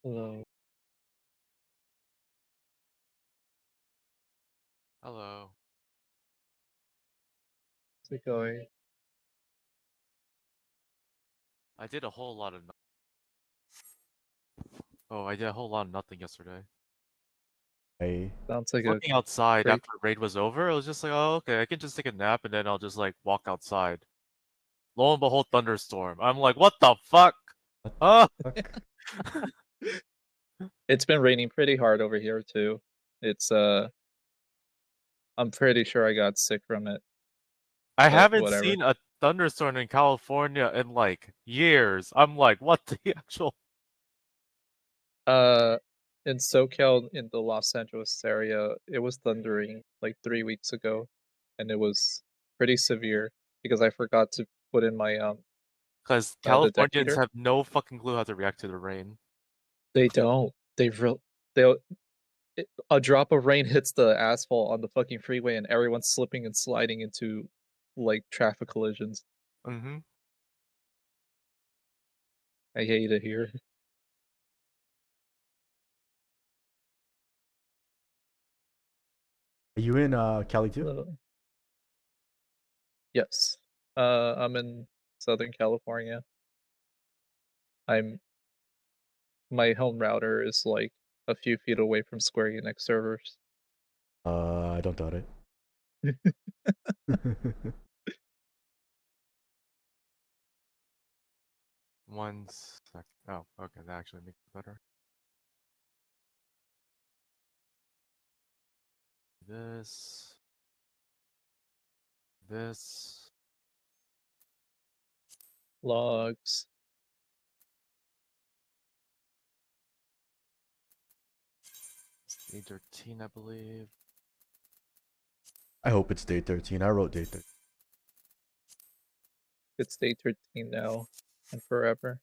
Hello. Hello. How's it going? I did a whole lot of I did a whole lot of nothing yesterday. I Sounds like a Looking outside great. after raid was over, it was just like, oh, okay, I can just take a nap and then I'll just like walk outside. Lo and behold, thunderstorm. I'm like, what the fuck? Huh? fuck. It's been raining pretty hard over here too. It's I'm pretty sure I got sick from it, I but haven't whatever. seen a thunderstorm in California in like years. I'm like, what the actual? Uh, in SoCal, in the Los Angeles area, it was thundering like 3 weeks ago, and it was pretty severe because I forgot to put in my Because the deck Californians heater. have no fucking clue how to react to the rain. They don't. They'll a drop of rain hits the asphalt on the fucking freeway, and everyone's slipping and sliding into like traffic collisions. Mm-hmm. I hate it here. Are you in Cali too? Yes. I'm in Southern California. I'm My home router is like a few feet away from Square Enix servers. I don't doubt it. One sec. Oh, okay, that actually makes it better. This. This. Logs. Day 13, I believe. I hope it's day 13. I wrote day 13. It's day 13 now and forever.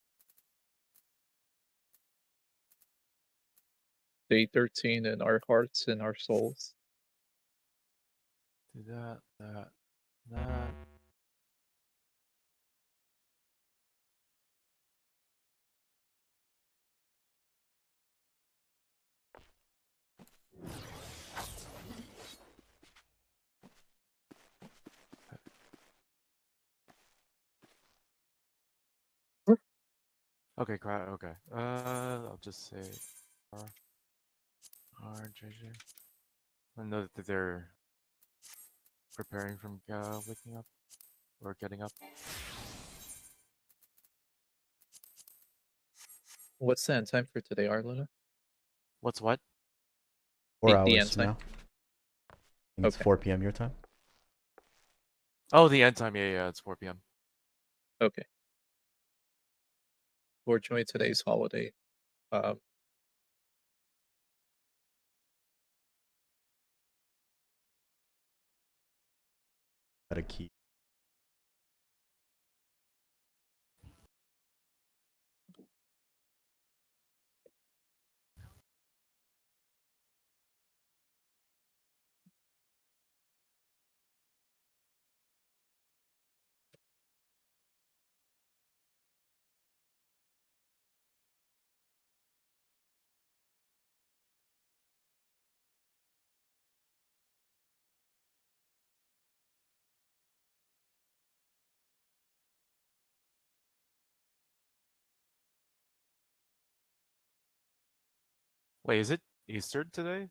Day 13 in our hearts and our souls. Do that. Okay, okay. I'll just say RJJ. I know that they're preparing from waking up or getting up. What's the end time for today, Arlena? What's what? 4 The hours end from time. now. I think it's Okay. 4 p.m. your time. Oh, the end time. Yeah, it's 4 p.m. Okay. Fortunately, today's holiday. Um, Got a key. Wait, is it Easter today?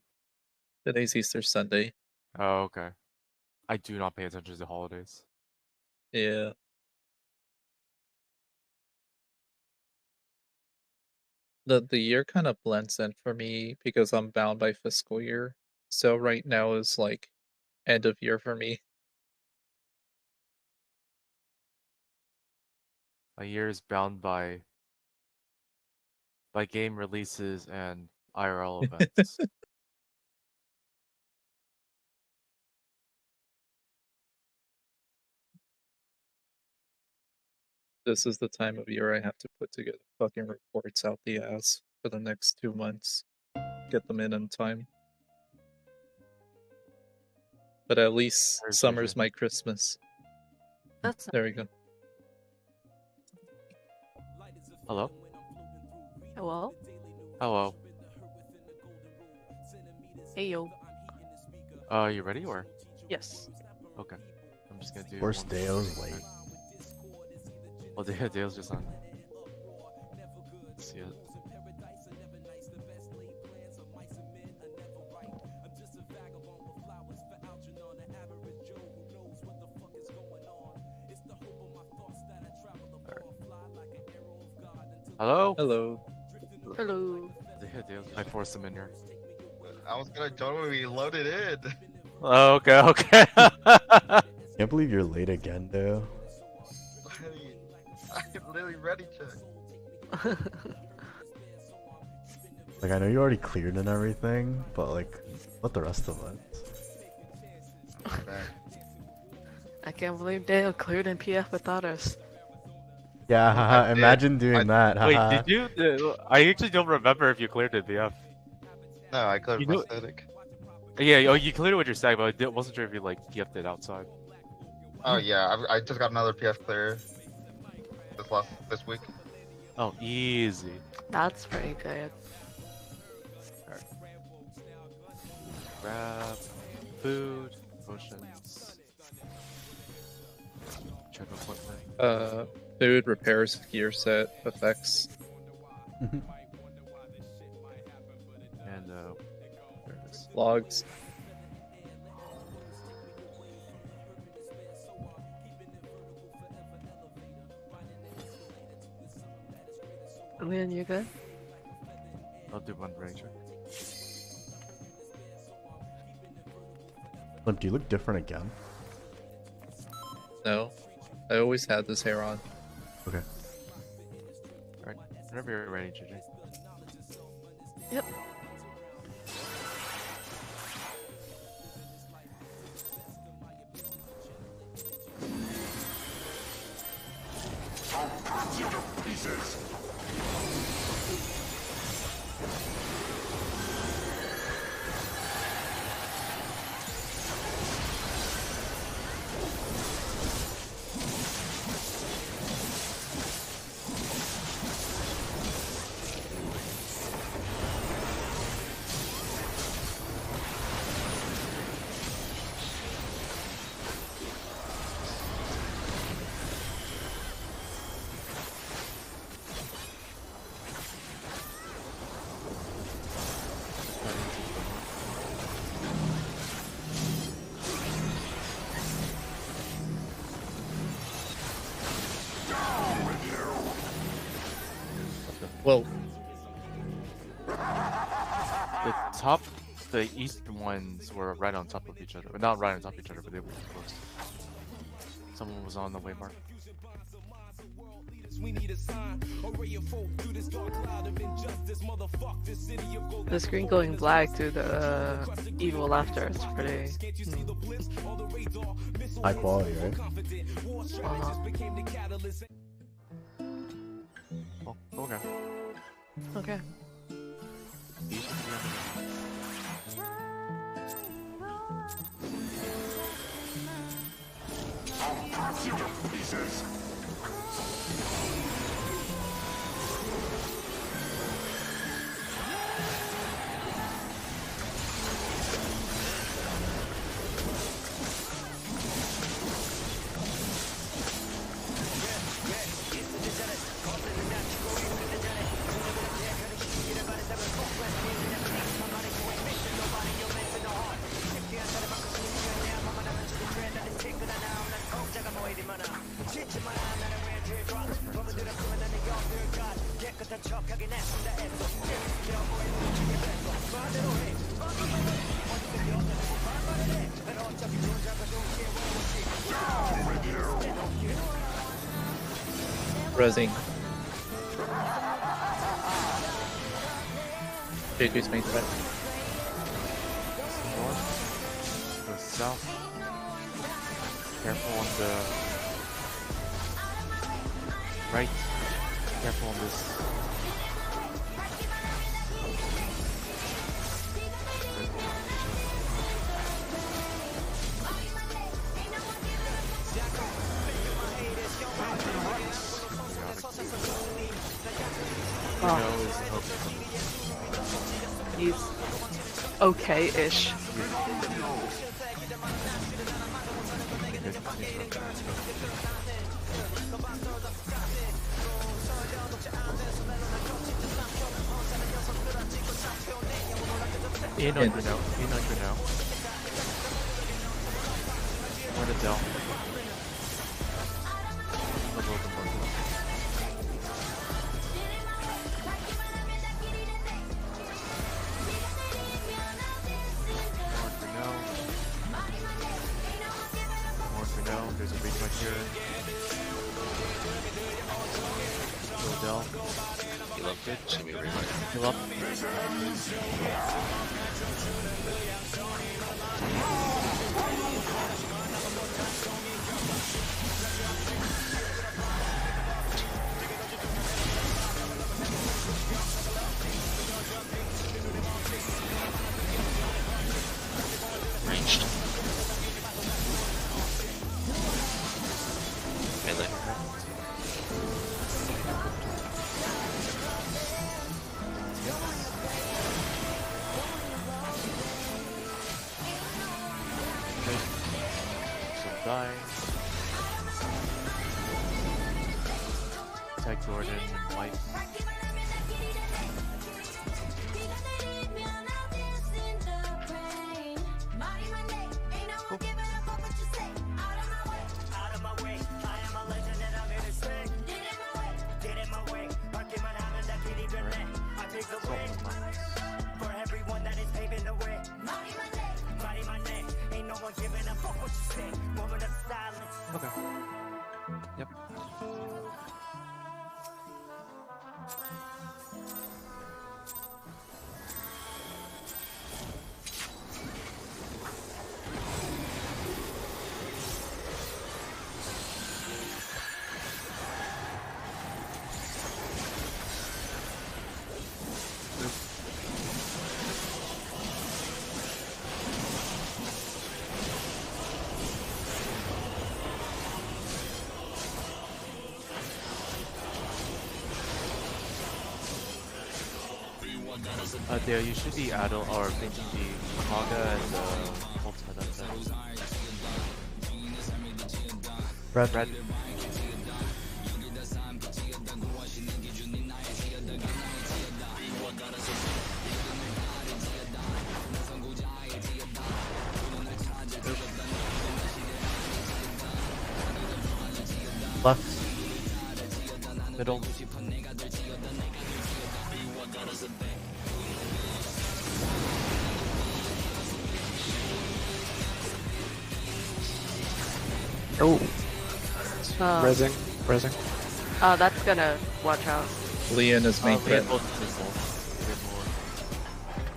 Today's Easter Sunday. Oh, okay. I do not pay attention to the holidays. Yeah. The year kind of blends in for me because I'm bound by fiscal year. So right now is like end of year for me. My year is bound by game releases and IRL events. This is the time of year I have to put together fucking reports out the ass for the next 2 months. Get them in time. But at least There's summer's JJ. my Christmas. That's There we go. Hello? hello. Hello. Hey yo. You ready or? Yes. Okay. I'm just gonna do. Of course, Deo's late. Oh, Dale's just on. Let's see it. Hello? Hello. Hello. Dale, I forced him in here. I was gonna totally load it in. Oh, okay. Can't believe you're late again, Deo. I'm literally ready to. Like, I know you already cleared and everything, but like, what the rest of us? I can't believe Dale cleared in PF without us. Yeah, haha, I did. imagine doing that, Wait, haha. did you? I actually don't remember if you cleared it, BF. No, I cleared You my know- static. Yeah, oh, you cleared it with your stack, but I wasn't sure if you like PF'd it outside. Oh yeah, I just got another PF clear this week. Oh, easy. That's pretty good. Grab food, potions. Check equipment. Food, repairs, gear set, effects. And there it is. Logs. Leon, you good? I'll do one ranger. Limp, do you look different again? No. I always had this hair on. Okay. Alright, whenever you're ready, JJ. Yep. Well, The east ones were right on top of each other. Not right on top of each other, but they were close. Someone was on the waymark. The screen going black to the evil laughter. It's pretty. High quality, right? Oh, okay. Okay. East and the other. resing. JJ's main threat. North, go south. Careful on the right. Careful on this. Oh. No is the hope. He's okay-ish. In In. under now. In under now. More to tell. Double open bundle. More for now. More for now. There's a big one here. Go Dell. You look good. Should we rewind? Heal up. Ranged. Melee. Die. Tag Jordan and White. Okay. Yep. There you should be adult or thinking the Maga and the Ultimate Red. Red. Left. Middle. Oh, Uh, resing. that's gonna watch out. Leon is main threat. Rainbow missile. Rainbow.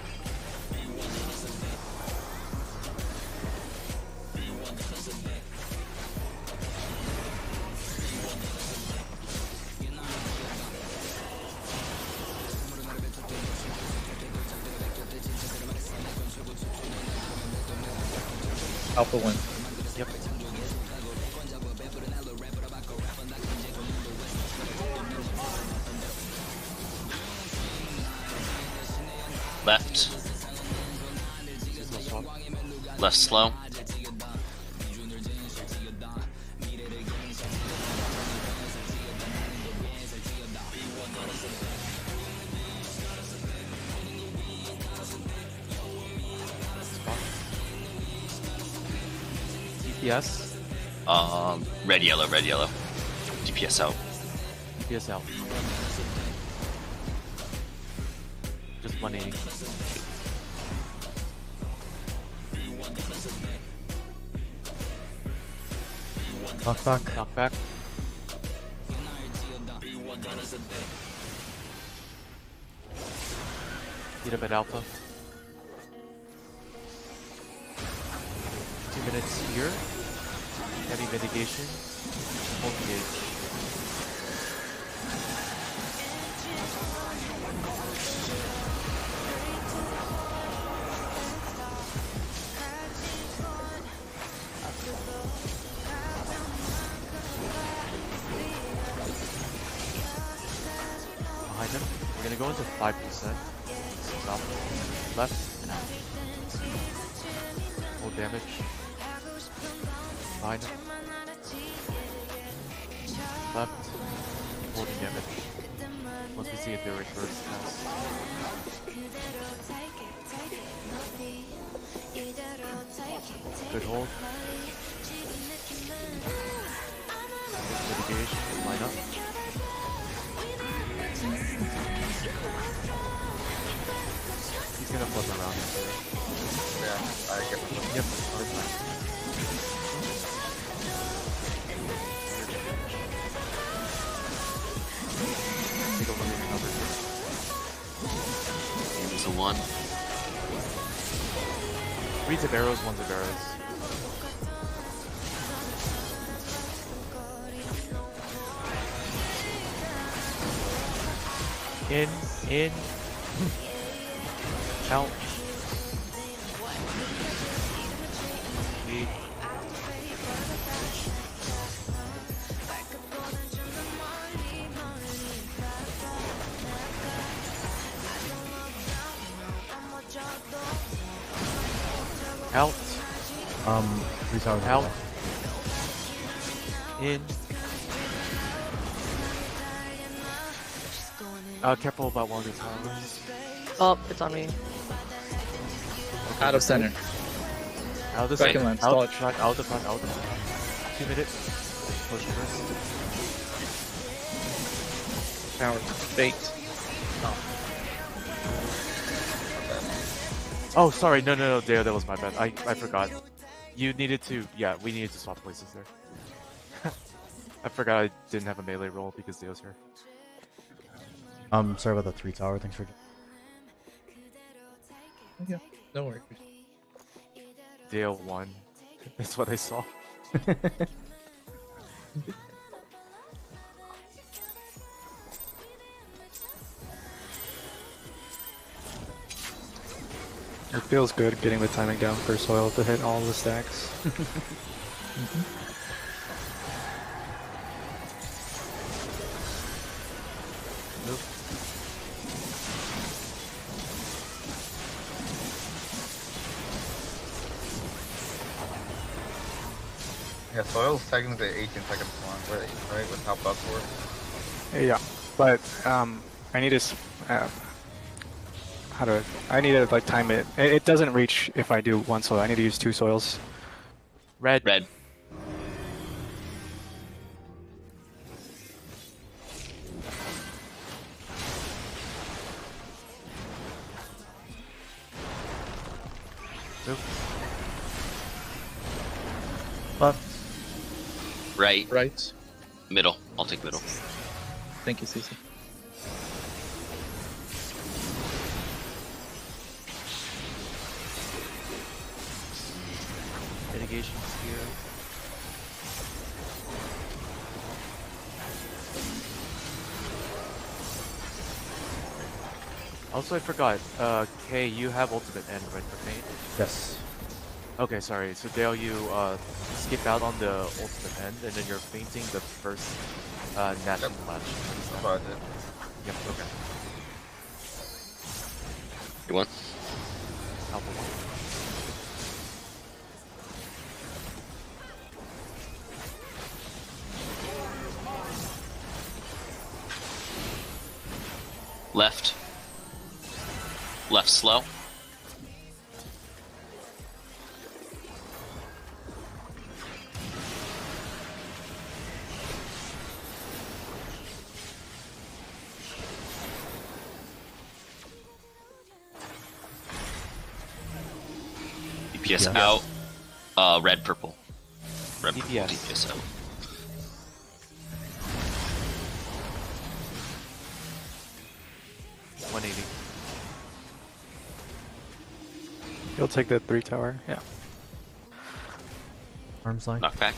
Alpha 1. Yep. Left. Seasonal swap. Left slow. DPS. Red, yellow, red, yellow. DPS out. DPS out. Just 180. Knockback. Knockback. Beat up at Alpha. 2 minutes here. Heavy mitigation. Multi-gauge. Behind him. We're gonna go into 5%. Stop. Left. Full damage. Behind. Left. Holding damage. Once we see if they reverse pass. Good hold. Mitigation. Line up. He's gonna flip around here. Yeah, I get it. Yep, that's fine. Take a look at your numbers. It's a 1. 3's of arrows, 1's of arrows. In. Out. Lead. Out. 3 towers. Out. In. Careful about one of these towers. Oh, it's on me. Out of center. Out of the Second center. line, Out stall the front, out the front, out the front. 2 minutes. Push first. Power. Baked. Oh, sorry. No, Dale, that was my bad. I forgot. You needed to, yeah, we needed to swap places there. I forgot I didn't have a melee roll because Dale's here. Sorry about the 3 tower. Thanks for. Yeah, no worries. Dale won. That's what I saw. It feels good getting the timing down for soil to hit all the stacks. Nope. Yeah, soil's technically 18 seconds long, right? With how buffs work. Yeah, but I need to. I need to like time it. It doesn't reach if I do 1 soil. I need to use 2 soils. Red. Red. Nope. Left. Right. Right. Middle. I'll take middle. Thank you, Cece. Mitigations here. Also, I forgot. Kay, you have ultimate end, right, for paint? Yes. Okay, sorry. So Dale, you skip out on the ultimate end, and then you're fainting the first gnashing lash. That's what I did. Yep. Okay. You want? Alpha 1. Left. Left slow. DPS Yeah. out. Red purple. Red purple DPS. DPS out. $180. You'll take that 3 tower. Yeah. Arms line. Knockback.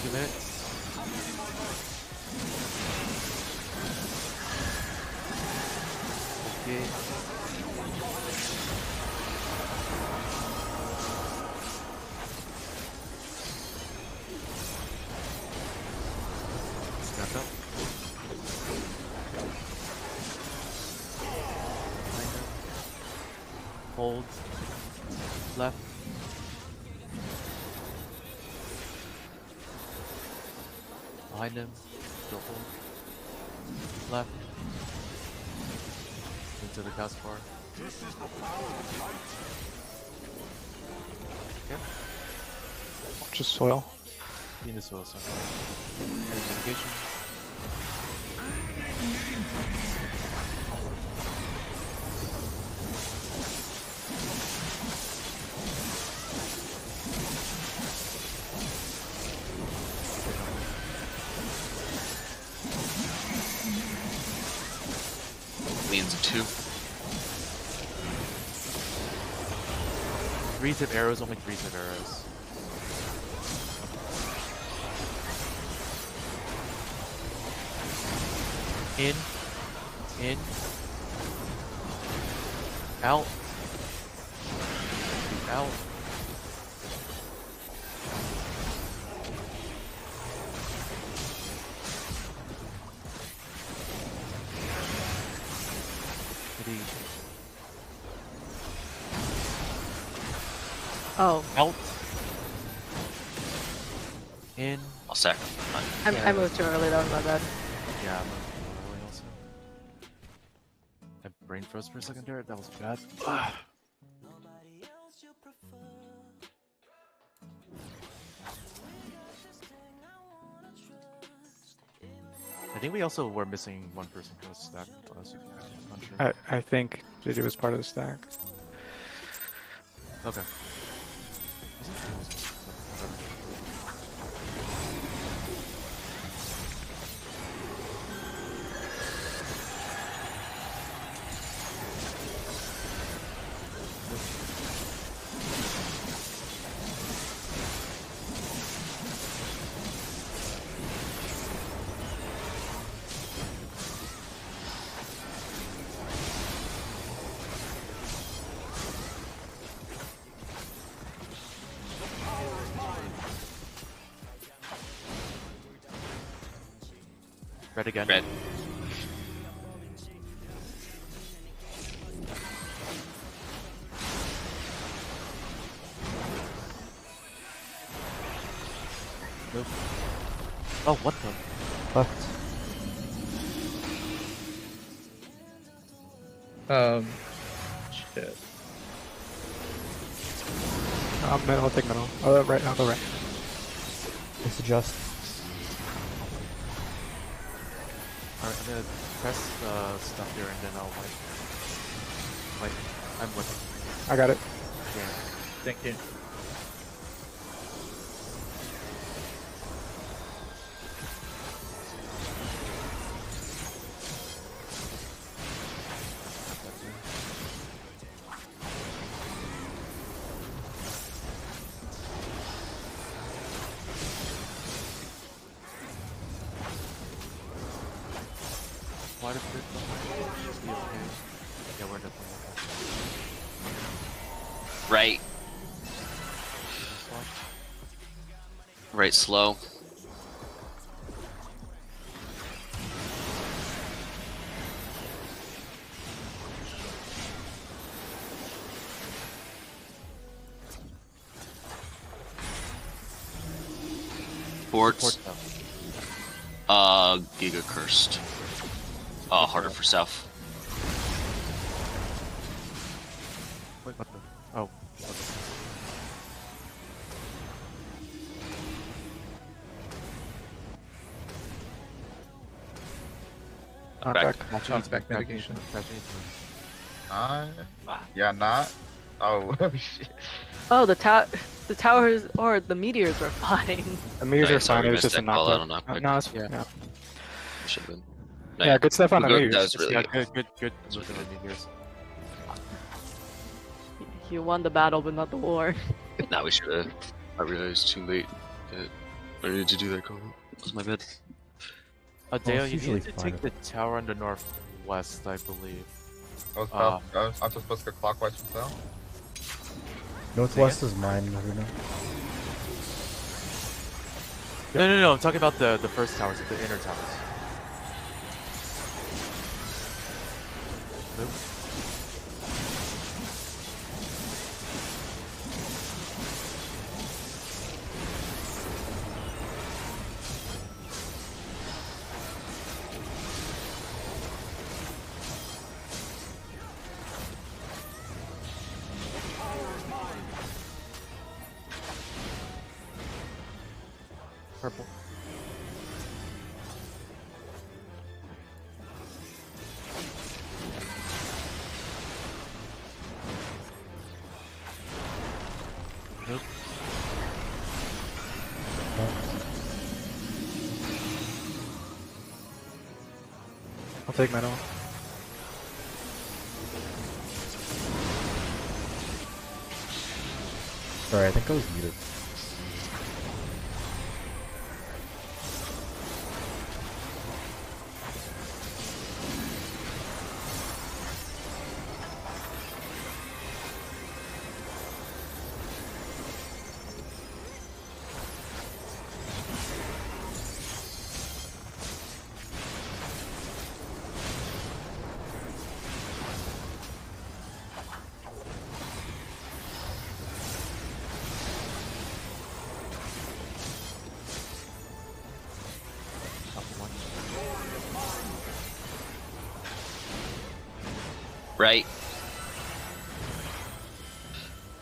Minutes. Okay. Hold. Left. Behind him. Still hold. Left. Into the cast bar. Yep. Just soil. In the soil center. Mitigation. Means a 2. 3 zip arrows, only 3 zip arrows. In. In. Out. Out. Pretty. Oh, Out. In. I'll sack. I moved too early. That was my bad. Yeah, I'm early also. I brain froze for a second there. That was bad. I think we also were missing one person from the stack. Unsure. I think JJ was part of the stack. Okay. Red again. Red. Move. Oh, what the? Left. Shit. Middle, I'll take middle. Right, I'll go right. Let's adjust. Alright, I'm gonna press stuff here and then I'll like, I'm with it. I got it. Yeah. Thank you. Quite a bit behind. Should be okay. Yeah, we're definitely okay. Right. This one. Right slow. Support Ports. stuff. Giga cursed. Harder for south. Wait, what the? Oh. Back. Bounce back mitigation. Yeah, not. Oh, shit. Oh, the towers or the meteors were fine. The meteors Sorry, are sorry, fine. It was missed just a that call out on knockback. knockback. No, it's Yeah. yeah. Should have been. Yeah, good stuff on the That meteors. was really Yeah, good. good look at the meteors. You won the battle, but not the war. Now we should have. I realized too late that I needed to do that call. It was my bad. Dale, it's you usually need to fine take the tower in the northwest, I believe. I'm supposed to go clockwise from south? Northwest is mine, Luna. No, I'm talking about the first towers, the inner towers. Move. Purple. Nope. I'll take metal. Sorry, I think I was muted. Right.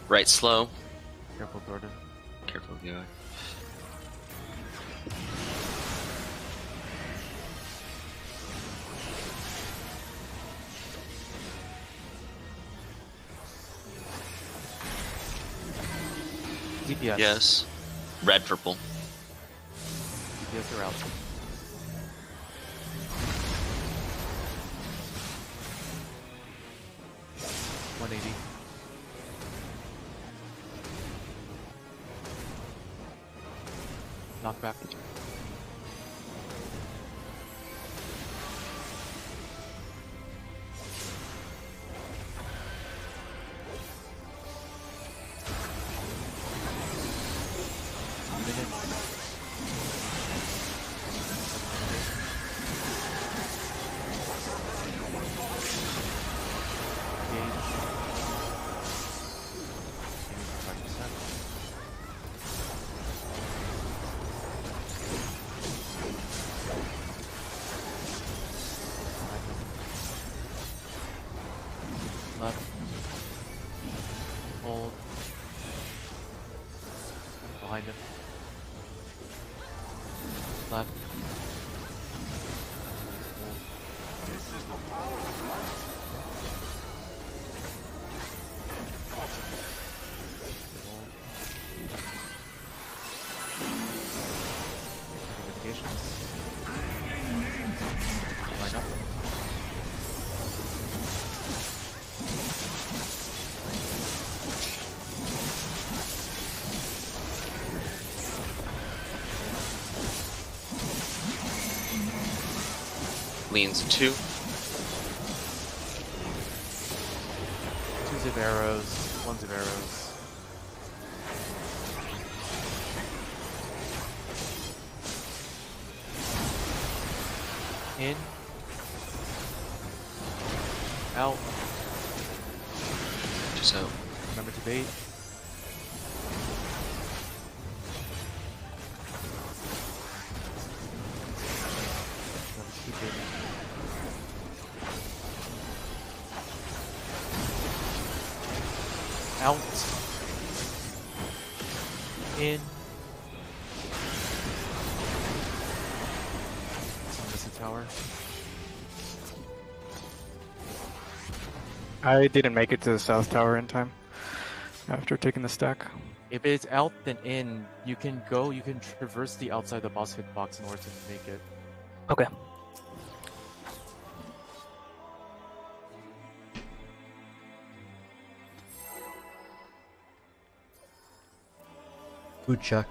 Right slow. Careful, Jordan. Careful, yeah. DPS. Yes. Red, purple. DPS are out. $180. Knockback. Left. Hold. Behind him. Left. Line up. Leans 2. 2 zip arrows, 1 zip arrows. In. Out. Just out. Remember to bait. Remember to keep baiting. Out. In. Miss the tower. I didn't make it to the south tower in time after taking the stack. If it's out, then in. You can traverse the outside the boss hitbox in order to make it. Okay. Food check.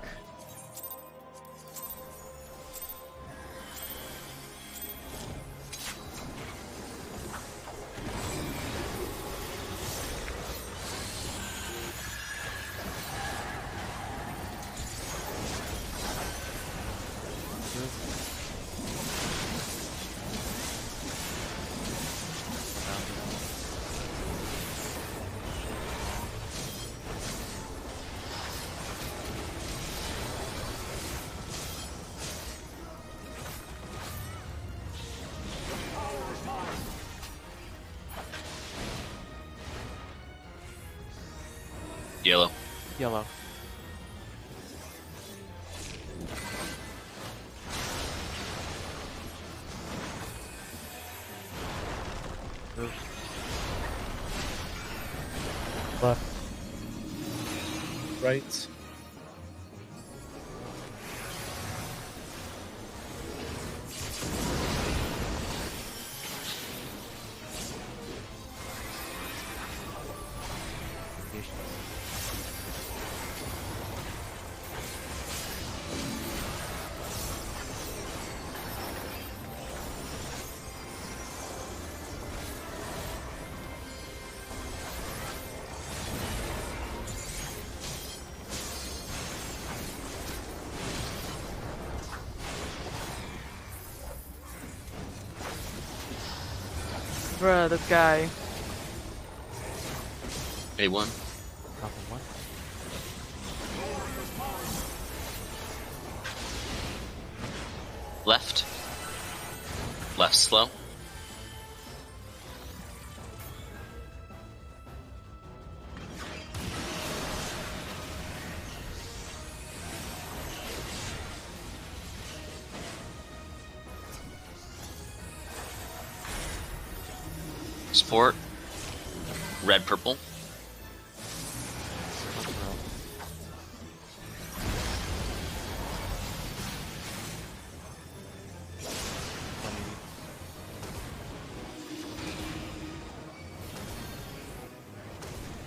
Yellow. Yellow. Move. Left. Right. Bruh, this guy. A1. Alpha 1. Left. Left slow. Sport. Red purple.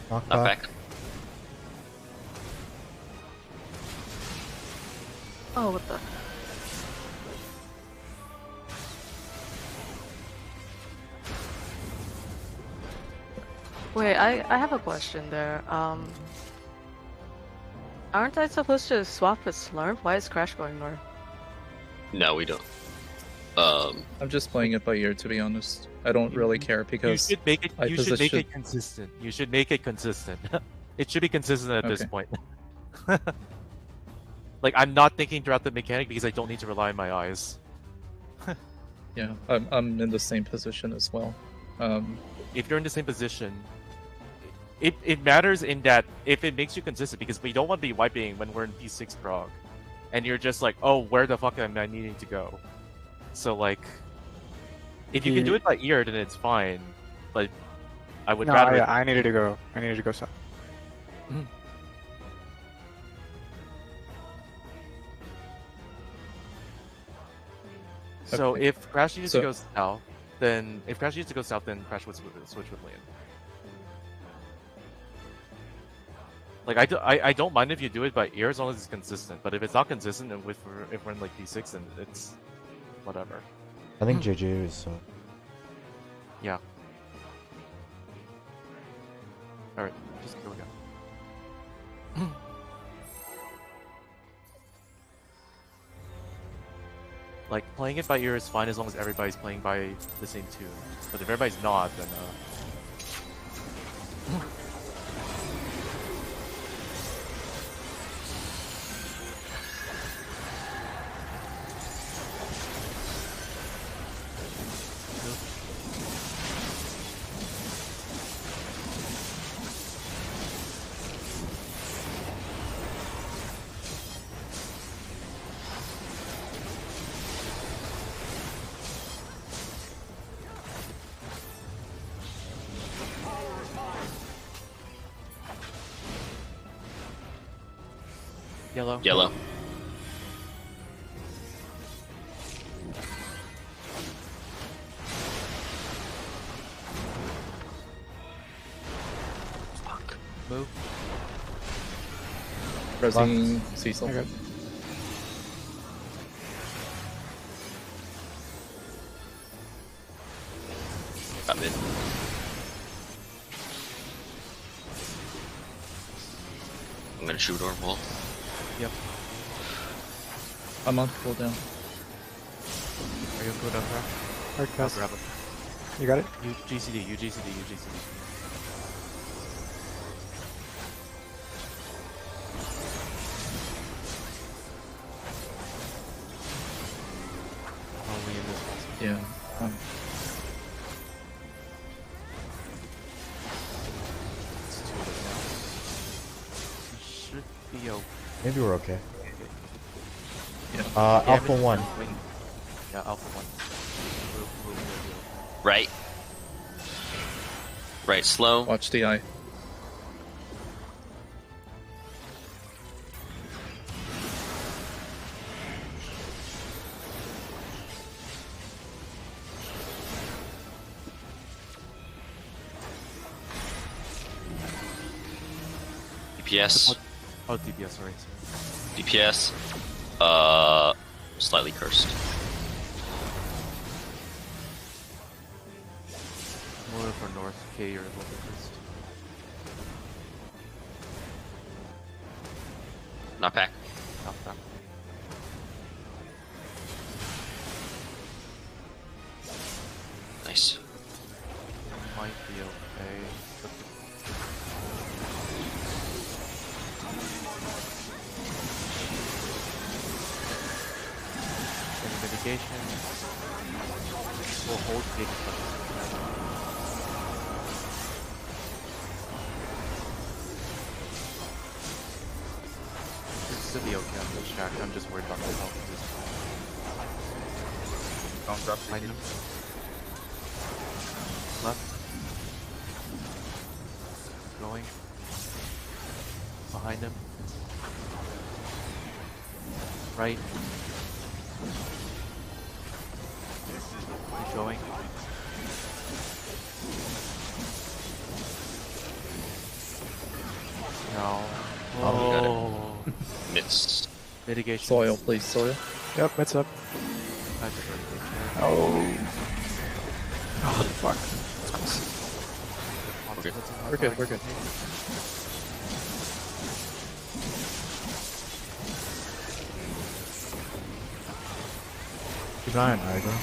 Knock Not back. back. Oh, what the? Wait, I have a question there. Aren't I supposed to swap with Slurp? Why is Crash going north? No, we don't. I'm just playing it by ear, to be honest. I don't really care You because should make it. I You should make position- it consistent. You should make it consistent. It should be consistent at this Okay. point. Like I'm not thinking throughout the mechanic because I don't need to rely on my eyes. yeah, I'm in the same position as well. If you're in the same position, it matters in that if it makes you consistent because we don't want to be wiping when we're in P6 prog, and you're just like, oh, where the fuck am I needing to go? So like, if you can do it by ear, then it's fine. But I would No, rather. I needed to go. I needed to go south. So Okay. if Crash needs So- to go south, then Crash would switch with Liam. Like I don't mind if you do it by ear as long as it's consistent. But if it's not consistent, and if we're in like P6, then it's whatever. I think JJ is. Yeah. All right, just go again. Like playing it by ear is fine as long as everybody's playing by the same tune. But if everybody's not, then yellow. Yellow. Fuck. Move. Pressing Cecil. Okay. I'm in. I'm gonna shoot orb wall. Yep. I'm on cooldown. Are you on cooldown, Crash? Hard I'll cast. grab it. You got it? You GCD. You GCD. You GCD. Only in this one. Yeah. It's too late now. You should be okay. Maybe we're okay. Yeah. Yeah, Alpha but- 1. Yeah, Alpha 1. Move. Right. Right, slow. Watch the eye. DPS. Oh, DPS, sorry. DPS. Slightly cursed. More for North K or Wolverine. Not back. Not back. Nice. Might be okay. Any mitigations? We'll hold gating function. This will be okay on this track. I'm just worried about my health at this point. Don't drop Behind CC. him. Left. Going. Behind him. Right. Keep going. No. got it. Oh. Miss. Mitigation. Soil, please, soil. Yep, it's up. I prefer mitigation. Oh. Oh, fuck. Okay. We're good, we're good. Keep an eye on Igo.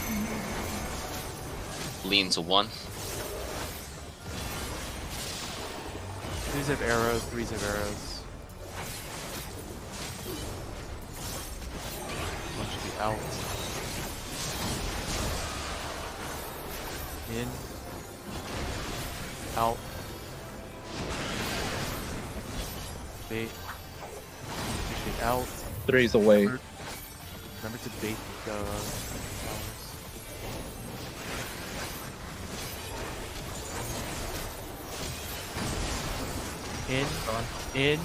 Leans a 1. Threes of arrows, threes of arrows. One should be out. In. Out. Bait. Should be out. 3's away. Remember to bait the towers. In.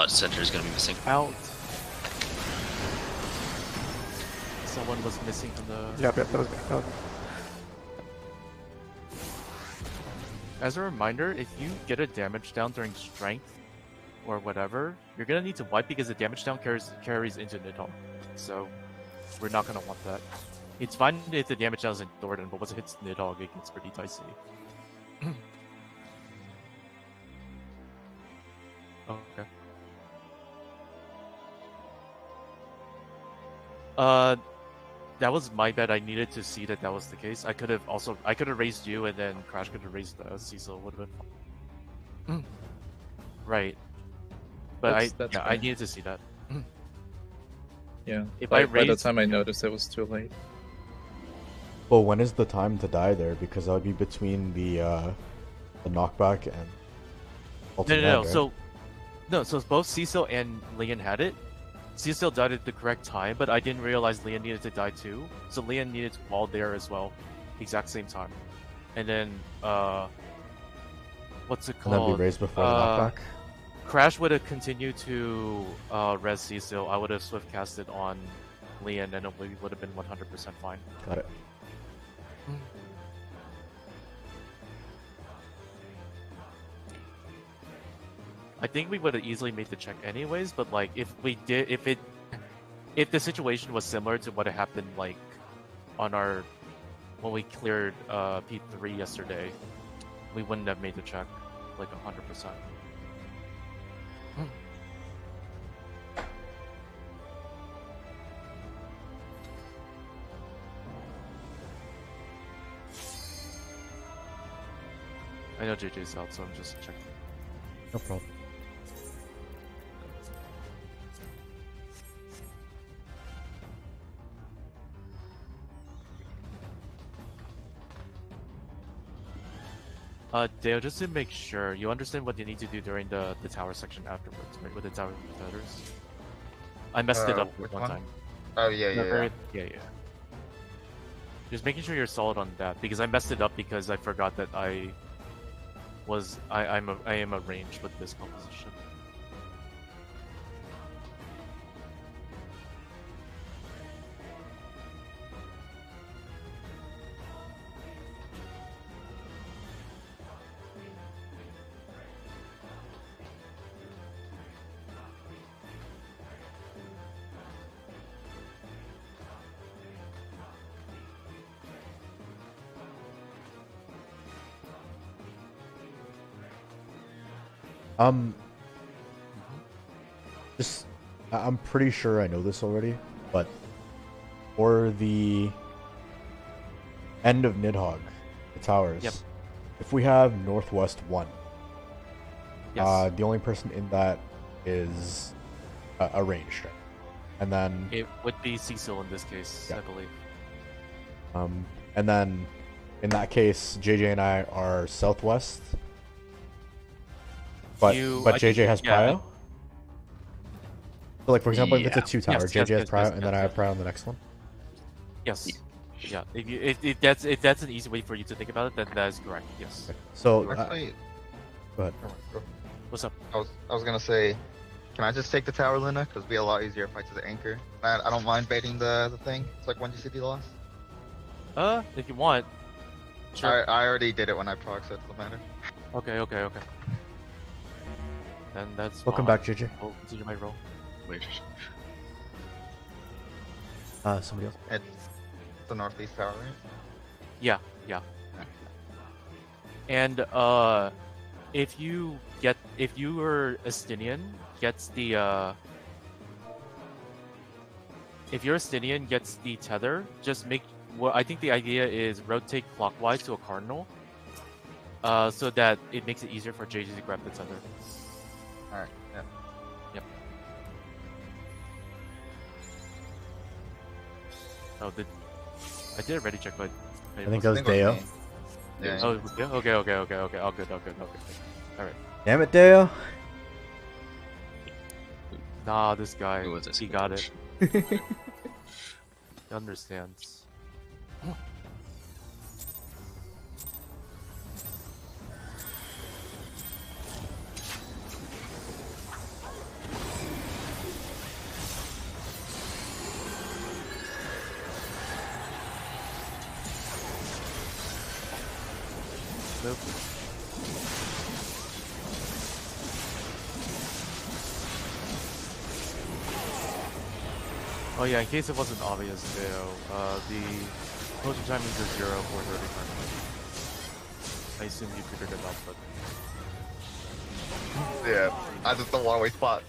Center is gonna be missing. Out. Someone was missing from the... Yep, that was me. That was me. As a reminder, if you get a damage down during strength or whatever, you're gonna need to wipe because the damage down carries into Nidhogg. So we're not gonna want that. It's fine if the damage down isn't Thornton, but once it hits Nidhogg, it gets pretty dicey. Oh, okay. That was my bad. I needed to see that was the case. I could have raised you, and then Crash could have raised Cecil. Would have been fine. Right. But That's I fine. needed to see that. Yeah. If by, I by the raise- time I noticed, it was too late. Well, when is the time to die there? Because that would be between the knockback and ultimate, No. right? So both Cecil and Leon had it. Cecil died at the correct time, but I didn't realize Leon needed to die too. So Leon needed to wall there as well, exact same time. And then what's it And then called? be raised before the knockback. Crash would have continued to res Cecil. I would have swift casted on Leon, and it would have been 100% fine. Got it. I think we would have easily made the check anyways, but like if the situation was similar to what happened like on our when we cleared P3 yesterday, we wouldn't have made the check like 100%. I know JJ's out, so I'm just checking. No problem. Dale, just to make sure, you understand what you need to do during the tower section afterwards, right? With the tower competitors. I messed it up Which one one? time. Oh yeah, yeah, yeah. Yeah. Just making sure you're solid on that because I messed it up because I forgot that I am a range with this composition. Um, just I'm pretty sure I know this already, but for the end of Nidhogg, the towers. Yep. If we have Northwest 1, Yes. the only person in that is a ranged, right? And then It would be Cecil in this case, Yeah. I believe. and then in that case, JJ and I are Southwest. But I JJ think- has yeah, prio. So like for example, if it's a Yeah. 2 tower, Yes, JJ has yes, prio, yes, and then yes, I have yes. prio on the next one. Yes. Yeah. If that's an easy way for you to think about it, then that is correct. Yes. Okay. So Actually, go ahead. What's up? I was gonna say, can I just take the tower, Luna? Because it'd be a lot easier if I to the anchor. I don't mind baiting the thing. It's like 1 GCD loss. If you want. Sure. I already did it when I proc, so it doesn't matter. Okay. Then that's Welcome fine. back, JJ. I'll continue my roll. Wait. Somebody else. It's the northeast tower, right? Yeah. And if your Estinian gets the if your Estinian gets the tether, just make I think the idea is rotate clockwise to a cardinal. So that it makes it easier for JJ to grab the tether. Alright, yeah. Yep. Oh, I did a ready check, but I think that was I think it Deo. was me. Yeah. Oh, yeah. Okay. All good. All right. Damn it, Deo. Nah, this guy, Who was this? he got it. He understands. Nope. Oh yeah, in case it wasn't obvious, the potion timing is 0 for 30 times. I assume you figured it out, but Yeah, I just don't want to waste spots.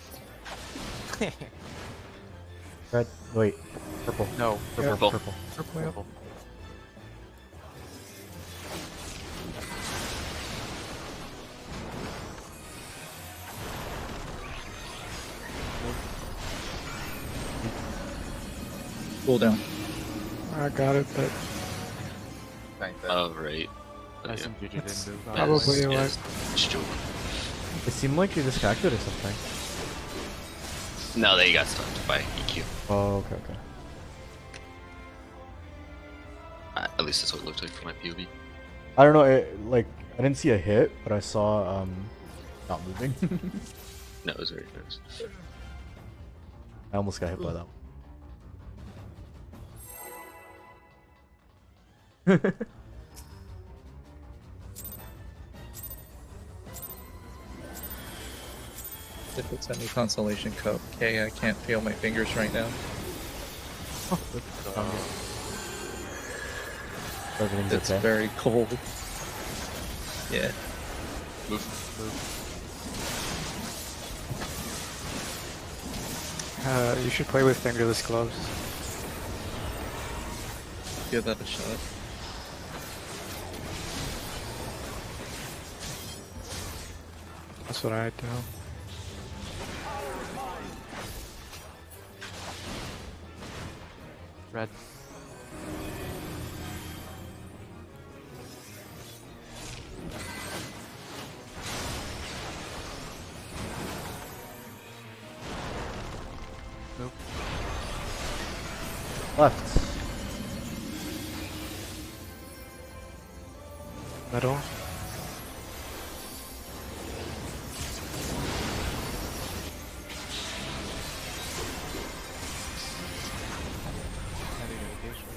Red. Wait. Purple. no. Purple. Purple. Purple. Cool down. I got it, but Thanks. Oh, right. I Yeah. assume JJ didn't move. probably Yes, what. yes. It's true. It seemed like you disconnected or something. No, they got stunned by EQ. Oh, okay. At least that's what it looked like from my POV. I don't know. Like I didn't see a hit, but I saw not moving. No, it was very close. I almost got hit by that. If it's any consolation cup, okay, I can't feel my fingers right now. Everything's It's okay. very cold. Yeah. You should play with fingerless gloves. Give that a shot. That's what I do. Red. Nope. Left. Middle. Heavy mitigation.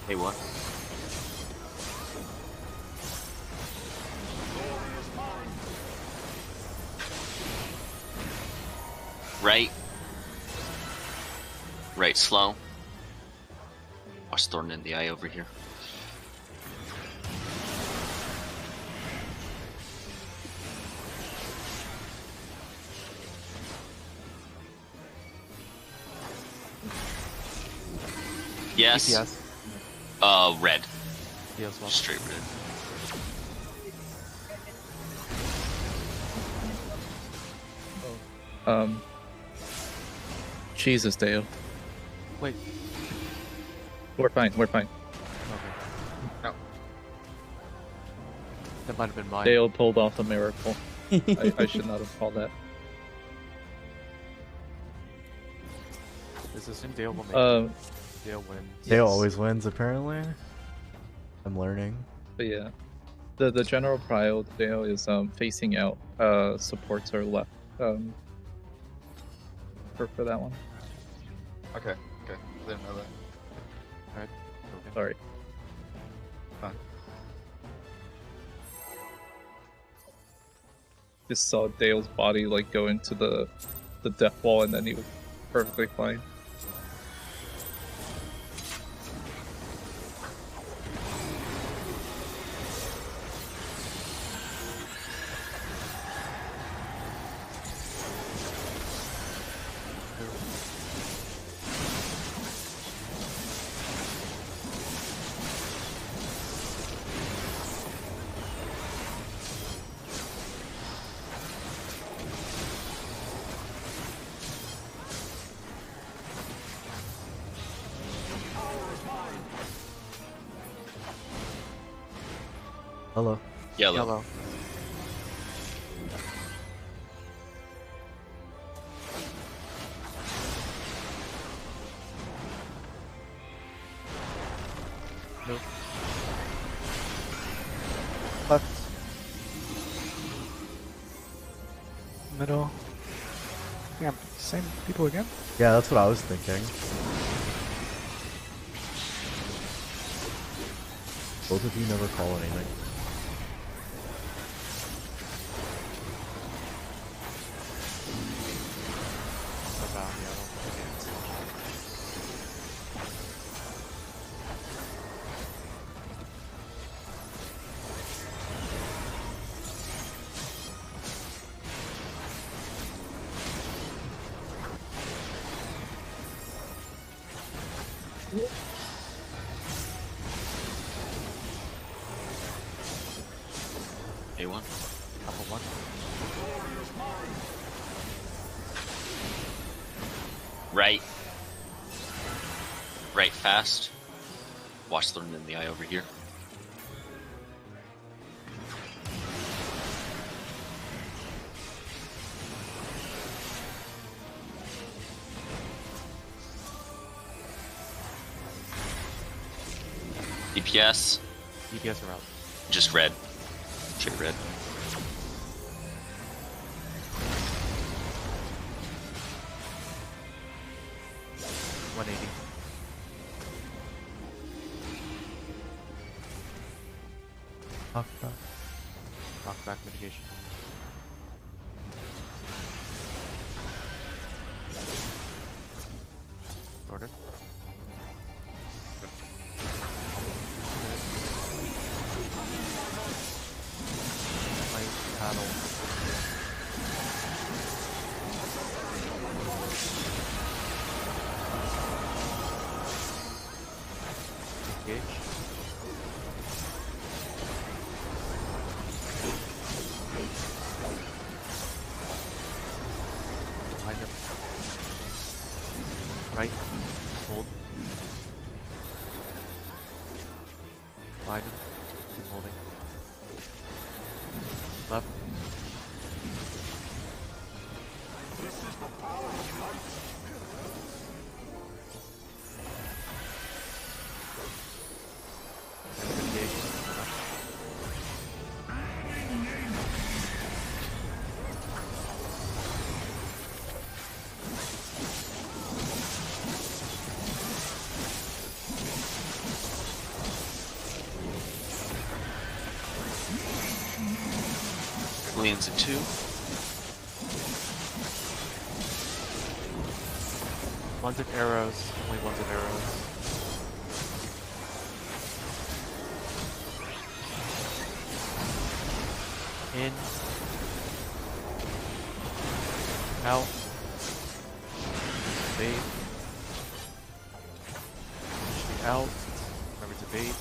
Hey, what? Right. Right, slow. Watch Thorn in the eye over here. Yes. DPS. Red. DPS well. Straight red. Jesus, Dale. Wait. We're fine. We're fine. Okay. No. That might have been mine. Dale pulled off a miracle. I should not have called that. This is Dale will make Uh, Dale wins. Dale Yes. always wins, apparently. I'm learning. but yeah, the general prio Dale is facing out. Supports are left. For that one. Okay. Okay. Didn't know that. Alright. Okay. Sorry. Fine. Just saw Dale's body like go into the death wall, and then he was perfectly fine. Hello. Yellow. Yellow. Nope. Left. Middle. Yeah, same people again? Yeah, that's what I was thinking. Both of you never call anything. About yellow. A1. Couple one. Right. Right fast. Watch Thorn in the eye over here. DPS. DPS are out. Just red. Straight red. 180. Knockback mitigation. Order. Light paddle. Engage. Right. Hold. Climbing. Keep holding. Left. Lands in 2. Ones of arrows. Only ones of arrows. In. Out. Bait. Out. Remember to bait.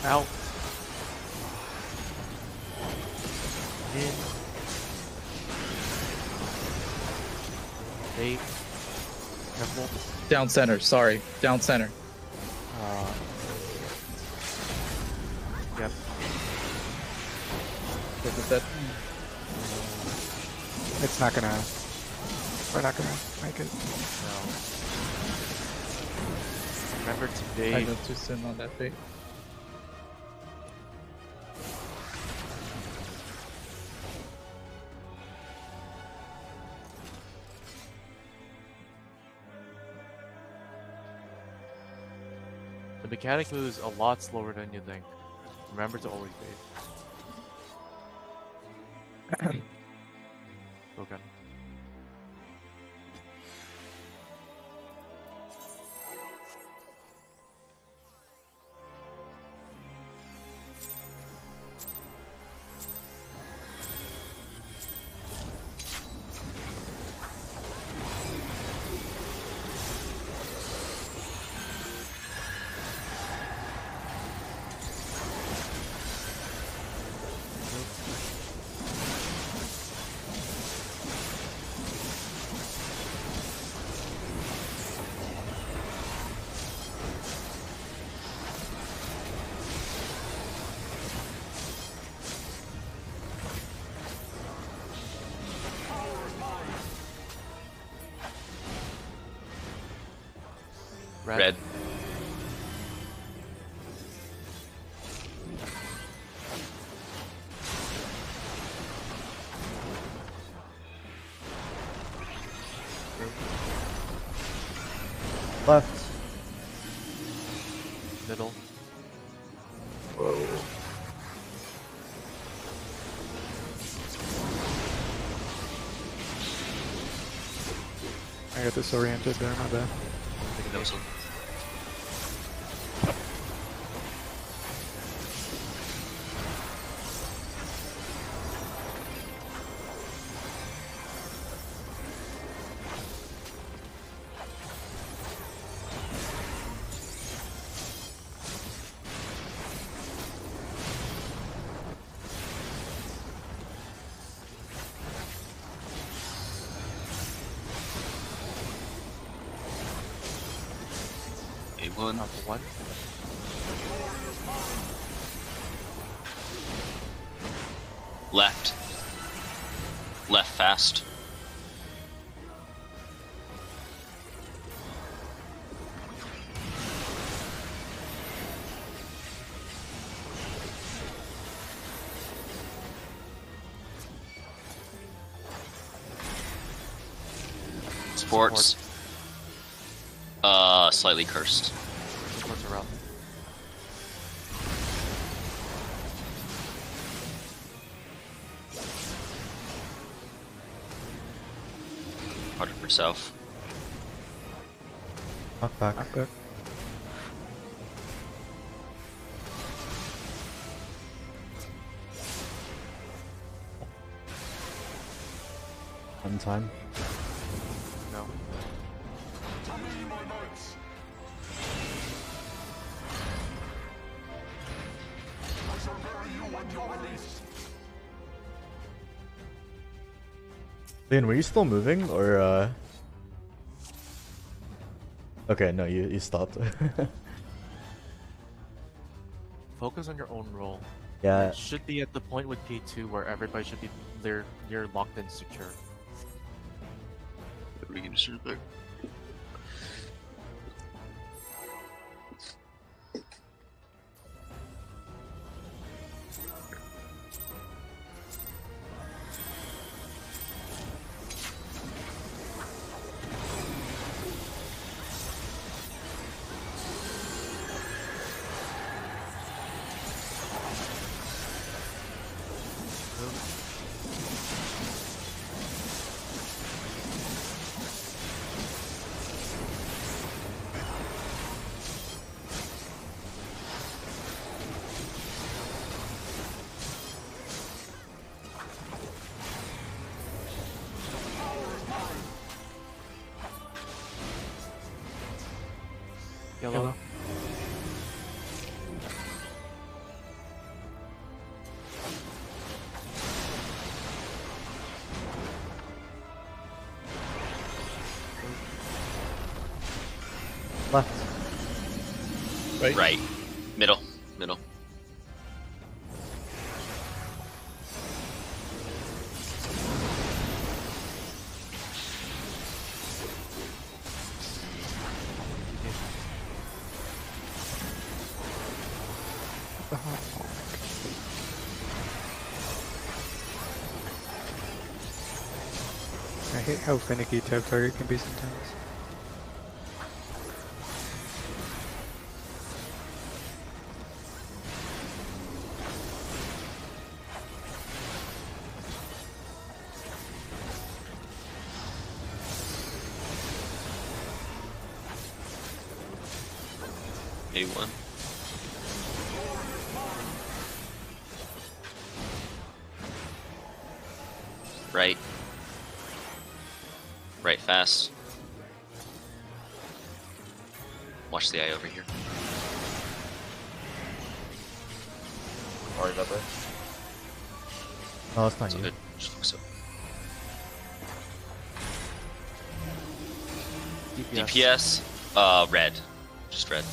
Out. In. Bait. Careful. Down center, sorry. Down center. Yep. Look at that. It's not gonna. We're not gonna make it. No. Remember to I bait. go too soon on that bait. The mechanic moves a lot slower than you think. Remember to always bait. Okay. Red. Left. Middle. I got disoriented there, my bad. Take a dose of. A1. Not the one. Left. Left fast. Sports. Slightly cursed. Supports around. Harder for self. Knock back. Knock back. One time. No. Leon, were you still moving or? Okay, no, you stopped. Focus on your own role. Yeah. It should be at the point with P2 where everybody should be near locked and secure. We can just back. Yellow. Left. Right. Middle. Middle. I hate how finicky tab target can be sometimes. A1. Right. Right fast. Watch the eye over here. Sorry about that. Oh, it's not So you. good. Just focus up. DPS. Red. Just red.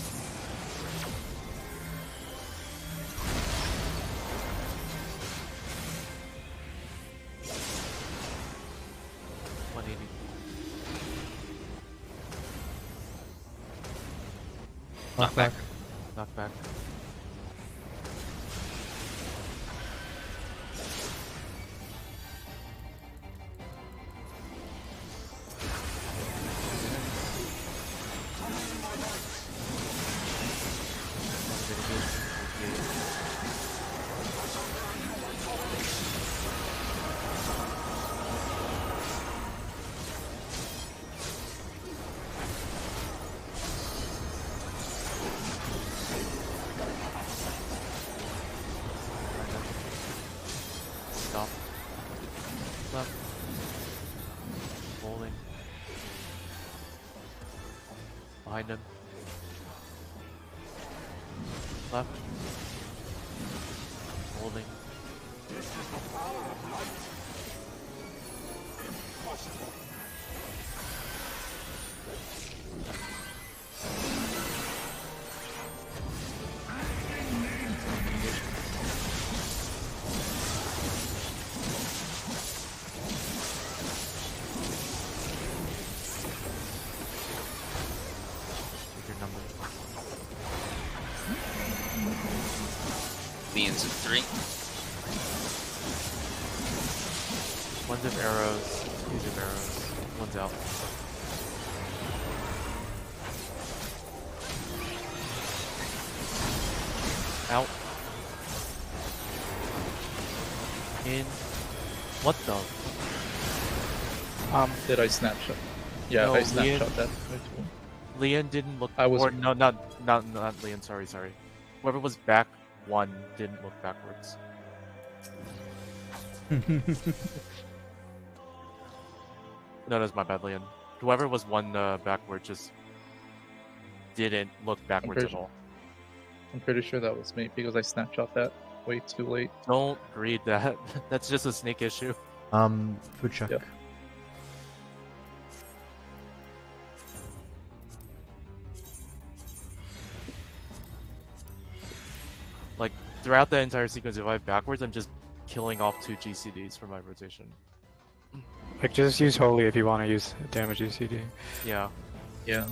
Knock back. Knock back. Stop. Left. Rolling. Behind him. Left. Holding. Take your number. Leans in 3. One's of arrows. Use of arrows. One's out. Out. In. What the? Did I snapshot? Yeah, No, I snapshot that. Leon didn't look. I was- Or no, not Leon. Sorry. Whoever was back one didn't look backwards. No, that's my bad, Leon. Whoever was one backward just didn't look backwards at pretty all. I'm pretty sure that was me because I snapshot that. way too late. Don't read that. That's just a snake issue. Food check. Yep. Like, throughout the entire sequence, if I have backwards, I'm just killing off 2 GCDs for my rotation. Like, just use Holy if you want to use damage ECD. Yeah. Yeah.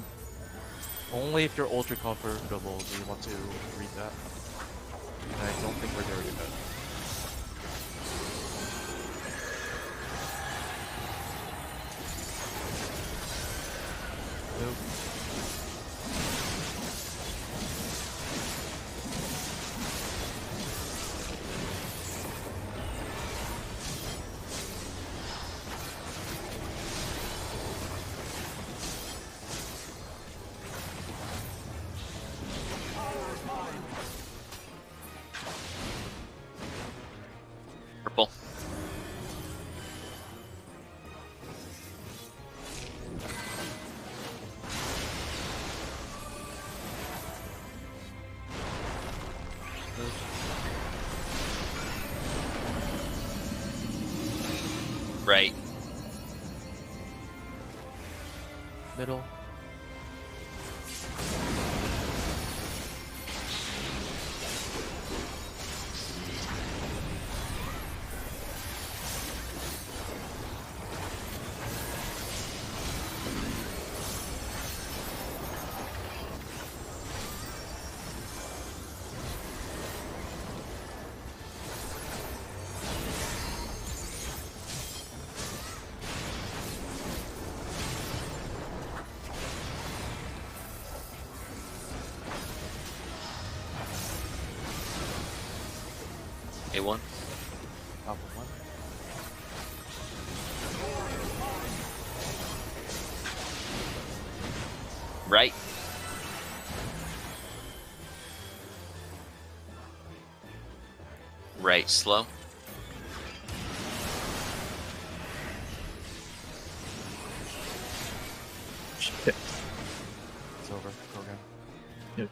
Only if you're ultra comfortable do you want to read that. And I don't think we're there yet. Nope. Purple. Right. Middle. A1. Top of 1. Right. Right, slow. Shit. It's over. Program. Yep.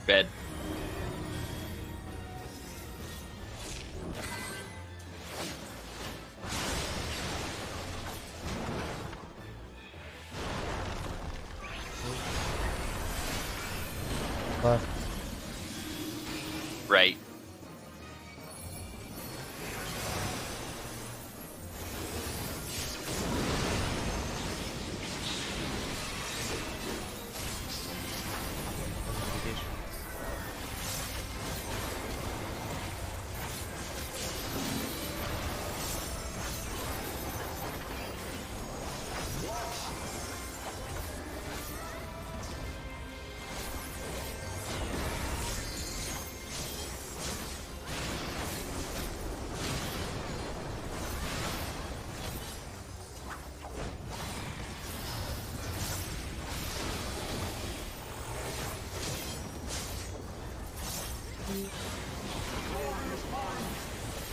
Red. Left. Right.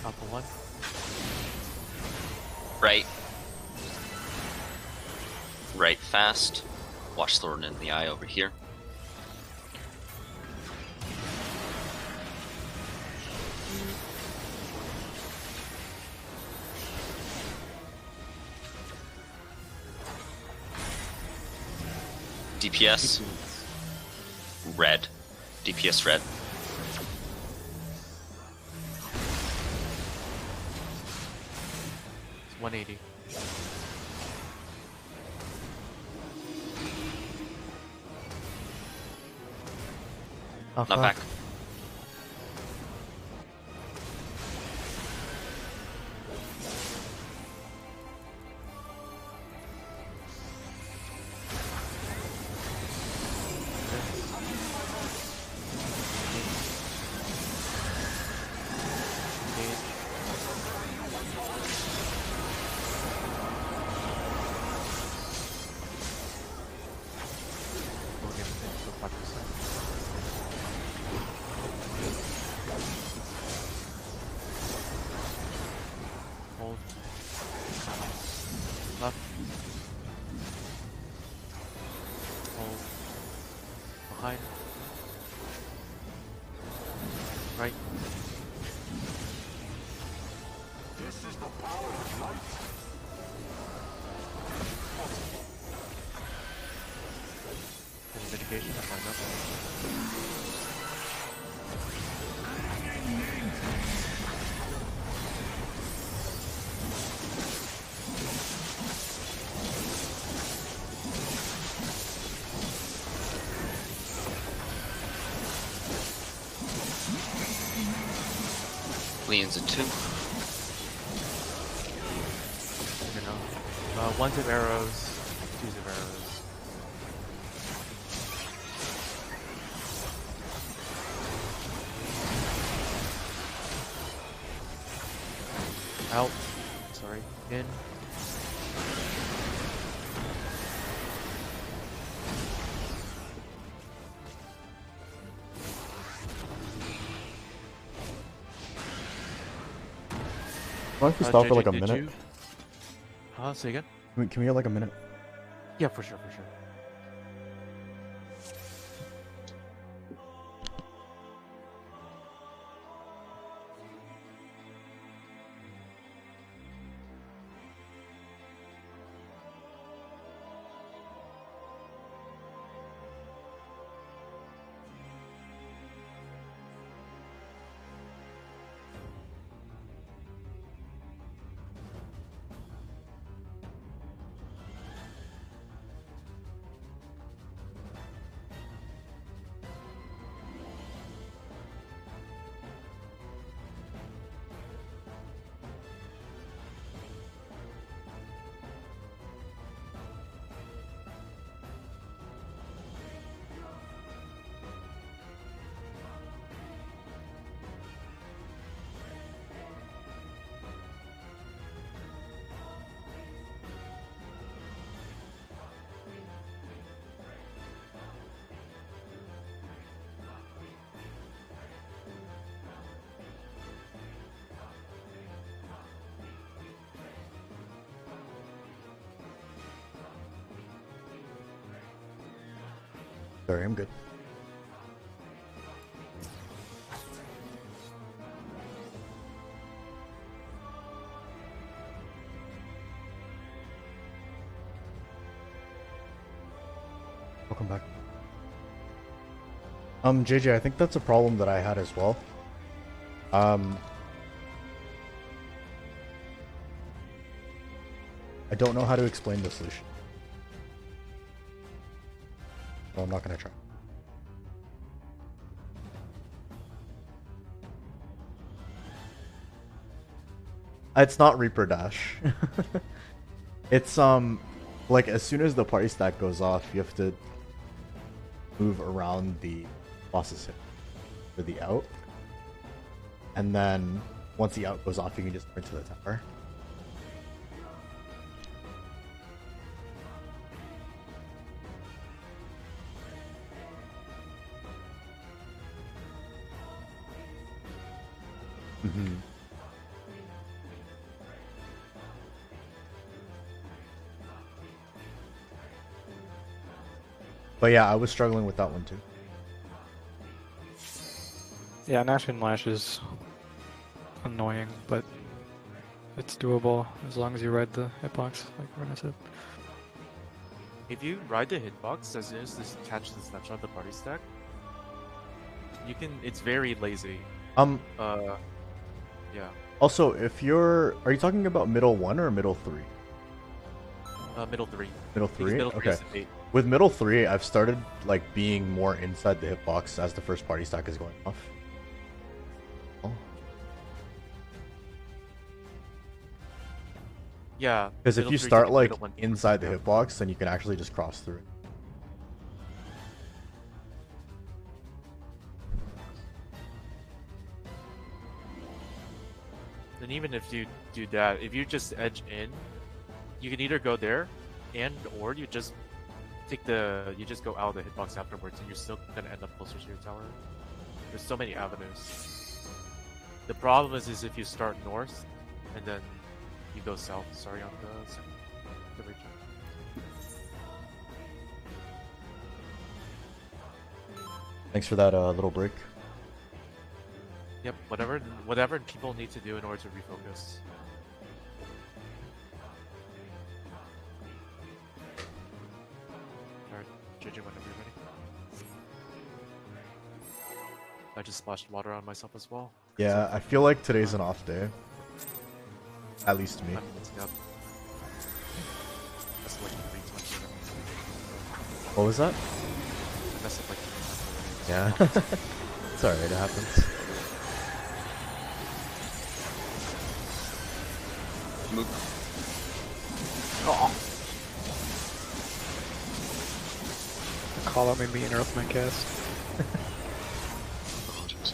Top of 1. Right. Right fast. Watch Thorn in the eye over here. DPS. Red. DPS red. 180. Not back. Hold. Left. Hold. Behind. Right. Any mitigation? Line up. Leans a 2. You know. 1 zip arrows. 2 zip arrows. Out. Sorry. In. Why don't we stop for JJ, like a did minute? you- say again? Can we get like a minute? Yeah, for sure, for sure. Sorry, I'm good. Welcome back. JJ, I think that's a problem that I had as well. I don't know how to explain the solution. So I'm not gonna try. It's not Reaper Dash. It's like as soon as the party stack goes off, you have to move around the boss's hit for the out. And then once the out goes off, you can just turn to the tower. Mm-hmm. But yeah, I was struggling with that one too. Yeah, Nash and Lash is annoying, but it's doable as long as you ride the hitbox, like Rena said. If you ride the hitbox as soon as this catch the snapshot of the party stack, you can. It's very lazy. Yeah. Also, if you're, are you talking about middle 1 or middle 3? Middle 3. Middle Because 3? middle 3 Okay. is the bait. With middle 3, I've started like being more inside the hitbox as the first party stack is going off. Oh. Yeah. Because if middle you 3 start taking like middle 1 inside the yeah. hitbox, then you can actually just cross through it. And even if you do that, if you just edge in, you can either go there, and or you just you just go out of the hitbox afterwards, and you're still gonna end up closer to your tower. There's so many avenues. The problem is if you start north, and then you go south. Sorry on the region. Thanks for that little break. Yep, whatever people need to do in order to refocus. Alright, JJ, whenever you're ready. I just splashed water on myself as well. Yeah, I feel like today's an off day. At least to me. I'm messing up. That's like 3 times already. What was that? I messed up like 3 times already. Yeah. It's alright, it happens. Move. Oh. The call out made me interrupt my cast. Apologies.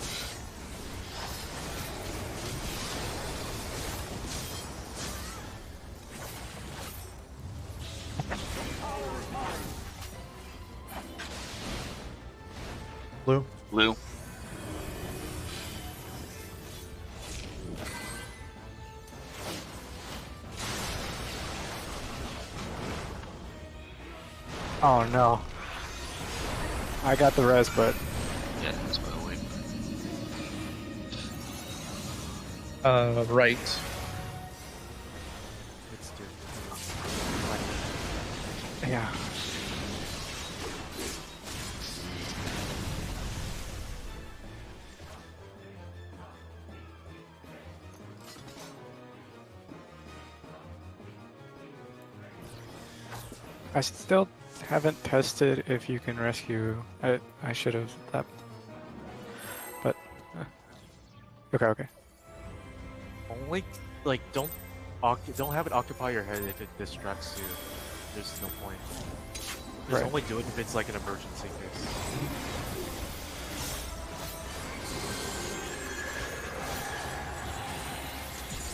Blue? Blue. Oh no. I got the res, but Yeah, that's why I'll wait. Right. Let's do yeah. I still haven't tested if you can rescue. I should have that, but okay. Only like don't have it occupy your head if it distracts you. There's no point. Just Right. only do it if it's like an emergency case.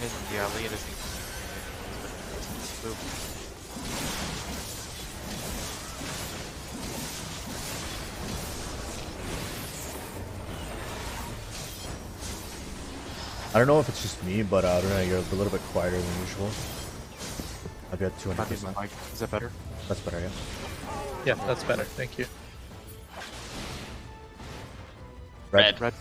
And yeah, Leon is Boom. I don't know if it's just me, but I don't know, you're a little bit quieter than usual. I've got Might be my 200%. mic. Is that better? That's better, yeah. Yeah, that's better. Thank you. Red. Red.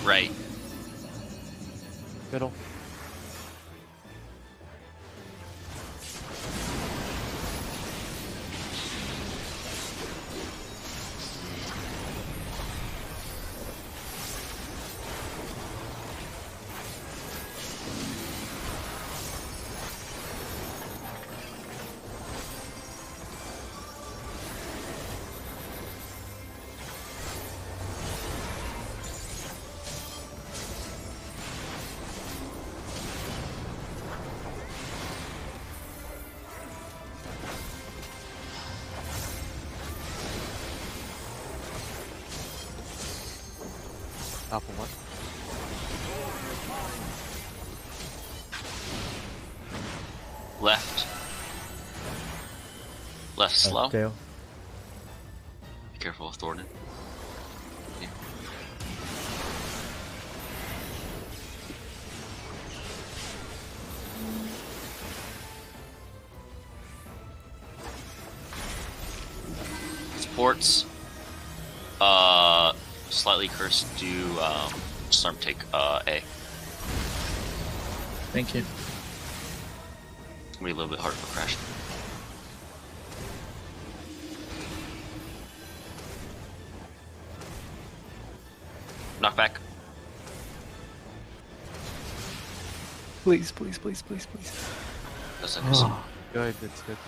Right. Middle. Alpha 1. Left. Left slow. Dale. Be careful of Thornton. Yeah. Sports. Slightly cursed. Do Storm take A. Thank you. It's gonna be a little bit hard for Crash. Knockback. Please, please, please, please, please. That's interesting. Oh, good, that's good.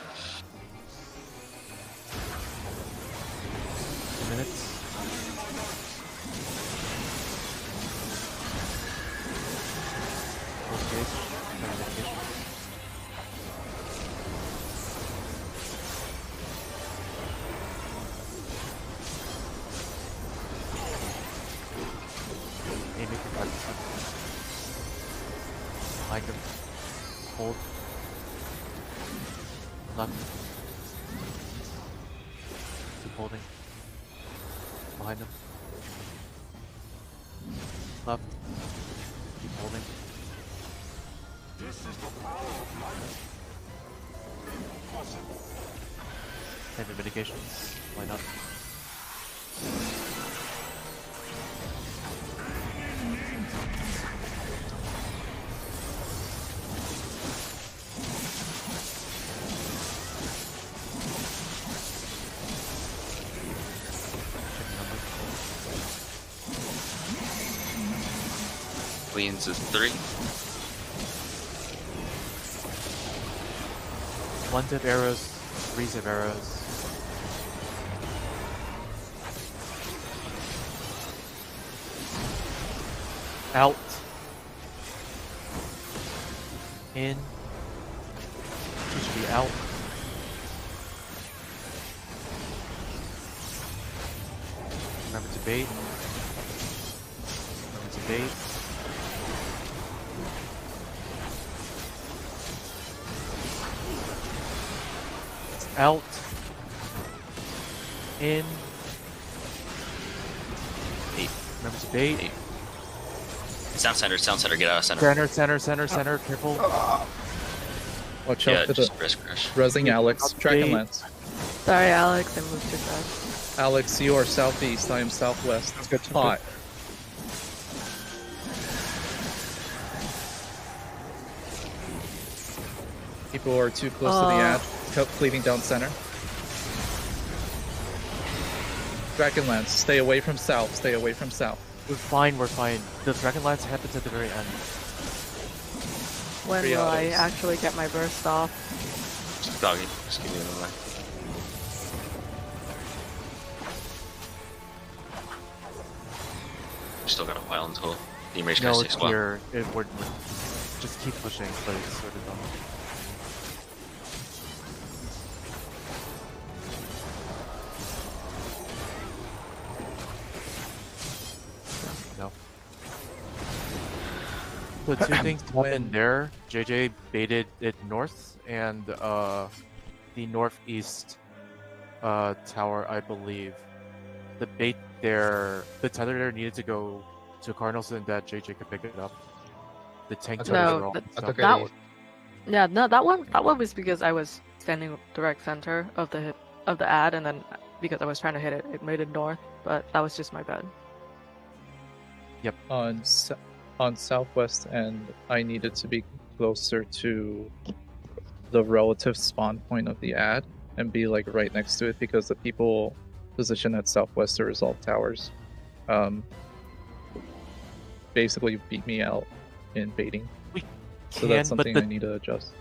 2 minutes. Okay. Aiming for target. Behind him. Hold. Left. Keep holding. Behind him. Left. Keep holding. Heavy mitigations. Why not? Queens is 3. One zip arrows, 3 zip arrows. Out. In. He should be out. Remember to bait. Remember to bait. Out. In. 8. Remember to bait. 8. Sound center, get out of center. Center, careful. Watch Yeah, out for just the risk Crash. resing Alex. Dragon Lance. Sorry, Alex, I moved too fast. Alex, you are southeast. I am southwest. Sounds good. Hot. People are too close to the ad. Cleaving down center. Dragon Lance, stay away from south. Stay away from south. We're fine, we're fine. The Dragon Lance happens at the very end. When Three will I autos. actually get my burst off? Just doggy. Just give me another line. Still got a while until the Emerge No, guys it's takes a while. here. We're just keep pushing, but it's sort of dumb. No. So two things happened there. JJ baited it north and the northeast tower, I believe. The bait there, the tether there needed to go to Cardinals and that JJ could pick it up. The tank I turrets No, are all that- I stuff. took That it. one- Yeah, no, that one was because I was standing direct center of the ad, and then because I was trying to hit it, it made it north. But that was just my bad. On southwest end, I needed to be closer to the relative spawn point of the ad and be like right next to it because the people positioned at southwest are resolve towers basically beat me out in baiting. So that's something I need to adjust.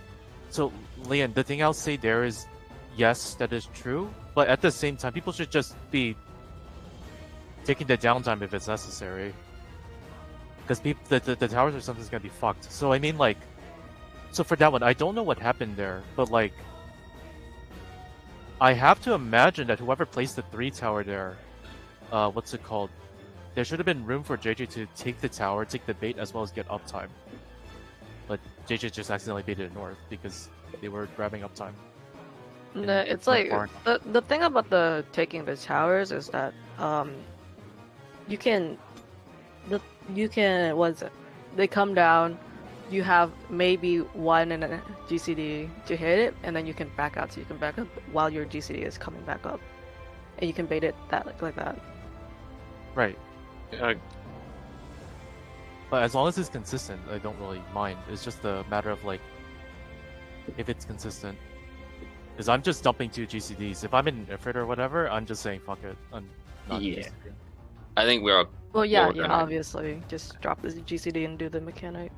So, Leon, the thing I'll say there is, yes, that is true, but at the same time, people should just be taking the downtime if it's necessary. Because the towers or something's gonna be fucked. So, I mean, like, so for that one, I don't know what happened there, but like, I have to imagine that whoever placed the 3 tower there, what's it called? There should have been room for JJ to take the tower, take the bait, as well as get uptime. But JJ just accidentally baited it north because they were grabbing uptime. No, it's not like far the thing about the taking the towers is that you can once they come down, you have maybe one in a GCD to hit it, and then you can back out. So you can back up while your GCD is coming back up, and you can bait it that like that. Right. But as long as it's consistent, I don't really mind. It's just a matter of like, if it's consistent. Because I'm just dumping 2 GCDs. If I'm in Ifrit or whatever, I'm just saying fuck it. I'm not Yeah. GCD. I think we're. Well, yeah, we're yeah, gonna- obviously. Just drop the GCD and do the mechanic.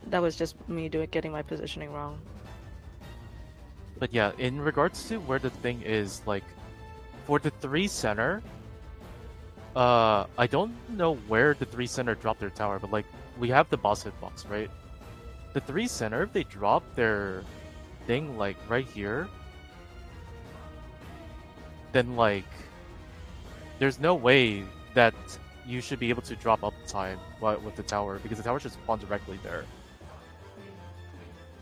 That was just me getting my positioning wrong. But yeah, in regards to where the thing is, like, for the 3 center, I don't know where the 3 center dropped their tower, but like, we have the boss hitbox, right? The 3 center, if they drop their thing, like, right here, then, like, there's no way that you should be able to drop uptime with the tower, because the tower should spawn directly there.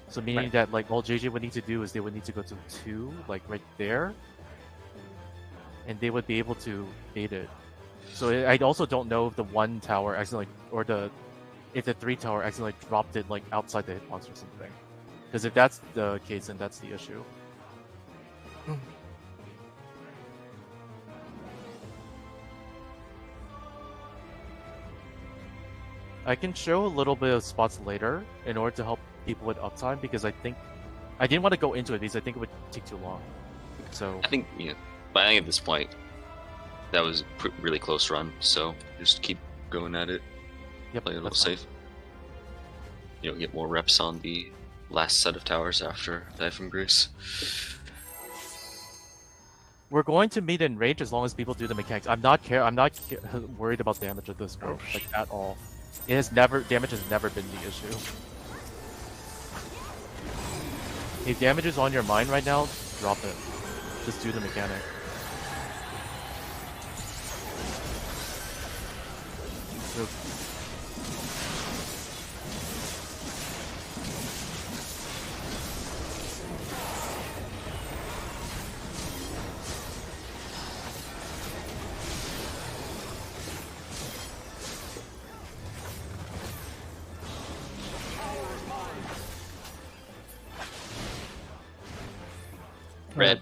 So meaning that, like, all JJ would need to do is they would need to go to 2, like, right there, and they would be able to bait it. So I also don't know if the 1 tower accidentally, or if the 3 tower accidentally dropped it, like, outside the hitbox or something. Because if that's the case, then that's the issue. I can show a little bit of spots later in order to help people with uptime, because I think I didn't want to go into it because I think it would take too long. So I think, yeah. But I think at this point, that was a really close run. So just keep going at it. yep, Play a little that's fine. safe. You know, get more reps on the last set of towers after Die from Grace. We're going to meet in range as long as people do the mechanics. I'm not worried about damage at this point, like at all. Damage has never been the issue. If damage is on your mind right now, drop it. Just do the mechanic. So, Red.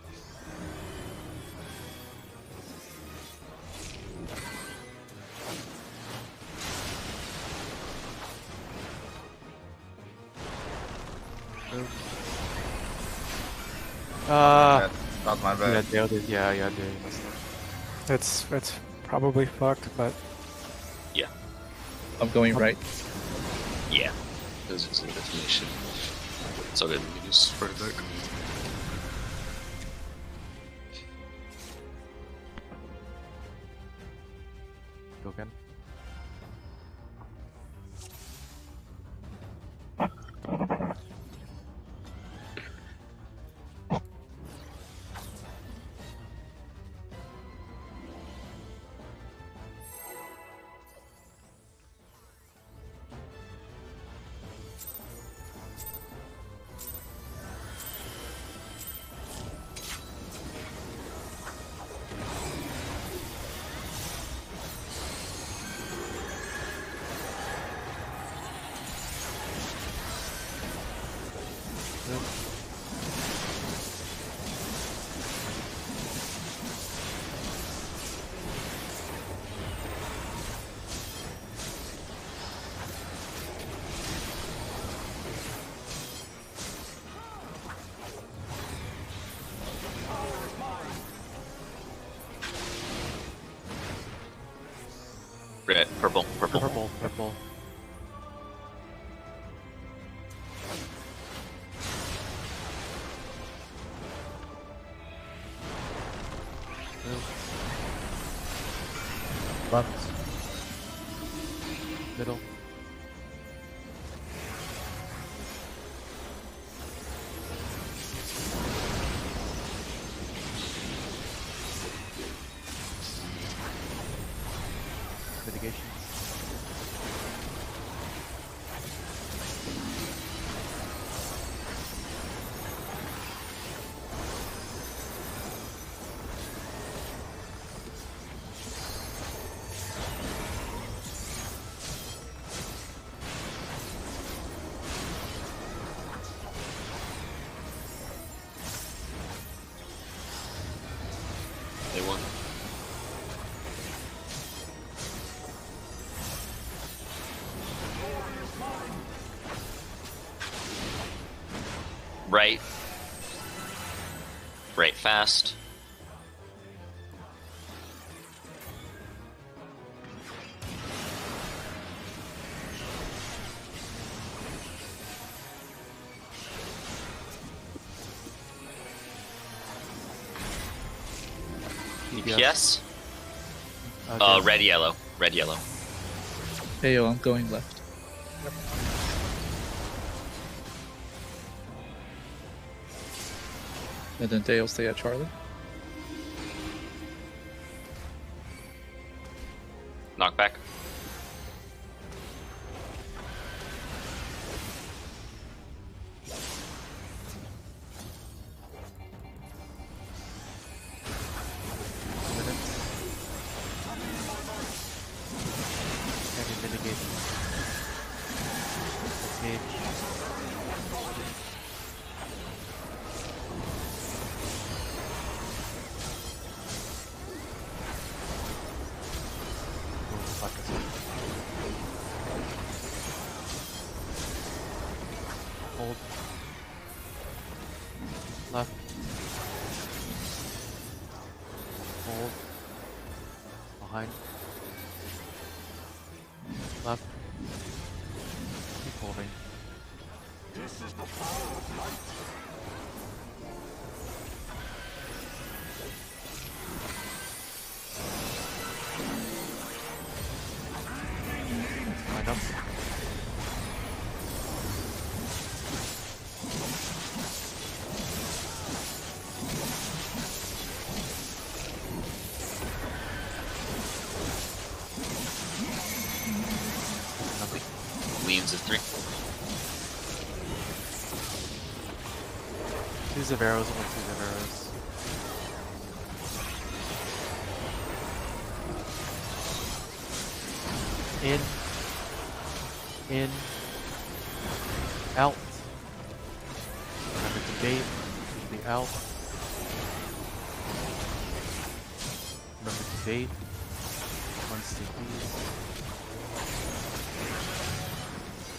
That's my yeah, bad. Dale did. Yeah, Dale messed up. It's probably fucked, but I'm going right. Yeah. This is the definition. It's all good. We can just spread it back. Go again. Red, purple. Purple. Left. Middle. Mitigation. They won. Right. Right fast. DPS? Red, yellow. Red, yellow. Hey, yo, I'm going left. And then Dale stay at Charlie. Knockback. Hold. Left. Hold. Behind. Left. Keep holding. This is the power of light. Line up. Leans of 3. 2 Zaveros and 1 2 Zaveros. In. Out. Remember to bait. Usually out. Remember to bait. 1 CPs.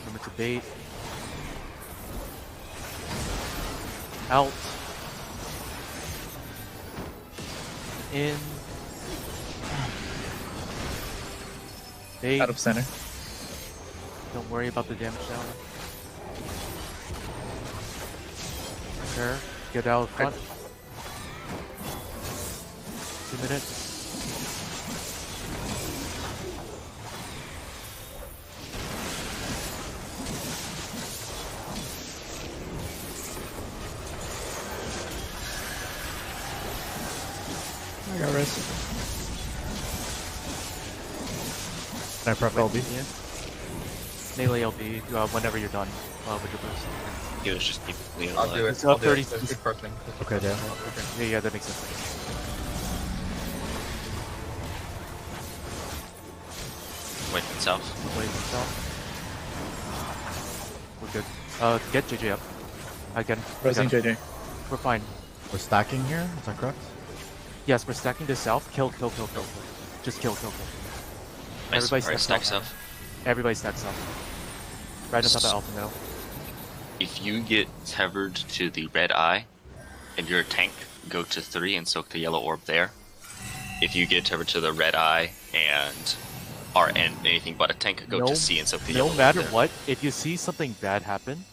Remember to bait. Out. In. Bait. Out of center. Don't worry about the damage now. Sure. Get out front. 2 minutes. I got res. Can I prep LB? Melee LB whenever you're done with your burst. It was just keep Leon I'll do alive. it. It's I'll up do 30 it. Just keep pressing. Okay, Dale. Yeah, that makes sense. Wait, south. Wait, south. We're good. Get JJ up. Again. Resing again. JJ. We're fine. We're stacking here, is that correct? Yes, we're stacking this south. Kill. Just kill. Nice. Everybody Alright, stack stacks south. Everybody stacks up. Right on top of Alpha now. If you get tethered to the red eye and you're a tank, go to 3 and soak the yellow orb there. If you get tethered to the red eye and are anything but a tank, go to C and soak the yellow No orb matter there. what, if you see something bad happen,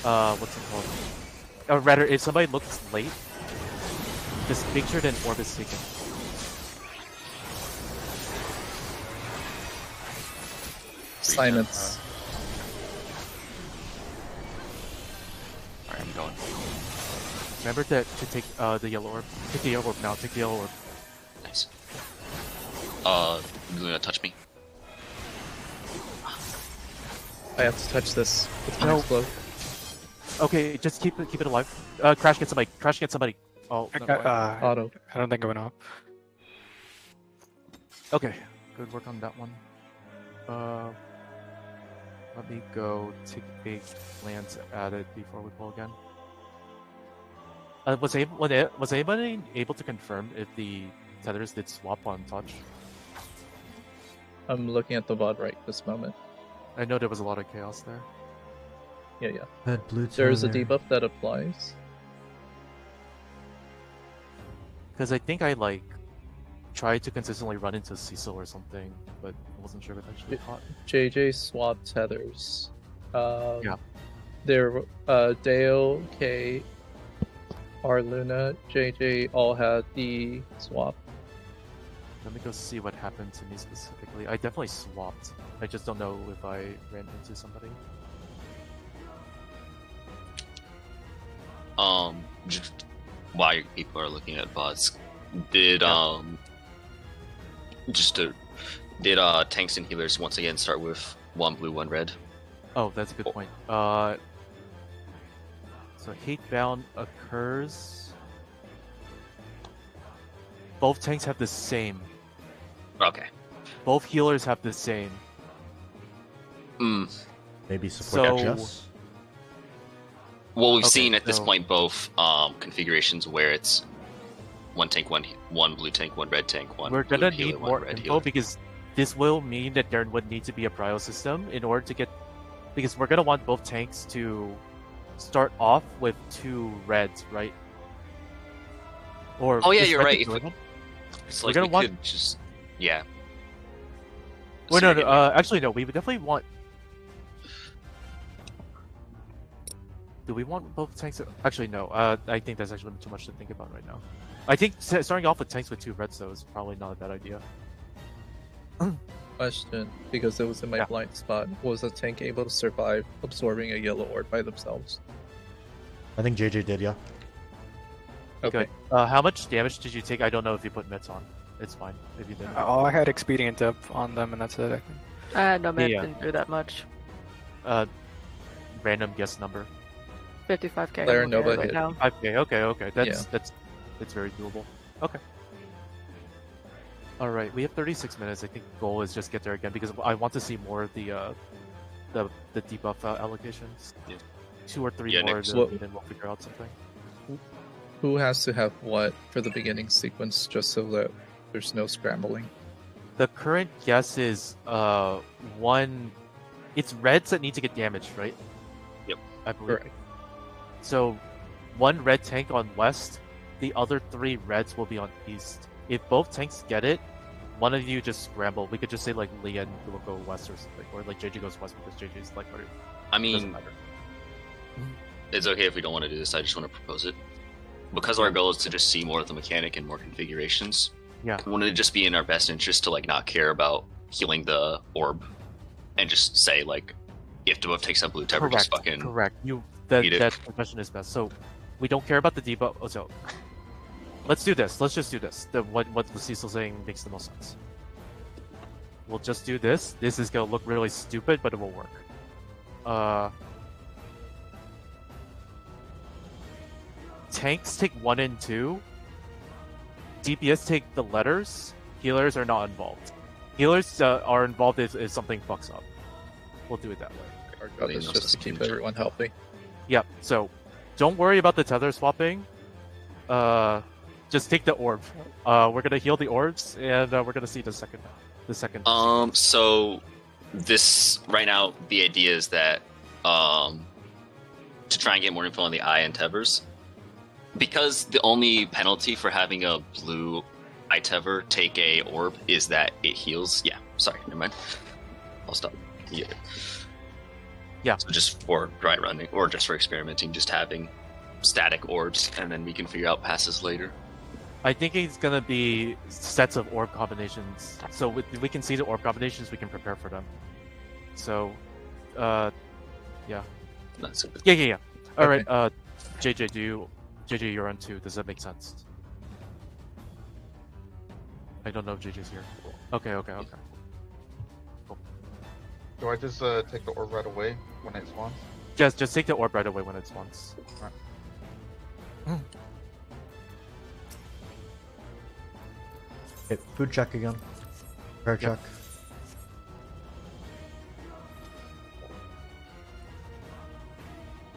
what's it called? Or rather, if somebody looks late, just make sure that an orb is taken. Silence. Alright, I'm going. Remember to take the yellow orb. Take the yellow orb now. Take the yellow orb. Nice. Luna, touch me. I have to touch this. It's gonna No. explode. Okay, just keep it alive. Crash get somebody. Crash get somebody. Oh, never mind. Auto. I don't think it went off. Okay, good work on that one. Let me go take a glance at it before we pull again. Was anybody able to confirm if the tethers did swap on touch? I'm looking at the VOD right this moment. I know there was a lot of chaos there. Yeah. Red, blue, There's a Tyler. debuff that applies. Because I think I like tried to consistently run into Cecil or something, but I wasn't sure if it actually caught. JJ swapped tethers. Yeah. There, Dale, K, R Luna, JJ all had the swap. Let me go see what happened to me specifically. I definitely swapped. I just don't know if I ran into somebody. Just while people are looking at bots, did did tanks and healers once again start with 1 blue, 1 red? Oh, that's a good point. So hate bound occurs. Both tanks have the same. Okay. Both healers have the same. Maybe support So- Jess? Well, we've Okay, seen at this so- point both configurations where it's 1 tank, 1 blue tank, 1 red tank, 1 We're blue gonna healer, need 1 more red info healer. because this will mean that there would need to be a prio system in order to get. Because we're gonna want both tanks to start off with 2 reds, right? Or Oh yeah, is you're red right. the If we, doing it? it's We're like gonna we want- could just yeah. Well, Sorry, no, get me. actually, no. We would definitely want. Do we want both tanks? Actually, no. I think that's actually too much to think about right now. I think starting off with tanks with 2 reds though is probably not a bad idea. Question, because it was in my Yeah. blind spot, was a tank able to survive absorbing a yellow orb by themselves? I think JJ did, yeah. Okay. Good. How much damage did you take? I don't know if you put meds on. It's fine if you didn't. Oh, I had expedient up on them, and that's it. I think. No, man, Yeah. didn't do that much. Random guess number. 55k. Claire I'm looking at Nova it hit. now. 5k. Okay. That's very doable. Okay. All right, we have 36 minutes. I think the goal is just get there again because I want to see more of the debuff allocations. Yeah. 2 or 3 Yeah, more, next- then we'll figure out something. Who has to have what for the beginning sequence just so that there's no scrambling? The current guess is one. It's reds that need to get damaged, right? Yep. I believe. Correct. So, 1 red tank on west, the other 3 reds will be on east. If both tanks get it, one of you just scramble. We could just say like Lian will go west or something, or like JJ goes west because JJ's like. Or, I doesn't mean, matter. it's okay if we don't want to do this. I just want to propose it because our goal is to just see more of the mechanic and more configurations. Yeah. Wouldn't it just be in our best interest to like not care about healing the orb and just say like if debuff takes up blue Tever, just fucking Correct. eat That it. profession is best. So we don't care about the debuff. Oh, so let's do this. Let's just do this. What the Cecil saying makes the most sense. We'll just do this. This is gonna look really stupid, but it will work. Tanks take 1 and 2. DPS take the letters. Healers are not involved. Healers are involved if something fucks up. We'll do it that way. Our Really job is knows just this to keep game. everyone healthy. Yep. So, don't worry about the tether swapping. Just take the orb. We're gonna heal the orbs, and we're gonna see the second. So this right now, the idea is that to try and get more info on the eye and Tevers, because the only penalty for having a blue eye Tever take a orb is that it heals. Yeah, sorry, never mind. I'll stop. Yeah. So just for dry running or just for experimenting, just having static orbs, and then we can figure out passes later. I think it's gonna be sets of orb combinations. So we can see the orb combinations. We can prepare for them. So, yeah. That's it. Yeah. All Okay. right. JJ, you're on 2. Does that make sense? I don't know if JJ's here. Okay. Do I just take the orb right away when it spawns? Just take the orb right away when it spawns. Okay, food check again. Prayer check.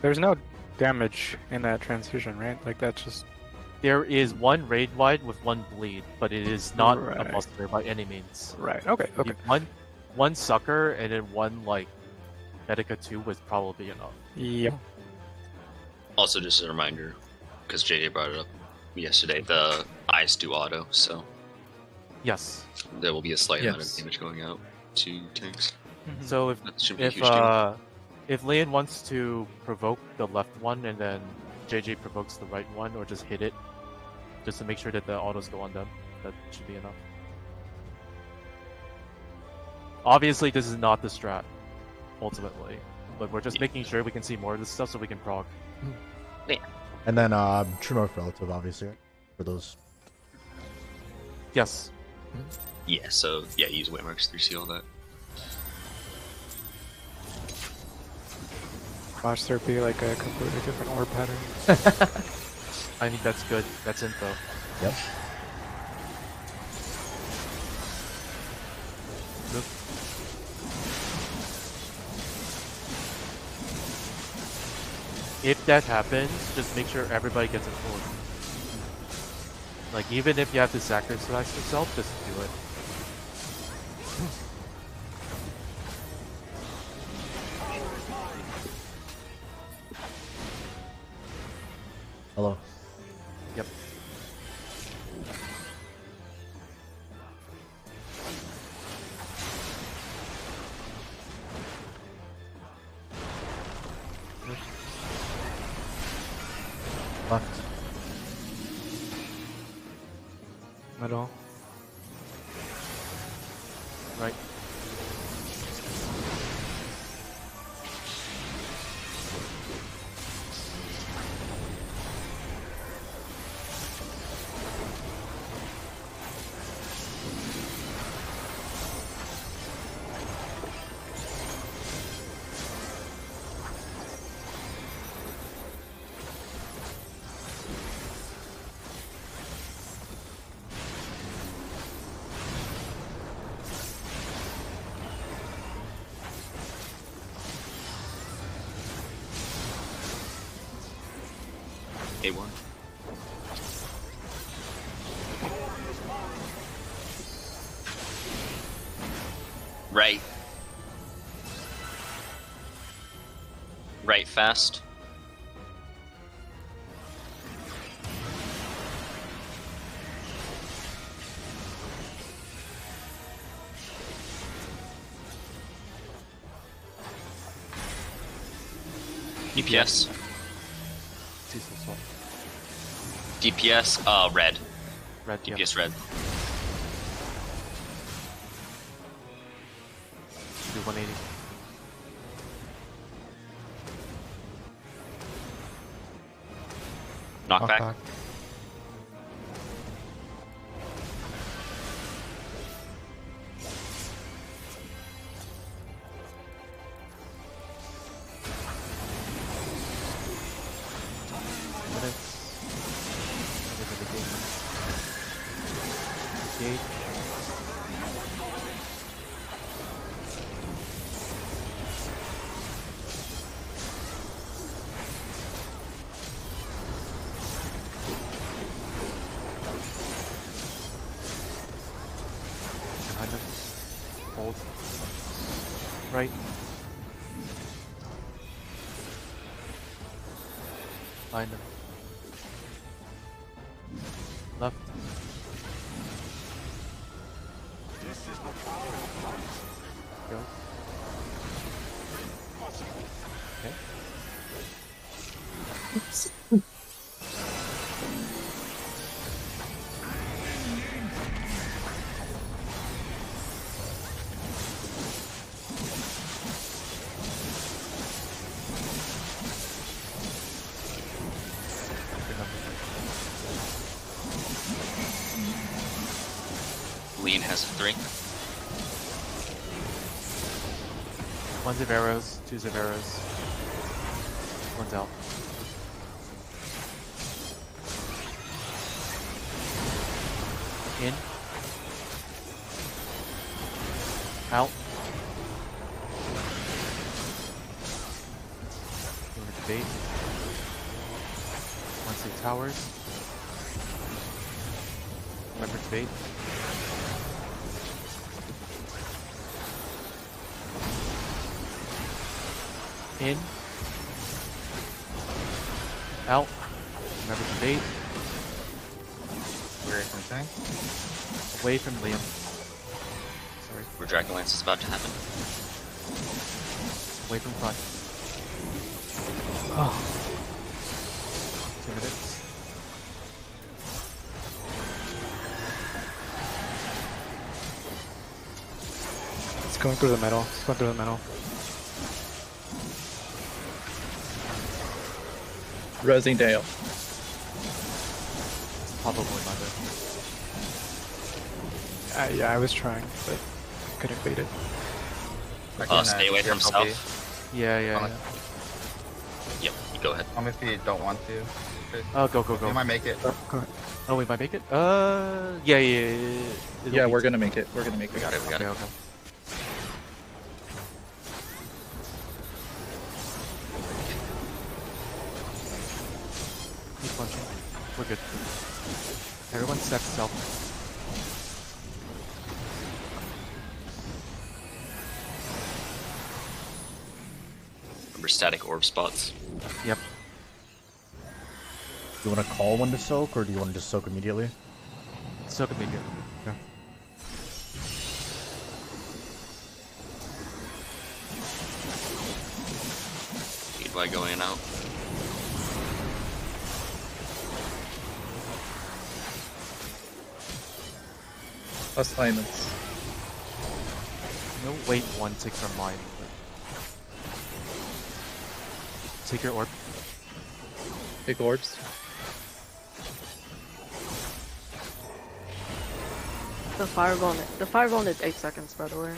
There's no damage in that transition, right? Like that's just There is 1 raid wide with 1 bleed, but it is not a Right. buster by any means. right. Okay. You need one sucker and then 1 like Medica 2 was probably enough. Yep. Also, just a reminder, because JJ brought it up yesterday, the eyes do auto, so Yes. there will be a slight amount of Yes. damage going out to tanks. So That shouldn't be a if huge deal. if Lian wants to provoke the left one and then JJ provokes the right one, or just hit it, just to make sure that the autos go on them, that should be enough. Obviously, this is not the strat, ultimately, but we're just Yeah. making sure we can see more of this stuff so we can proc. And then True North Relative, obviously, right? For those. Yes. Yeah, so yeah, use Waymarks 3C, all that. Watch there be like a completely different orb pattern. I think that's good. That's info. Yep. Look. If that happens, just make sure everybody gets an orb. Like, even if you have to sacrifice yourself, just do it. Hello. Yep. Left. Middle. Right. A1. Right. Right fast. DPS. DPS, red. Red, yeah. DPS red. Do 180. Knockback. Hold. Right. Behind him. Left. This is the power of light. Go. Okay. Lean has 3. One of arrows, 2 of arrows. One's out. In. Out. Over to bait. 1 6 towers. Remember to bait. In. Out. Remember to bait. Where is my tank? Away from Liam. Sorry. Where Dragonlance is about to happen. Away from front. Oh. 2 minutes. It's going through the middle. It's going through the middle. Resing Dale. Probably my bad. Yeah, I was trying, but couldn't beat it. I can, Stay away from copy. south. Yeah. Yep, you go ahead. If you don't want to. Oh, go. You might make it. Oh, we might make it? Yeah. It'll Yeah, be we're gonna make it. We're gonna make We it. got it, we got it. Okay. Keep punching. We're good. Everyone step self. Remember static orb spots. Yep. Do you want to call when to soak, or do you want to just soak immediately? Soak immediately. Okay. Lead by going out. Assignments. No, wait, one tick from mine. Take your orb. Big orbs. The fireball needs 8 seconds, by the way.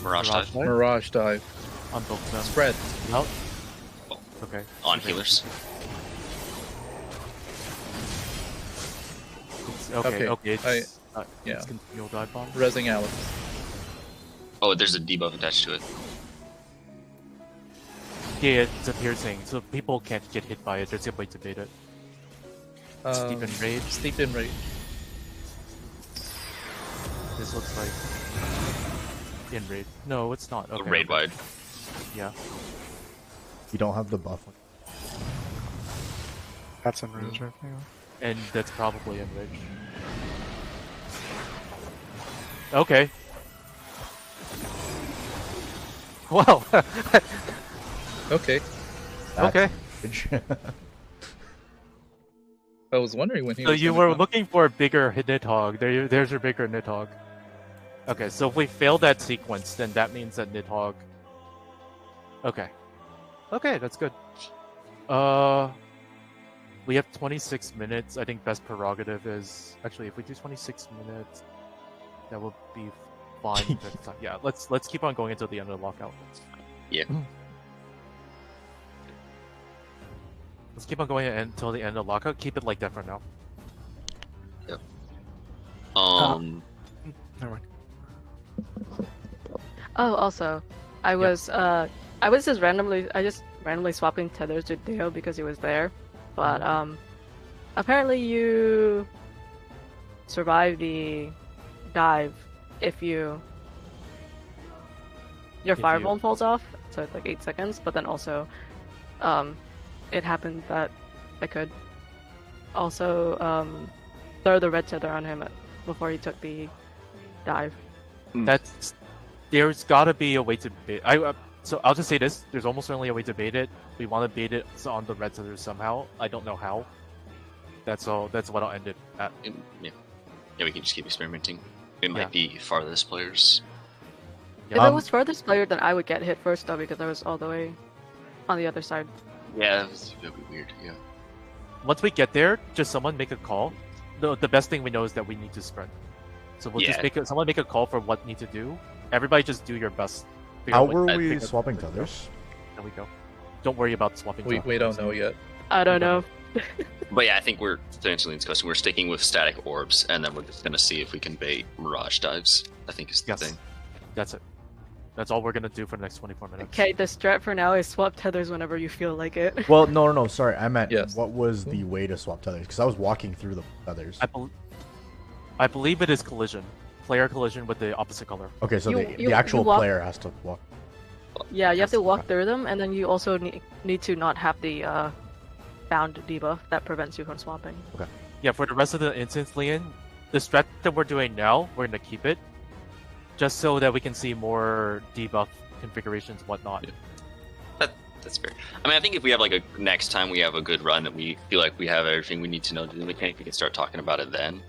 Mirage dive. Mirage dive. On both of them. Spread. Out. Okay. On healers. Okay. It's, yeah. It's continual dive bomb. Resing Alex. Oh, there's a debuff attached to it. Yeah, it's a piercing, so people can't get hit by it. There's a way to bait it. Steep and rage. Steep and rage. This looks like in raid. No, it's not. Okay. Raid wide. Yeah. You don't have the buff. That's in range right now. And that's probably in rage. Okay. Well. Okay. Okay. I was wondering when he So was you gonna were come. looking for a bigger Nidhogg. There's your bigger Nidhogg. Okay, so if we fail that sequence, then that means that Nidhogg. Okay. Okay, that's good. We have 26 minutes. I think best prerogative is actually if we do 26 minutes, that will be fine. Yeah, let's keep on going until the end of the lockout. Yeah. Let's keep on going until the end of the lockout. Keep it like that for now. Yep. Never mind. Oh, also, I was just randomly swapping tethers with Dale because he was there, but apparently you survive the dive if your fireball falls off, so it's like 8 seconds. But then also, it happened that I could also throw the red tether on him before he took the dive. There's gotta be a way to bait. So I'll just say this: there's almost certainly a way to bait it. We want to bait it on the red tether somehow. I don't know how. That's all. That's what I'll end it at. Yeah, we can just keep experimenting. It might be farthest players. If it was furthest player, then I would get hit first though because I was all the way on the other side. Yeah, that'd be weird. Yeah. Once we get there, just someone make a call. The best thing we know is that we need to spread. So we'll just someone make a call for what need to do. Everybody just do your best. How were we swapping tethers? There we go. Don't worry about swapping tethers. We don't know yet. I don't know. But yeah, I think we're essentially discussing. We're sticking with static orbs, and then we're just gonna see if we can bait mirage dives. I think is the thing. That's it. That's all we're gonna do for the next 24 minutes. Okay, the strat for now is swap tethers whenever you feel like it. Well, no. Sorry, I meant what was the way to swap tethers? Because I was walking through the tethers. I believe it is collision. Player collision with the opposite color. Okay, so You- the you actual walk- player has to walk. Yeah, you have to walk Okay. through them, and then you also need to not have the bound debuff that prevents you from swapping. Yeah, for the rest of the instance, Leon, the strat that we're doing now, we're gonna keep it, just so that we can see more debuff configurations and whatnot. That's fair. I mean, I think if we have like a next time we have a good run that we feel like we have everything we need to know to do the mechanic, we can start talking about it then.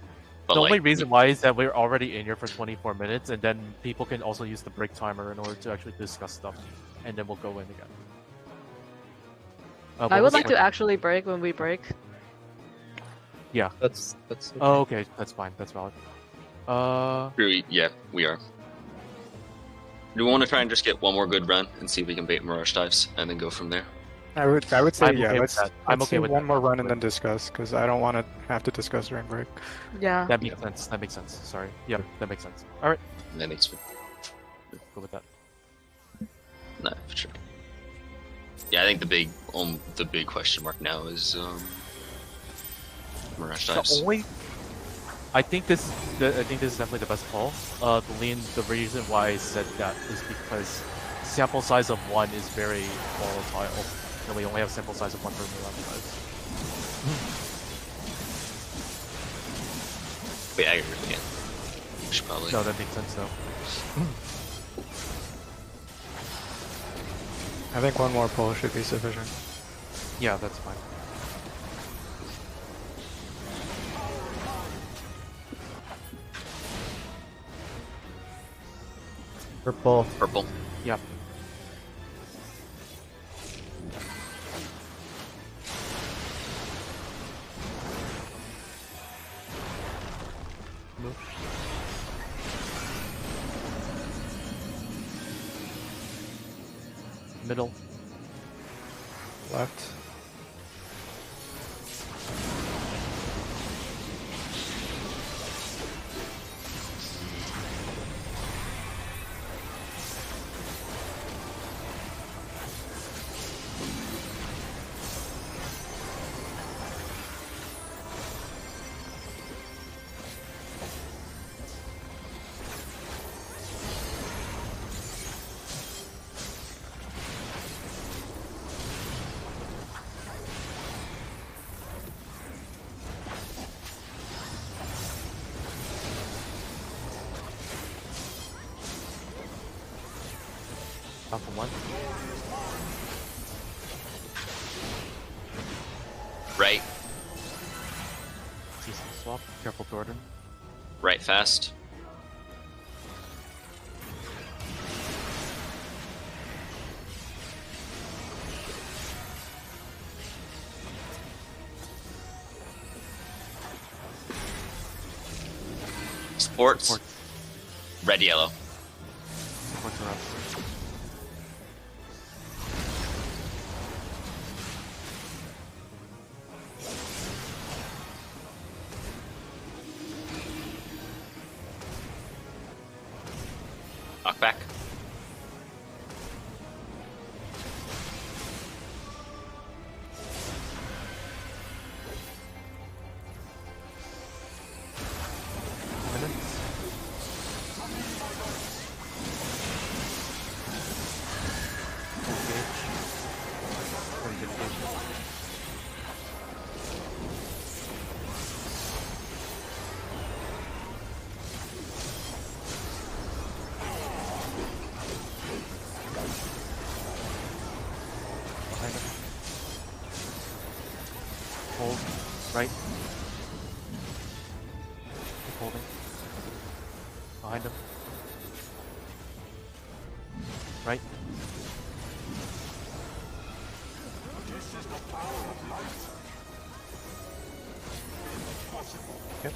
But The only like, reason why is that we're already in here for 24 minutes, and then people can also use the break timer in order to actually discuss stuff, and then we'll go in again. What I was would like the to actually break when we break. That's okay. Oh, okay, that's fine. That's valid. yeah, we are. Do we want to try and just get one more good run and see if we can bait Mirage dives and then go from there? I would say I'm yeah. okay with Let's that. I'm let's okay do with one that. more run and then discuss because I don't want to have to discuss during break. Yeah. That makes sense. That makes sense. Sorry. Yeah, that makes sense. All right, That makes sense. go with that. No, for sure. Yeah, I think the big question mark now is Mirage dives. The only, I think this is definitely the best call. The reason why I said that is because sample size of 1 is very volatile, and we only have sample size of 1 for the level size. Wait, I agree with you. We should probably. No, that makes sense though. I think one more pull should be sufficient. Yeah, that's fine. Purple. Purple. Yeah. Move. Middle. Left. Alpha 1. Right. Decent swap. Careful, Jordan. Right fast. Sports. Support. Red yellow. Support to us. Knockback. Minutes. Full gauge. Very good gauge. Behind him. Hold. Right. Keep holding. Behind him. Right. This is the power of light. Yep.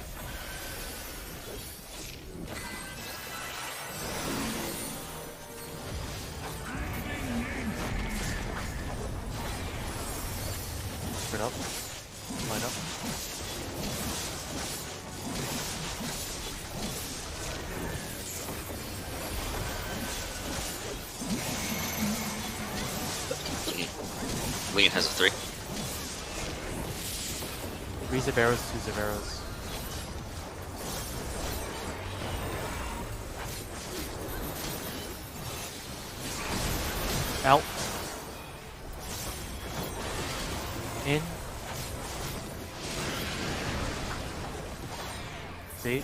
Spread up. Line up. Lean has a 3. 3 Zeveros, 2 Zeveros. Out. In. Bait.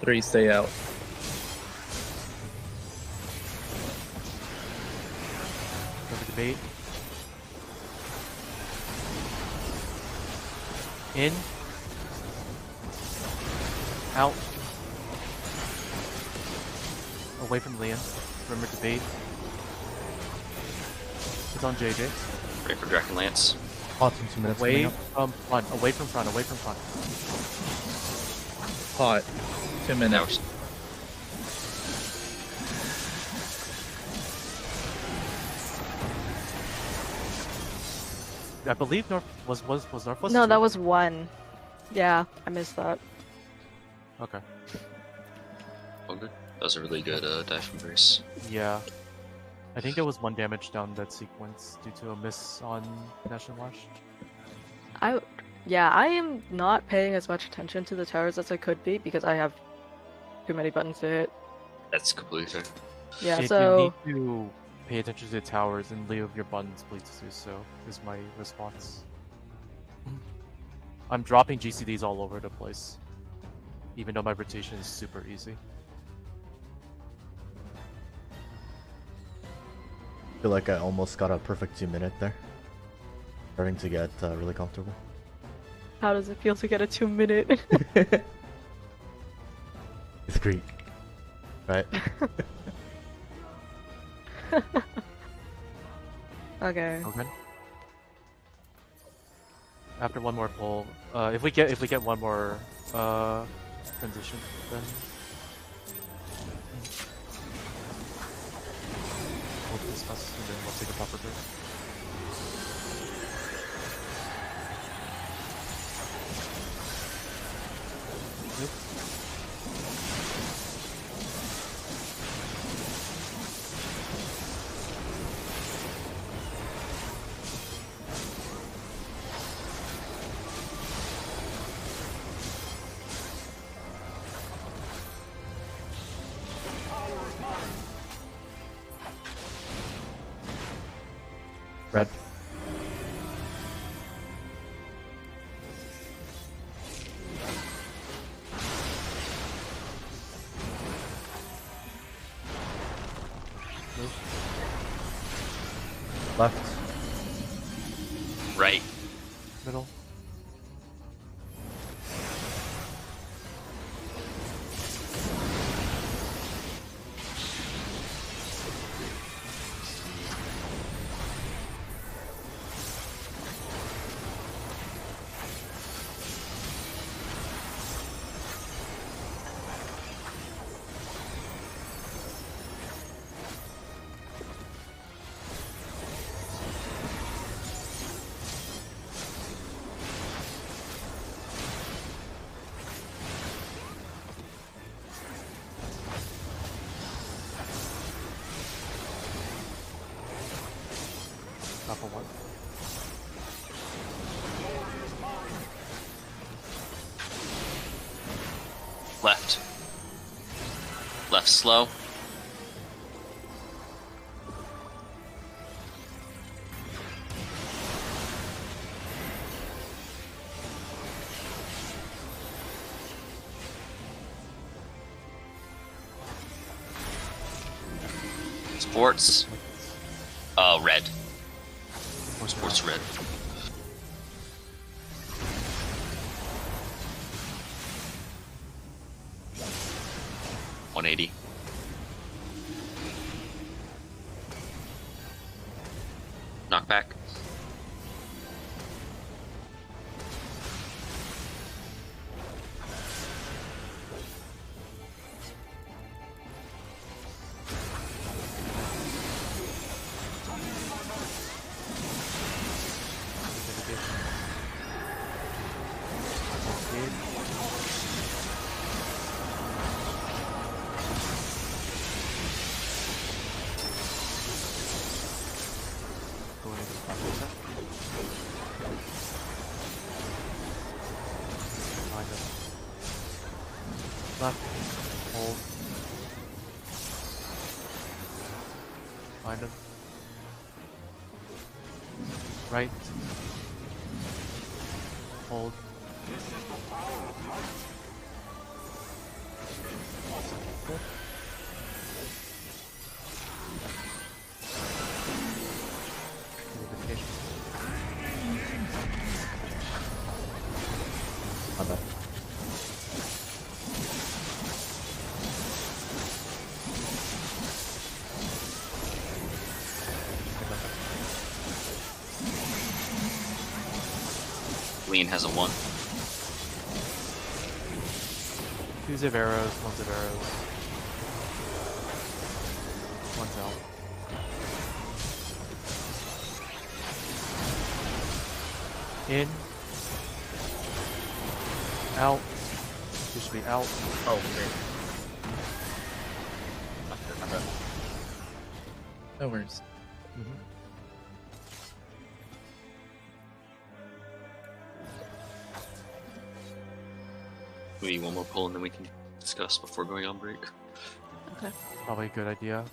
3 stay out. Over the bait. In. Out. Away from Liam. Remember to bait. It's on JJ. Ready for Dragon Lance. Pots in 2 minutes. Away coming up. from front. Away from front. Away from front. Pot. 2 minutes. I believe North was Northwest. No, two? that was 1. Yeah, I missed that. Okay. Oh, good. That was a really good dive from Brace. Yeah. I think there was 1 damage down that sequence due to a miss on National Lash. Yeah, I am not paying as much attention to the towers as I could be because I have too many buttons to hit. That's completely fair. Yeah, If so you need to pay attention to the towers and leave your buttons, please do so, is my response. I'm dropping GCDs all over the place, even though my rotation is super easy. I feel like I almost got a perfect 2 minute there. Starting to get really comfortable. how does it feel to get a 2-minute? It's great. Right? Okay. Okay. After 1 more pull, if we get 1 more transition, then we'll discuss and then we'll take a proper break. Good. Red. Left. Right. Middle. Top of 1. Left. Left slow. Sports. Red. Sports red. $180. Knockback. Left. Hold. Find him. Right. Hold. Unification. My bad. Lean has a 1. 2 Ziv arrows, 1 Ziv arrows. 1's out. In. Out. You should be out. Oh, great. Okay. No worries. We need one more pull and then we can discuss before going on break. Okay. Probably a good idea.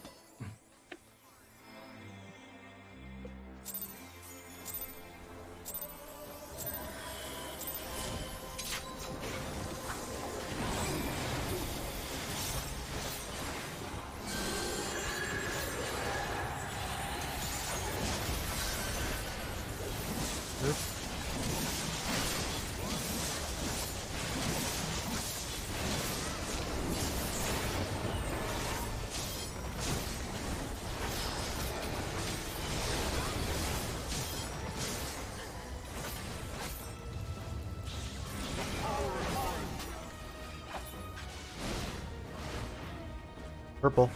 Purple.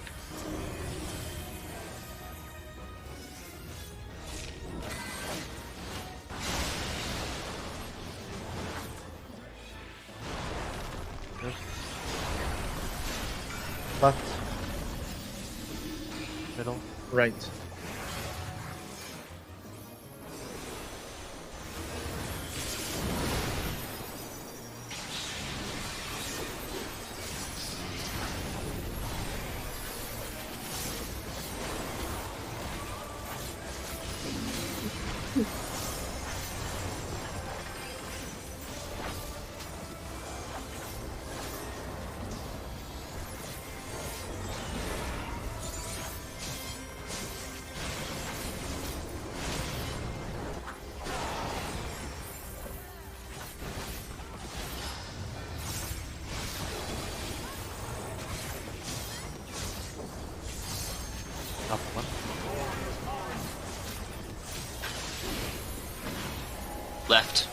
Left. Middle. Right. Top one. Left.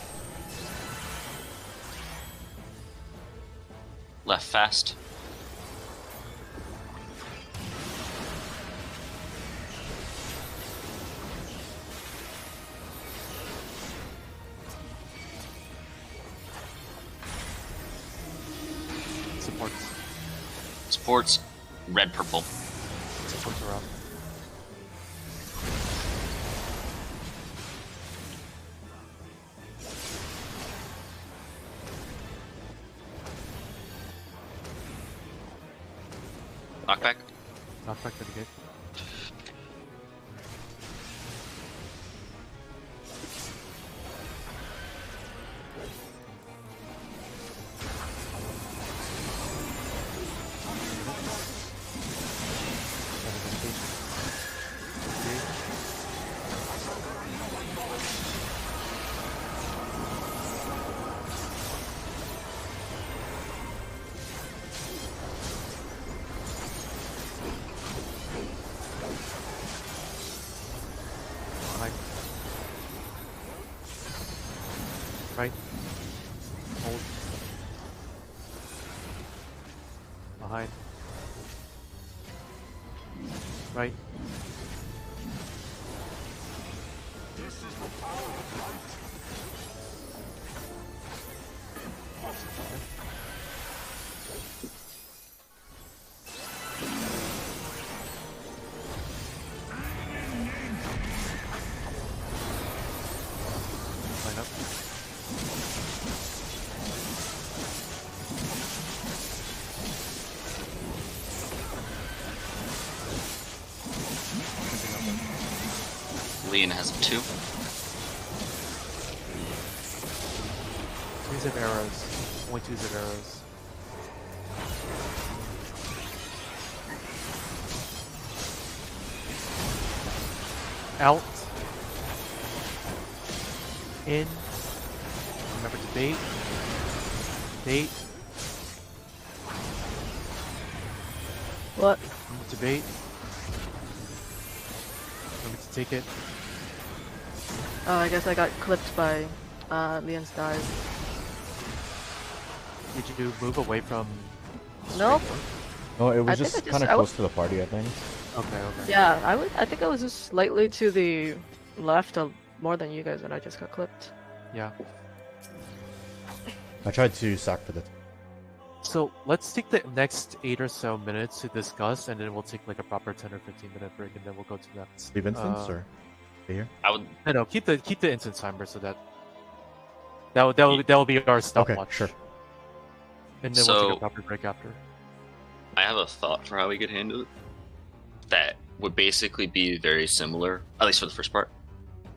Left fast. Supports. Sports. Red purple. Supports are up. Knockback. Knockback to the gate. Behind. Right. Hold. Behind. Right. This is the power of light. Line up. Leon has a 2. Twos of arrows. Only twos of arrows. Out. In. Remember to bait. Bait. What? Remember to bait. Remember to take it. Oh, I guess I got clipped by Leon's dive. Did you move away from? Nope. No, it I was think just I kind of I close to the party, I think. Okay. Okay. Yeah, I think I was just slightly to the left more than you guys, and I just got clipped. Yeah. I tried to sack for the. So let's take the next 8 or so minutes to discuss, and then we'll take like a proper 10 or 15-minute break, and then we'll go to next. Leave instance or stay here? I would. No, keep the instance timer so that will be our stopwatch. Okay, sure. And then we'll So- take a proper break after. I have a thought for how we could handle it. That would basically be very similar, at least for the first part.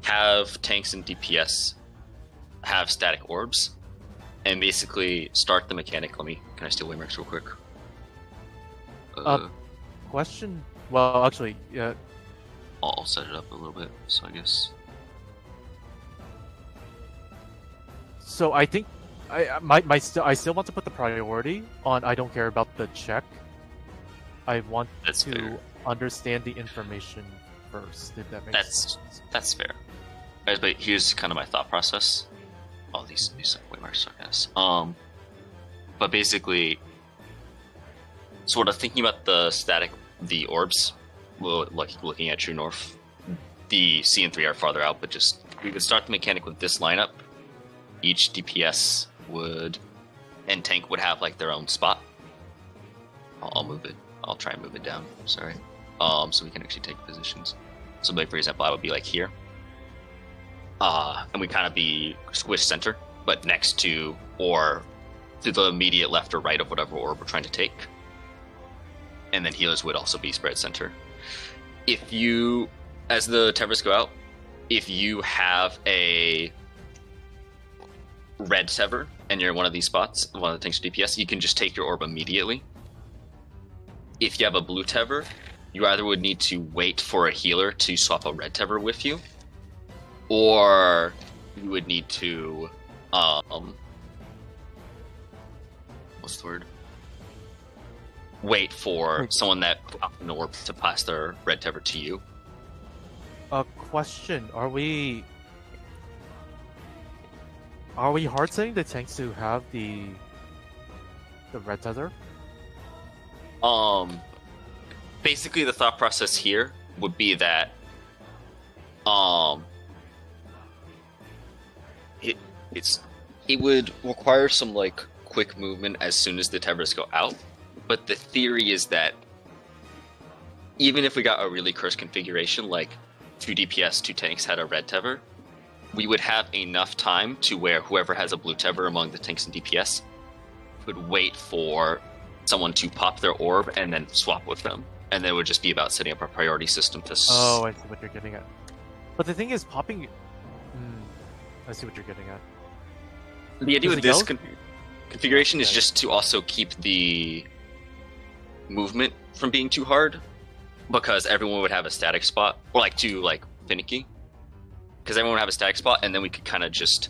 Have tanks and DPS have static orbs, and basically start the mechanic. Can I steal Waymarks real quick? Question. Well, actually, yeah. I'll set it up a little bit. So I guess. So I think I still want to put the priority on. I don't care about the check. I want That's to fair. understand the information first. If that makes sense. That's fair. Guys, but here's kind of my thought process. Oh, these Waymarks, I guess. But basically, sort of thinking about the orbs. Well, like looking at True North, the C and 3 are farther out, but just we could start the mechanic with this lineup. Each DPS and tank would have like their own spot. I'll move it. I'll try and move it down. Sorry. So we can actually take positions. So, like for example, I would be like here. And we kind of be squished center, but next to or to the immediate left or right of whatever orb we're trying to take. And then healers would also be spread center. If you, as the tethers go out, if you have a red tether and you're in one of these spots, one of the tanks or DPS, you can just take your orb immediately. If you have a blue tether, you either would need to wait for a healer to swap a red tether with you, or you would need to, what's the word? Wait for someone that popped an orb to pass their red tether to you. A question: Are we hard setting the tanks to have the red tether? Basically the thought process here would be that it would require some like quick movement as soon as the tethers go out, but the theory is that even if we got a really cursed configuration like 2 DPS 2 tanks had a red tether, we would have enough time to where whoever has a blue tether among the tanks and DPS would wait for someone to pop their orb and then swap with them. And then it would just be about setting up a priority system to... Oh, I see what you're getting at. But the thing is, popping... I see what you're getting at. The idea Does with it this go? configuration is Yeah. just to also keep the movement from being too hard, because everyone would have a static spot, or like too like finicky. Because everyone would have a static spot, and then we could kind of just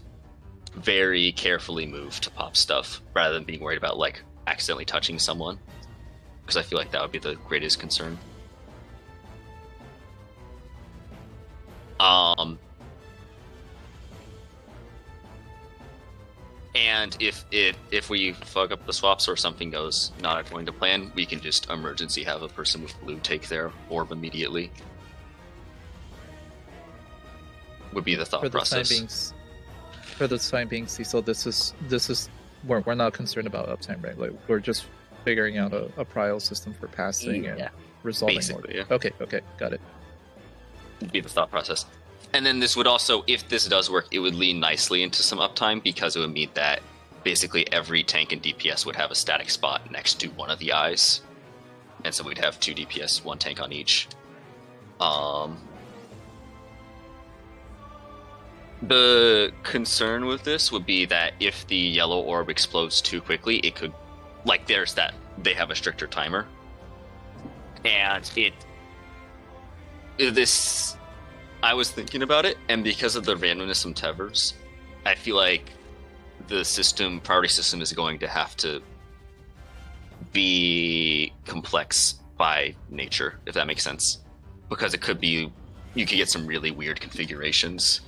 very carefully move to pop stuff, rather than being worried about like accidentally touching someone. Because I feel like that would be the greatest concern. And if we fuck up the swaps or something goes not according to plan, we can just emergency have a person with blue take their orb immediately. Would be the thought process. For the time being, Cecil, this is we're not concerned about uptime, right? Like we're just figuring out a prial system for passing and resolving. Basically, yeah. Okay, got it. Would be the thought process. And then this would also, if this does work, it would lean nicely into some uptime, because it would mean that basically every tank and DPS would have a static spot next to one of the eyes. And so we'd have 2 DPS, 1 tank on each. The concern with this would be that if the yellow orb explodes too quickly, it could, like, there's that they have a stricter timer, and this. I was thinking about it, and because of the randomness of tethers, I feel like the priority system is going to have to be complex by nature, if that makes sense, because it could be you could get some really weird configurations.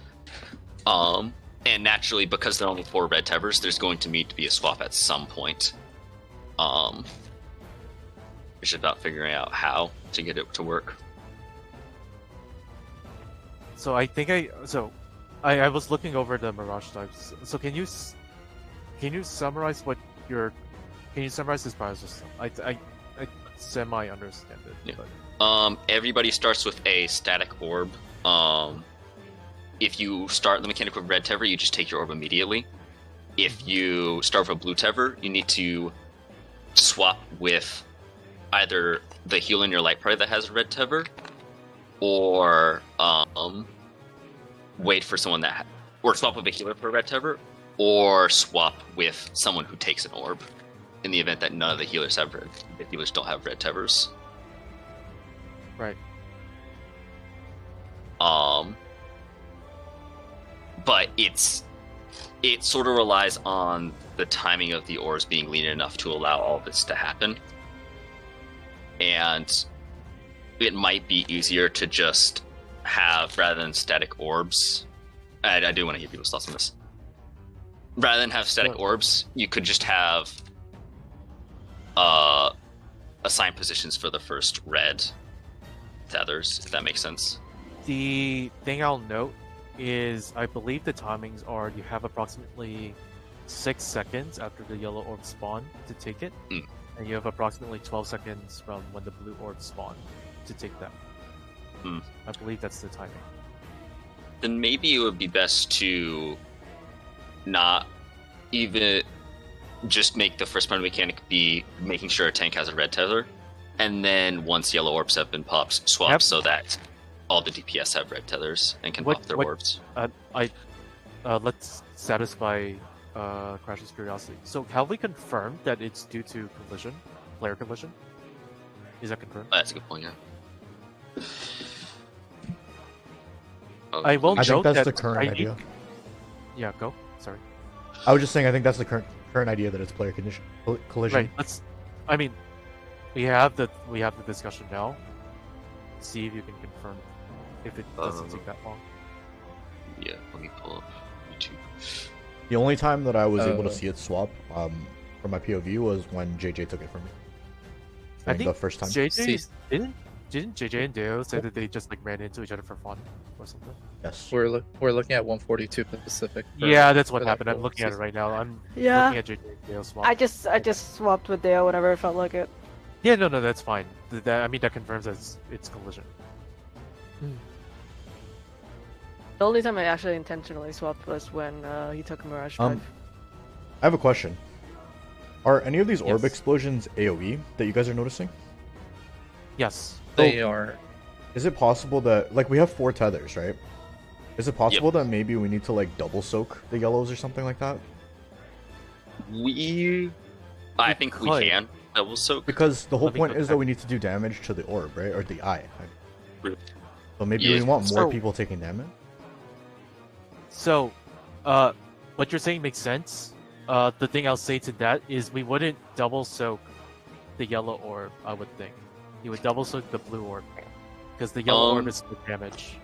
And naturally, because there are only 4 red tethers, there's going to need to be a swap at some point. It's just about figuring out how to get it to work. So I think I was looking over the Mirage types. So can you summarize what your can you summarize this power system? I semi understand it. Yeah. But... Everybody starts with a static orb. If you start the mechanic with red tether, you just take your orb immediately. If you start with a blue tether, you need to swap with either the healer in your light party that has a red tether, or wait for someone or swap with a healer for a red tether, or swap with someone who takes an orb. In the event that none of the healers don't have red tethers. Right. But it sort of relies on the timing of the orbs being lean enough to allow all this to happen. And it might be easier to just have, rather than static orbs, I do want to hear people's thoughts on this. Rather than have static orbs, you could just have assigned positions for the first red tethers, if that makes sense. The thing I'll note is I believe the timings are you have approximately 6 seconds after the yellow orb spawn to take it, and you have approximately 12 seconds from when the blue orb spawn to take that. I believe that's the timing. Then maybe it would be best to not even just make the first part mechanic be making sure a tank has a red tether, and then once yellow orbs have been popped, swap so that all the DPS have red tethers and can pop their orbs. Let's satisfy Crash's curiosity. So have we confirmed that it's due to collision, player collision? Is that confirmed? That's a good point, yeah. I will I think note that's that the current idea. Yeah, go. Sorry. I was just saying I think that's the current idea that it's player collision. Right. Let's. I mean, we have the discussion now. See if you can confirm if it doesn't take that long. Yeah, let me pull up YouTube. The only time that I was able to see it swap from my POV was when JJ took it from me. I think the first time. JJ didn't JJ and Deo say that they just like ran into each other for fun or something? Yes. We're looking at 142 Pacific. Yeah, that's what happened. I'm looking at it right now. I'm looking at JJ and Deo swap. I just swapped with Dale whenever I felt like it. Yeah, no, that's fine. I mean, that confirms that it's collision. The only time I actually intentionally swapped was when he took Mirage 5. I have a question. Are any of these orb explosions AoE that you guys are noticing? Yes. They are. Is it possible that, like, we have 4 tethers, right? Is it possible that maybe we need to, like, double soak the yellows or something like that? I think we can double soak. Because the whole point is that we need to do damage to the orb, right? Or the eye. So maybe we want more people taking damage? So, what you're saying makes sense. The thing I'll say to that is we wouldn't double soak the yellow orb, I would think. You would double soak the blue orb. Because the yellow orb is the damage.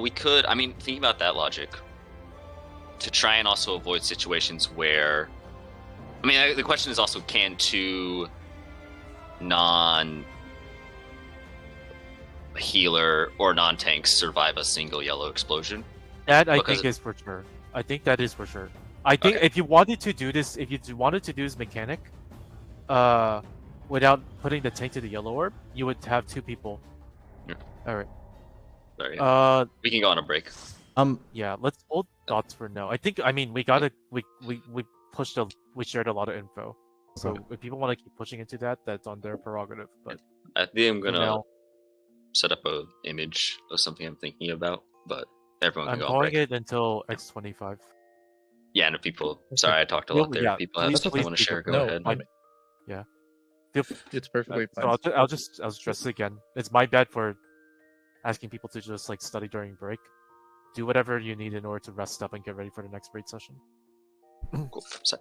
We could, I mean, thinking about that logic, to try and also avoid situations where, I mean, the question is also, can 2 non-healer or non-tanks survive a single yellow explosion? That I think is for sure. I think that is for sure. I think if you wanted to do this, mechanic, without putting the tank to the yellow orb, you would have 2 people. Yeah. All right. Sorry. We can go on a break. Yeah, let's hold thoughts for now. I mean, we shared a lot of info. So if people want to keep pushing into that, that's on their prerogative. But I think I'm gonna set up an image of something I'm thinking about. but everyone can I'm go on calling break. it until X25. Yeah, and if people, sorry, I talked a lot there. Yeah, If people have please, something they please want to speak share, up. go No, ahead. I mean, Yeah. Feel, it's perfectly so fine. I'll just stress it again. It's my bad for asking people to just like study during break. Do whatever you need in order to rest up and get ready for the next raid session. Cool. So,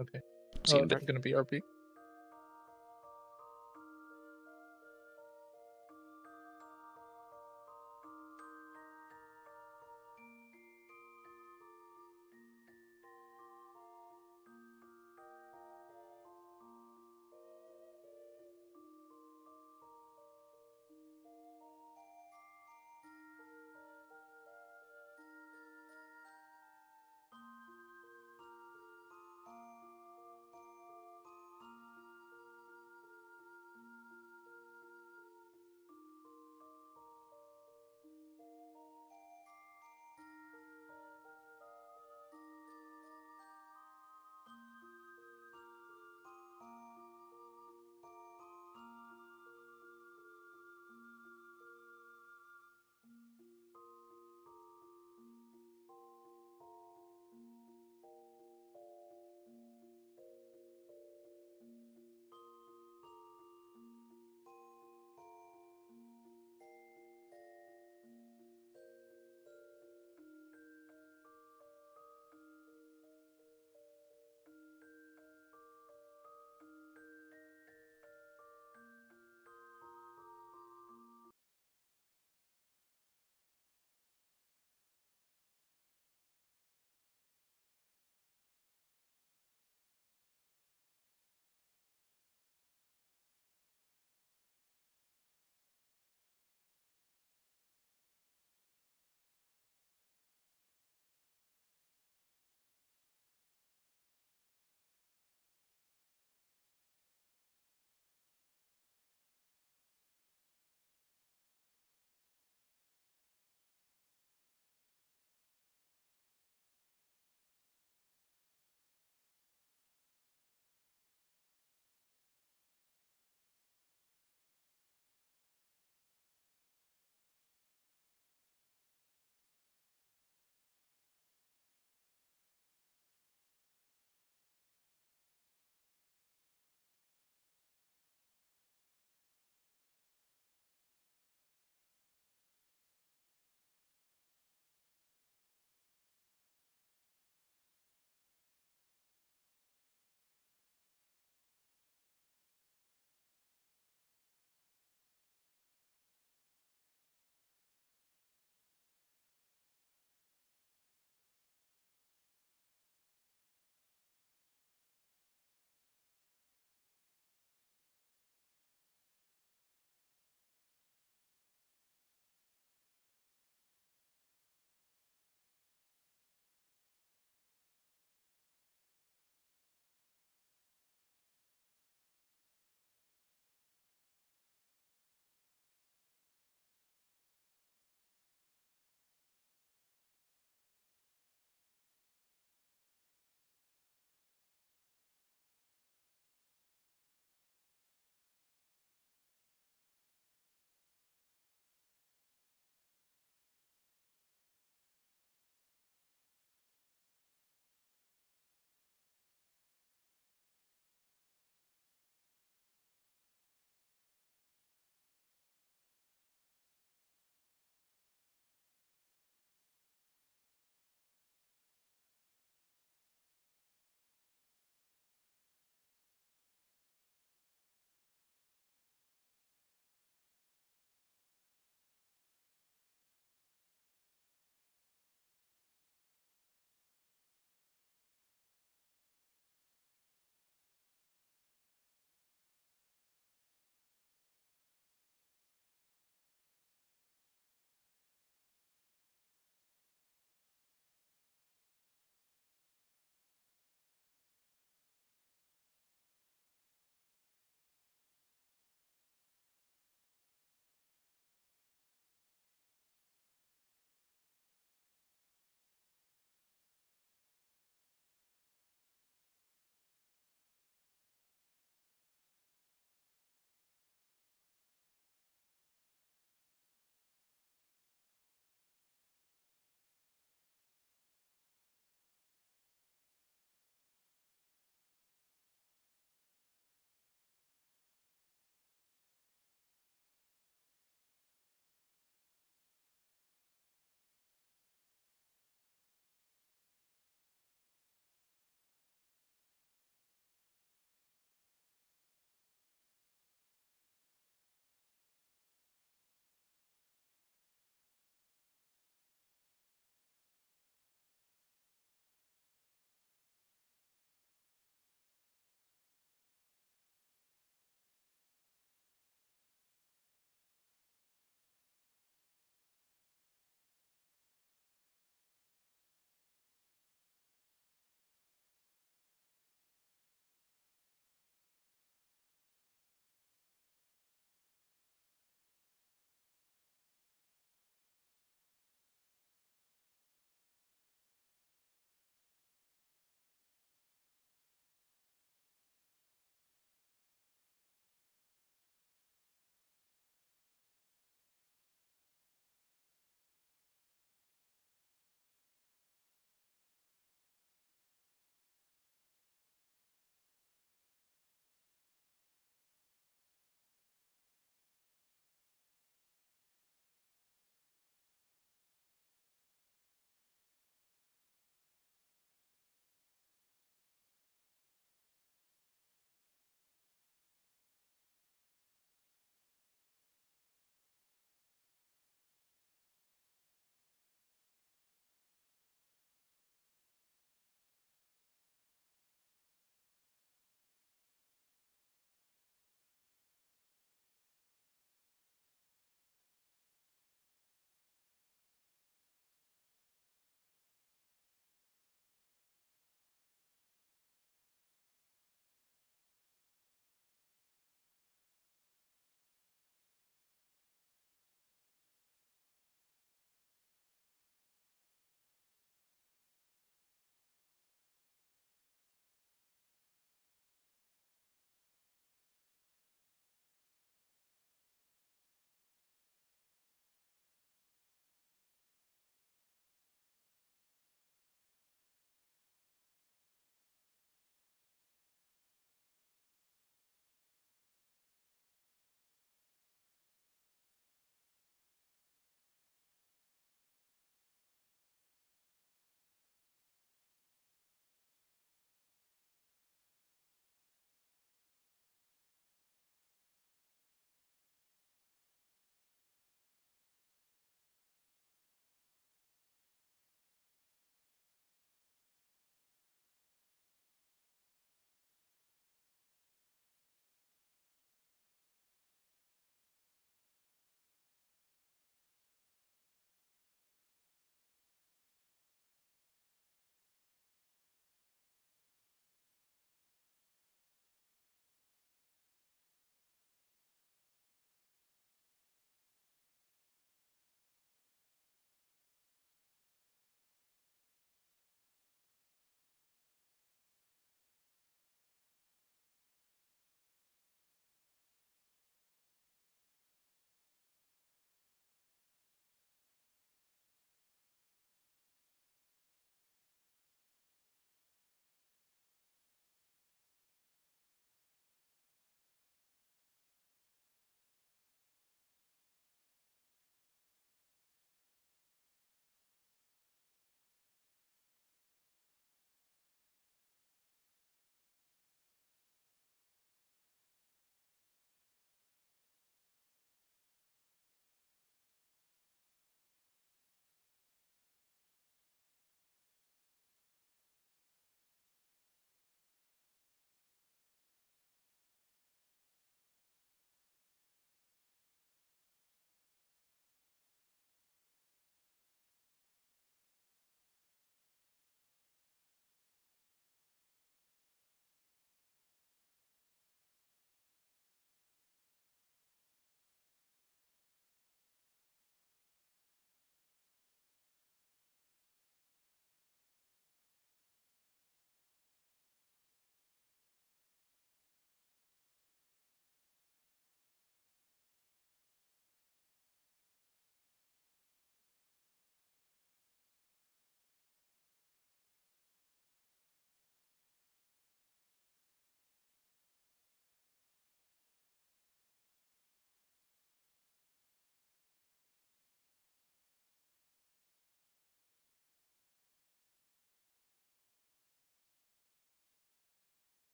Okay. see you in a bit. It's gonna be RP.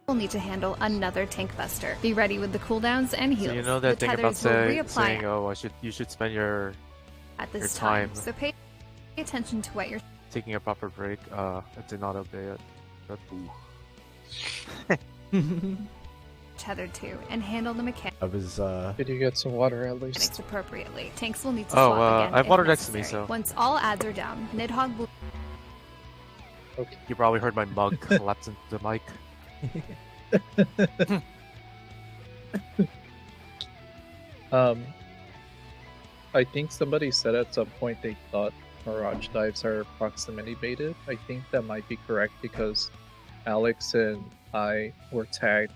will need to handle another tank buster. Be ready with the cooldowns and heals. So you know that the thing about tethers will reapply saying, "Oh, you should spend your at this time. So pay attention to what you're taking a proper break." I did not obey it. But... tethered to and handle the mechanics I was Did you get some water at least? appropriately. Tanks will need to swap again. I have if water next to me, necessary. so Once all ads are down, Nidhogg will Okay. you probably heard my mug collapse into the mic. I think somebody said at some point they thought Mirage dives are proximity baited. I think that might be correct because Alex and I were tagged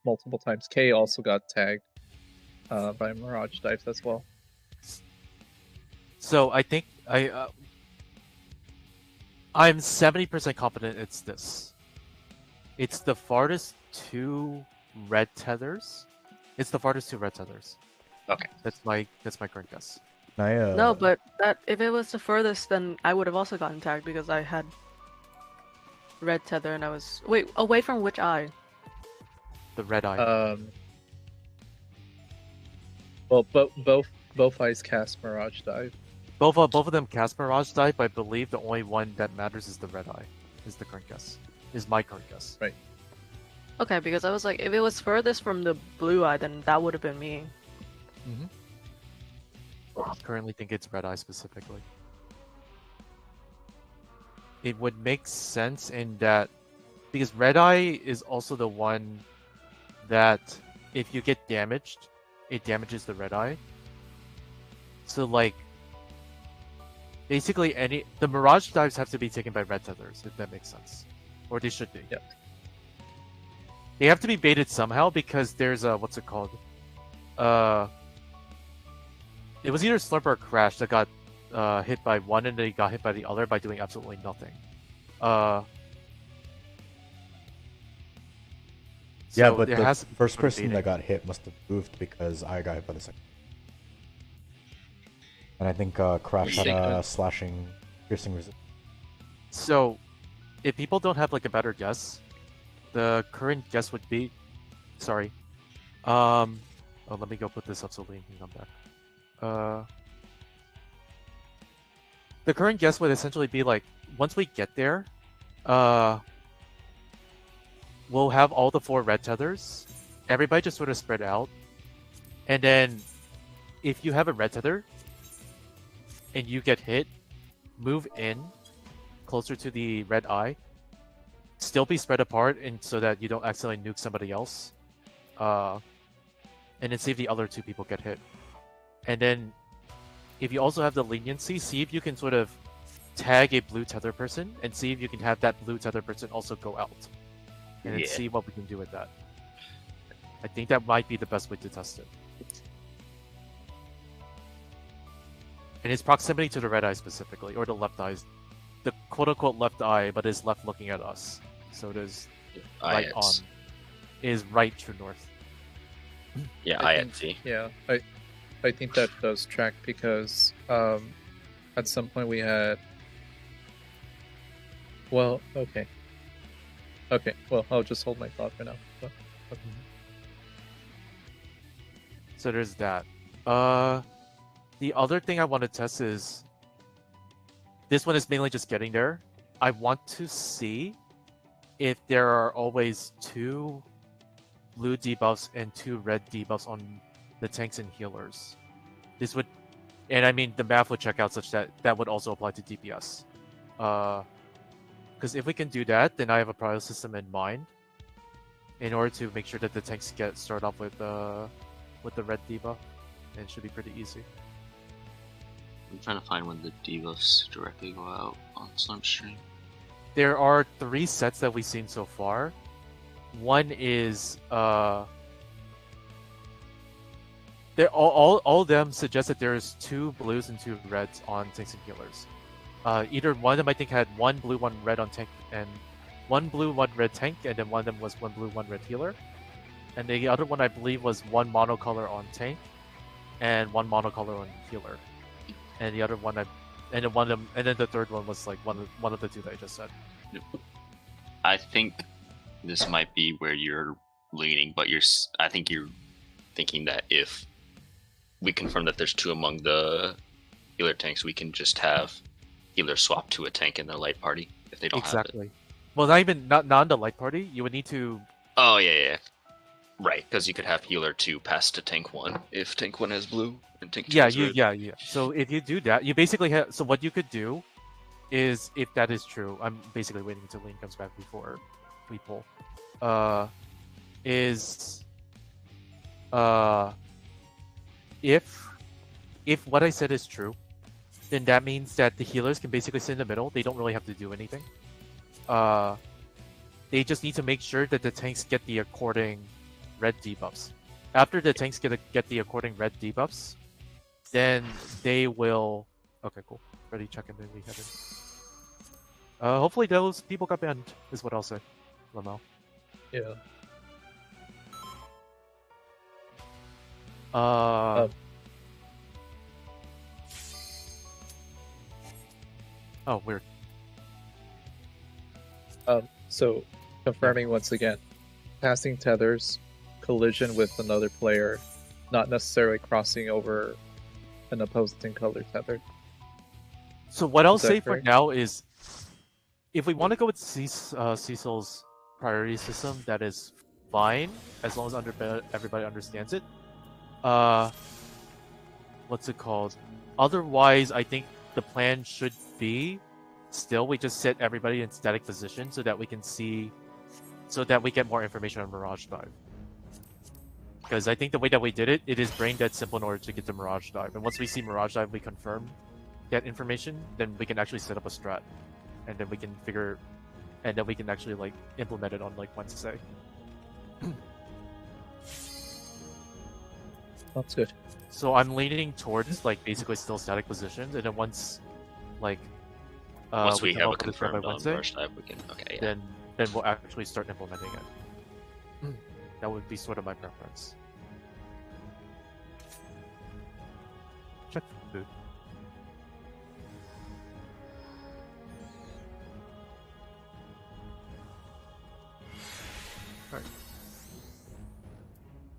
multiple times. Kay also got tagged by Mirage dives as well. So I think I'm 70% confident it's this. It's the farthest two red tethers. It's the farthest two red tethers. Okay. That's my current guess. No, but that if it was the furthest, then I would have also gotten tagged because I had red tether and I was away from which eye? The red eye. Well, both eyes cast Mirage dive. Both of them cast Mirage dive, but I believe the only one that matters is the red eye. Is the current guess. Is my current guess. Right. Okay, because I was like, if it was furthest from the blue eye, then that would have been me. Mm-hmm. I currently think it's red eye specifically. It would make sense in that because red eye is also the one that if you get damaged, it damages the red eye. So like basically the Mirage dives have to be taken by red tethers, if that makes sense. Or they should be. Yep. They have to be baited somehow because there's a what's it called? It was either Slurp or Crash that got hit by one and they got hit by the other by doing absolutely nothing. Yeah, so but there the has to be first sort of person baiting. that got hit must have moved because I got hit by the second. And I think Crash had a slashing, piercing resistance. So, if people don't have like a better guess, the current guess would be, sorry, oh, let me go put this up so Lee can come back. The current guess would essentially be like, once we get there, we'll have all the 4 red tethers. Everybody just sort of spread out, and then if you have a red tether and you get hit, move in closer to the red eye. Still be spread apart, and so that you don't accidentally nuke somebody else. And then see if the other 2 people get hit. And then, if you also have the leniency, see if you can sort of tag a blue tether person, and see if you can have that blue tether person also go out. And then see what we can do with that. I think that might be the best way to test it. And its proximity to the red eye specifically, or the left eye, the quote-unquote left eye, but is left looking at us. So it is right on. Is right true north. Yeah, I and think- C. Yeah, I think that does track because at some point we had. Well, okay. Okay, well, I'll just hold my thought for now. But, okay. So there's that. The other thing I want to test is this one is mainly just getting there. I want to see if there are always 2 blue debuffs and 2 red debuffs on the tanks and healers. This would, and I mean the math would check out such that that would also apply to DPS. Because if we can do that, then I have a prior system in mind in order to make sure that the tanks start off with the red debuff, and it should be pretty easy. I'm trying to find when the debuffs directly go out on Slurmstream. There are 3 sets that we've seen so far. One is they're all of them suggest that there's 2 blues and 2 reds on tanks and healers. Either one of them I think had 1 blue, 1 red on tank, and 1 blue, 1 red tank, and then one of them was 1 blue, 1 red healer. And the other one I believe was 1 monocolor on tank, and 1 monocolor on healer. And the other one, and then one of them, and then the third one was like one of the 2 that I just said. I think this might be where you're leaning, but I think you're thinking that if we confirm that there's 2 among the healer tanks, we can just have healer swap to a tank in the light party if they don't have it. Exactly. Well, not in the light party. You would need to. Oh yeah. Right, because you could have healer 2 pass to tank 1 if tank 1 has blue and tank 2 has red. Yeah. So if you do that, you basically have. So what you could do is, if that is true, I'm basically waiting until Lane comes back before we pull. If what I said is true, then that means that the healers can basically sit in the middle. They don't really have to do anything. They just need to make sure that the tanks get the according red debuffs. After the tanks get the according red debuffs, then they will. Okay, cool. Ready, check, and then we head in. Hopefully those people got banned, is what I'll say. Lamel. Yeah. Oh, weird. So, confirming once again, passing tethers, collision with another player, not necessarily crossing over an opposing color tether. So what I'll Is that say for correct? now is, if we want to go with Cecil's priority system, that is fine, as long as everybody understands it. What's it called? Otherwise, I think the plan should be, still, we just set everybody in static position so that we can see, so that we get more information on Mirage Dive. Because I think the way that we did it, it is brain dead simple in order to get the Mirage Dive. And once we see Mirage Dive, we confirm that information, then we can actually set up a strat. And then we can figure, and then we can actually like implement it on like Wednesday. That's good. So I'm leaning towards like basically still static positions, and then once like Once we come have up a with a strat by confirmed on Wednesday, Mirage Dive, we can. Okay, yeah. then we'll actually start implementing it. That would be sort of my preference. Check for food. Alright.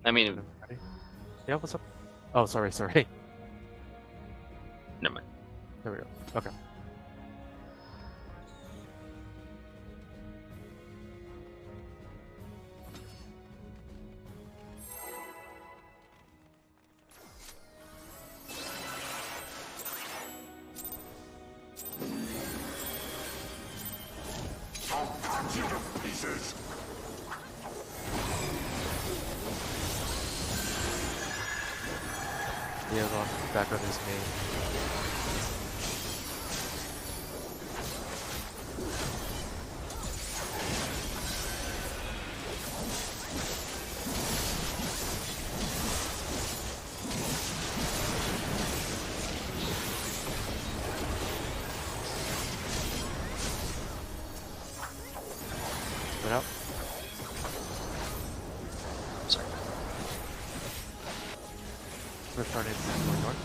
I mean, Ready? Yeah, what's up? Oh, sorry. never mind. There we go. Okay. I'll cut you to pieces. Yeah, the background is me. Spit out. Sorry. First turn is going north.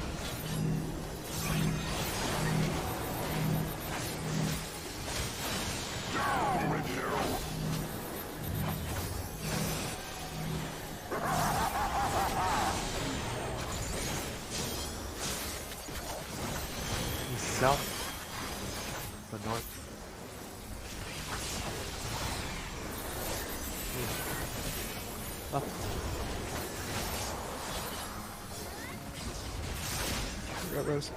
East south. The north. Up. Got Rose.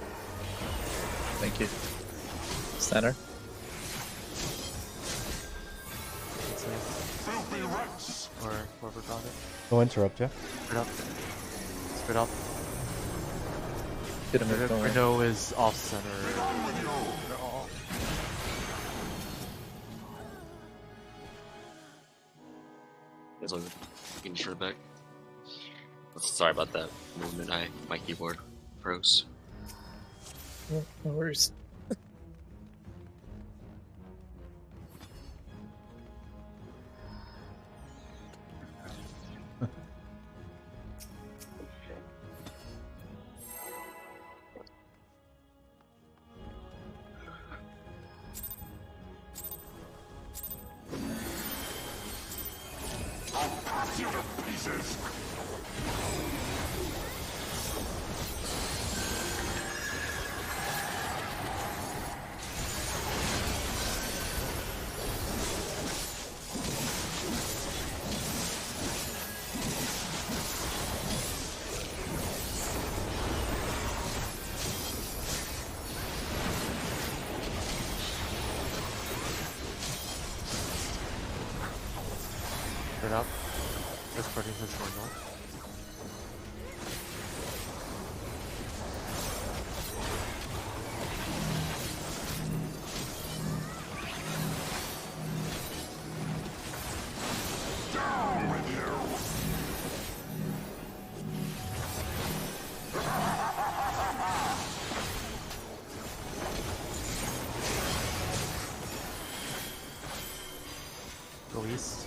Thank you. Center. Let's see. Filthy rats. Or whoever got it. No interrupt, yeah? Spit up. Spit up. Get him in going. Renault is off center. As long as we can turn it back. Sorry about that movement. My keyboard froze. No worries. it up. Just putting his normal. Down with you! Go east.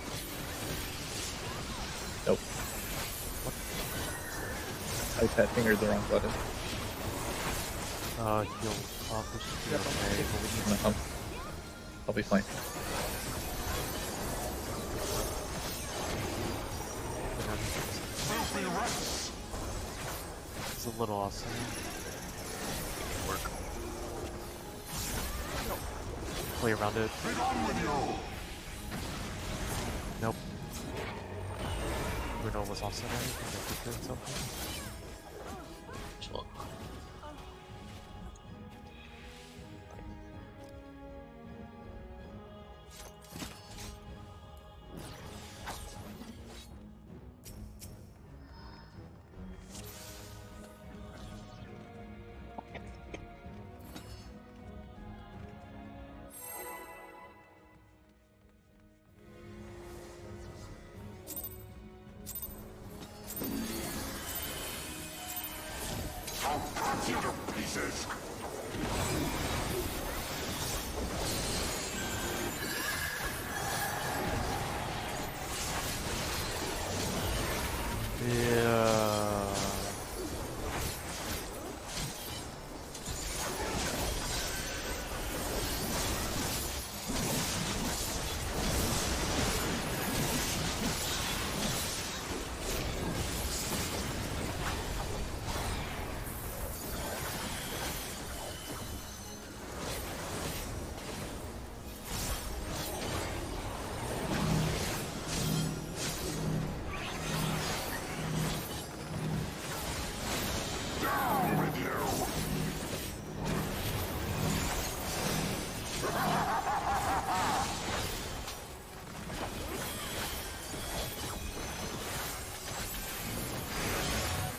Nope. I pet fingered the wrong button. He'll push you okay, but we need I'll be fine. Filthy rats! It's a little awesome. Work. Play around it. Be done with you! Nope. Bruno was awesome at it, and I did something. Sure. I'll cut you to pieces! Yeah. Down with you!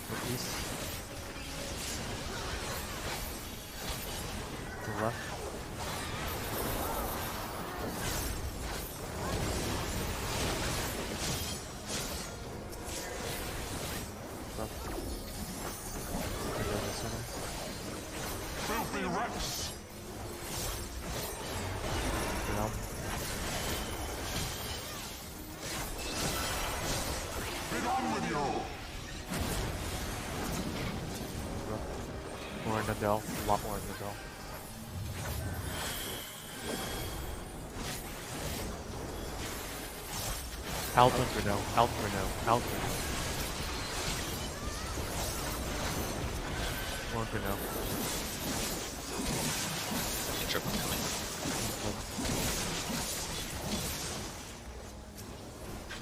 Go east. To the left. Left. And then the center. Filthy rats! Down. Be done with you! More in the dell. A lot more in the dell. Out Bruno. Out Bruno. Out Bruno. More Bruno. Triple coming.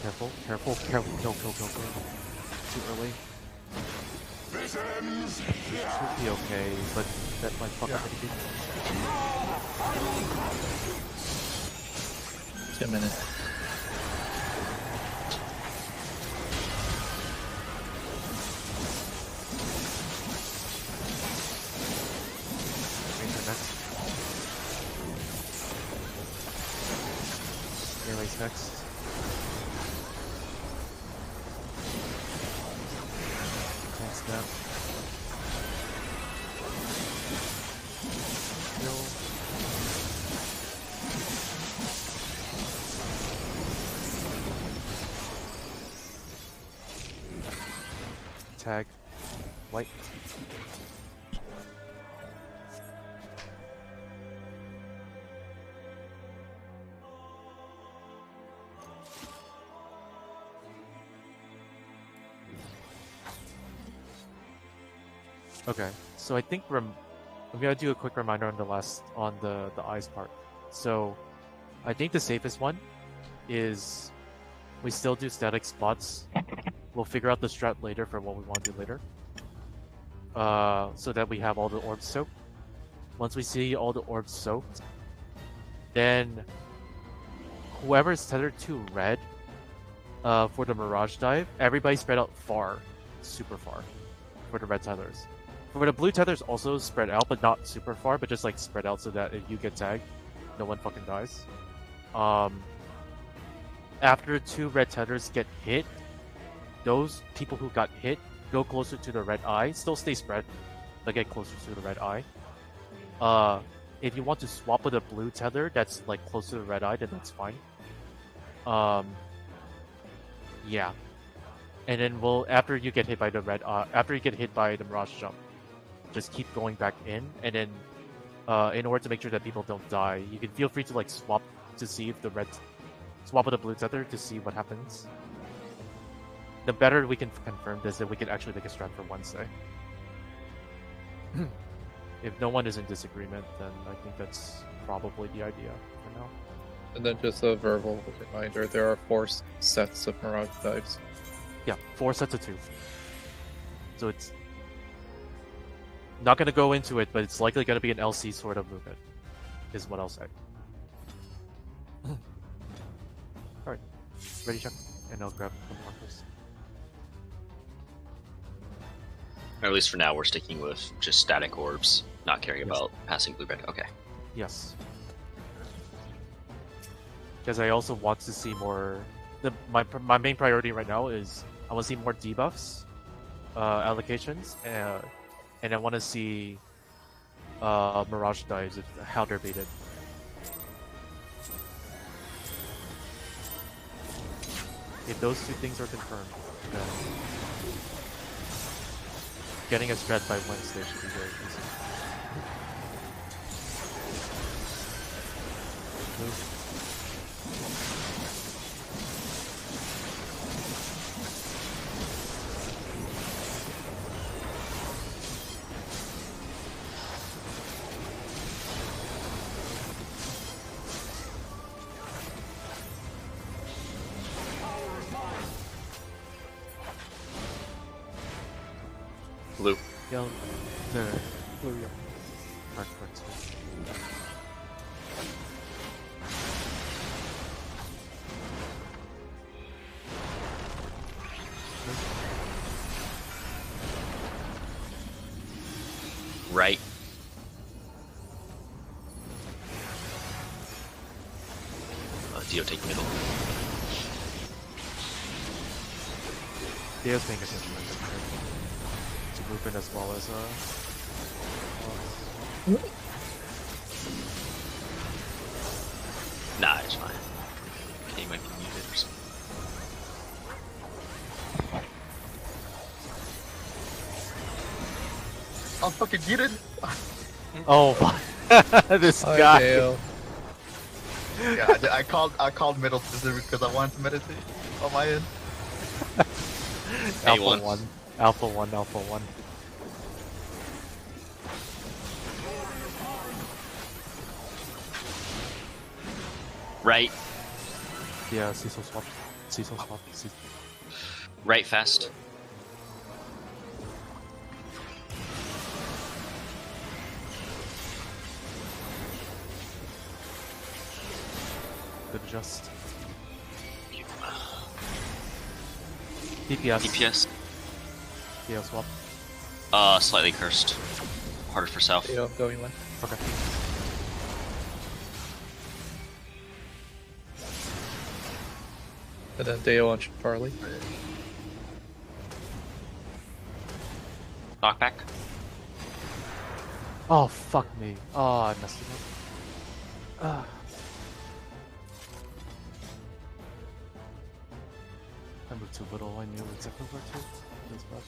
Careful, careful, careful. Kill, kill, kill, kill. Too early. This ends Should be okay, but that might fuck up anything. 2 minutes. Ranger next. Melee's next. Next step. Kill. Tag. White. Okay, so I think I'm gonna do a quick reminder on the eyes part. So I think the safest one is we still do static spots. We'll figure out the strat later for what we want to do later. So that we have all the orbs soaked. Once we see all the orbs soaked, then whoever's tethered to red For the Mirage Dive, everybody spread out far, super far, for the red tethers. For the blue tethers, also spread out, but not super far, but just like spread out so that if you get tagged, no one fucking dies. After 2 red tethers get hit, those people who got hit go closer to the red eye, still stay spread, but get closer to the red eye. If you want to swap with a blue tether that's like close to the red eye, then that's fine. Yeah. And then after you get hit by the after you get hit by the Mirage Jump, just keep going back in, and then in order to make sure that people don't die, you can feel free to like swap to see if swap with the blue tether to see what happens. The better we can confirm this, then we can actually make a strat for Wednesday. If no one is in disagreement, then I think that's probably the idea for now. And then just a verbal reminder, there are 4 sets of Mirage Dives. Yeah, 4 sets of 2. So it's not going to go into it, but it's likely going to be an LC sort of movement, is what I'll say. Alright, ready, Chuck? And I'll grab the markers. Or at least for now, we're sticking with just static orbs, not caring about passing blue-red. Okay. Yes. Because I also want to see more... My main priority right now is I want to see more debuffs, allocations, and I want to see Mirage Dives, how they're baited. If those 2 things are confirmed, then getting a strat by Wednesday should be very easy. Move. Blue. Yellow. No. Blue, yellow. Mark, mark, switch. Right. Dio, take middle. Dio's paying attention to movement as well as Nah, it's fine. He might be muted or something. I'm fucking muted. Oh, this Hi, guy. Dale. Yeah, I called middle specifically because I wanted to meditate on my end. Alpha A1. 1. Alpha 1, Alpha 1. Right. Yeah, Cecil swap. Cecil swap. Cecil. Right fast. Good adjust. DPS. DPS. DPS swap. Slightly cursed. Harder for south. Dale going left. Okay. And then Dale on Farley. Knockback. Oh, fuck me. Oh, I messed it up. I moved too little. I knew exactly where to. That's bad.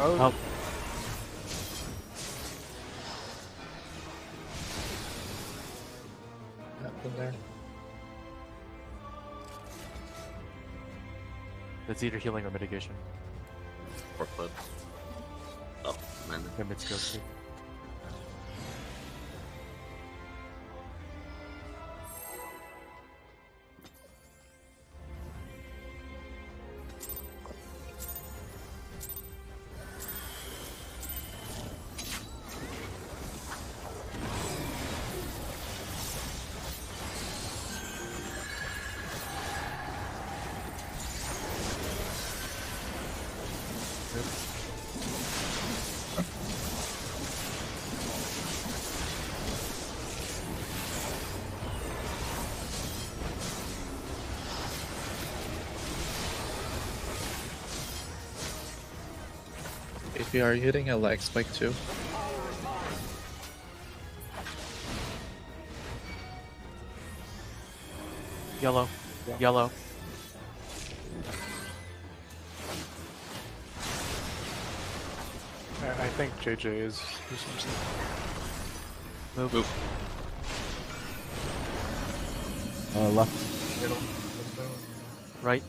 Oh. Happened there. It's either healing or mitigation. Or club. Oh, man. Yeah, mid skills too. AP, are you hitting a lag spike too? Yellow. Yellow. I think JJ is something. Move. Left. Middle. Right.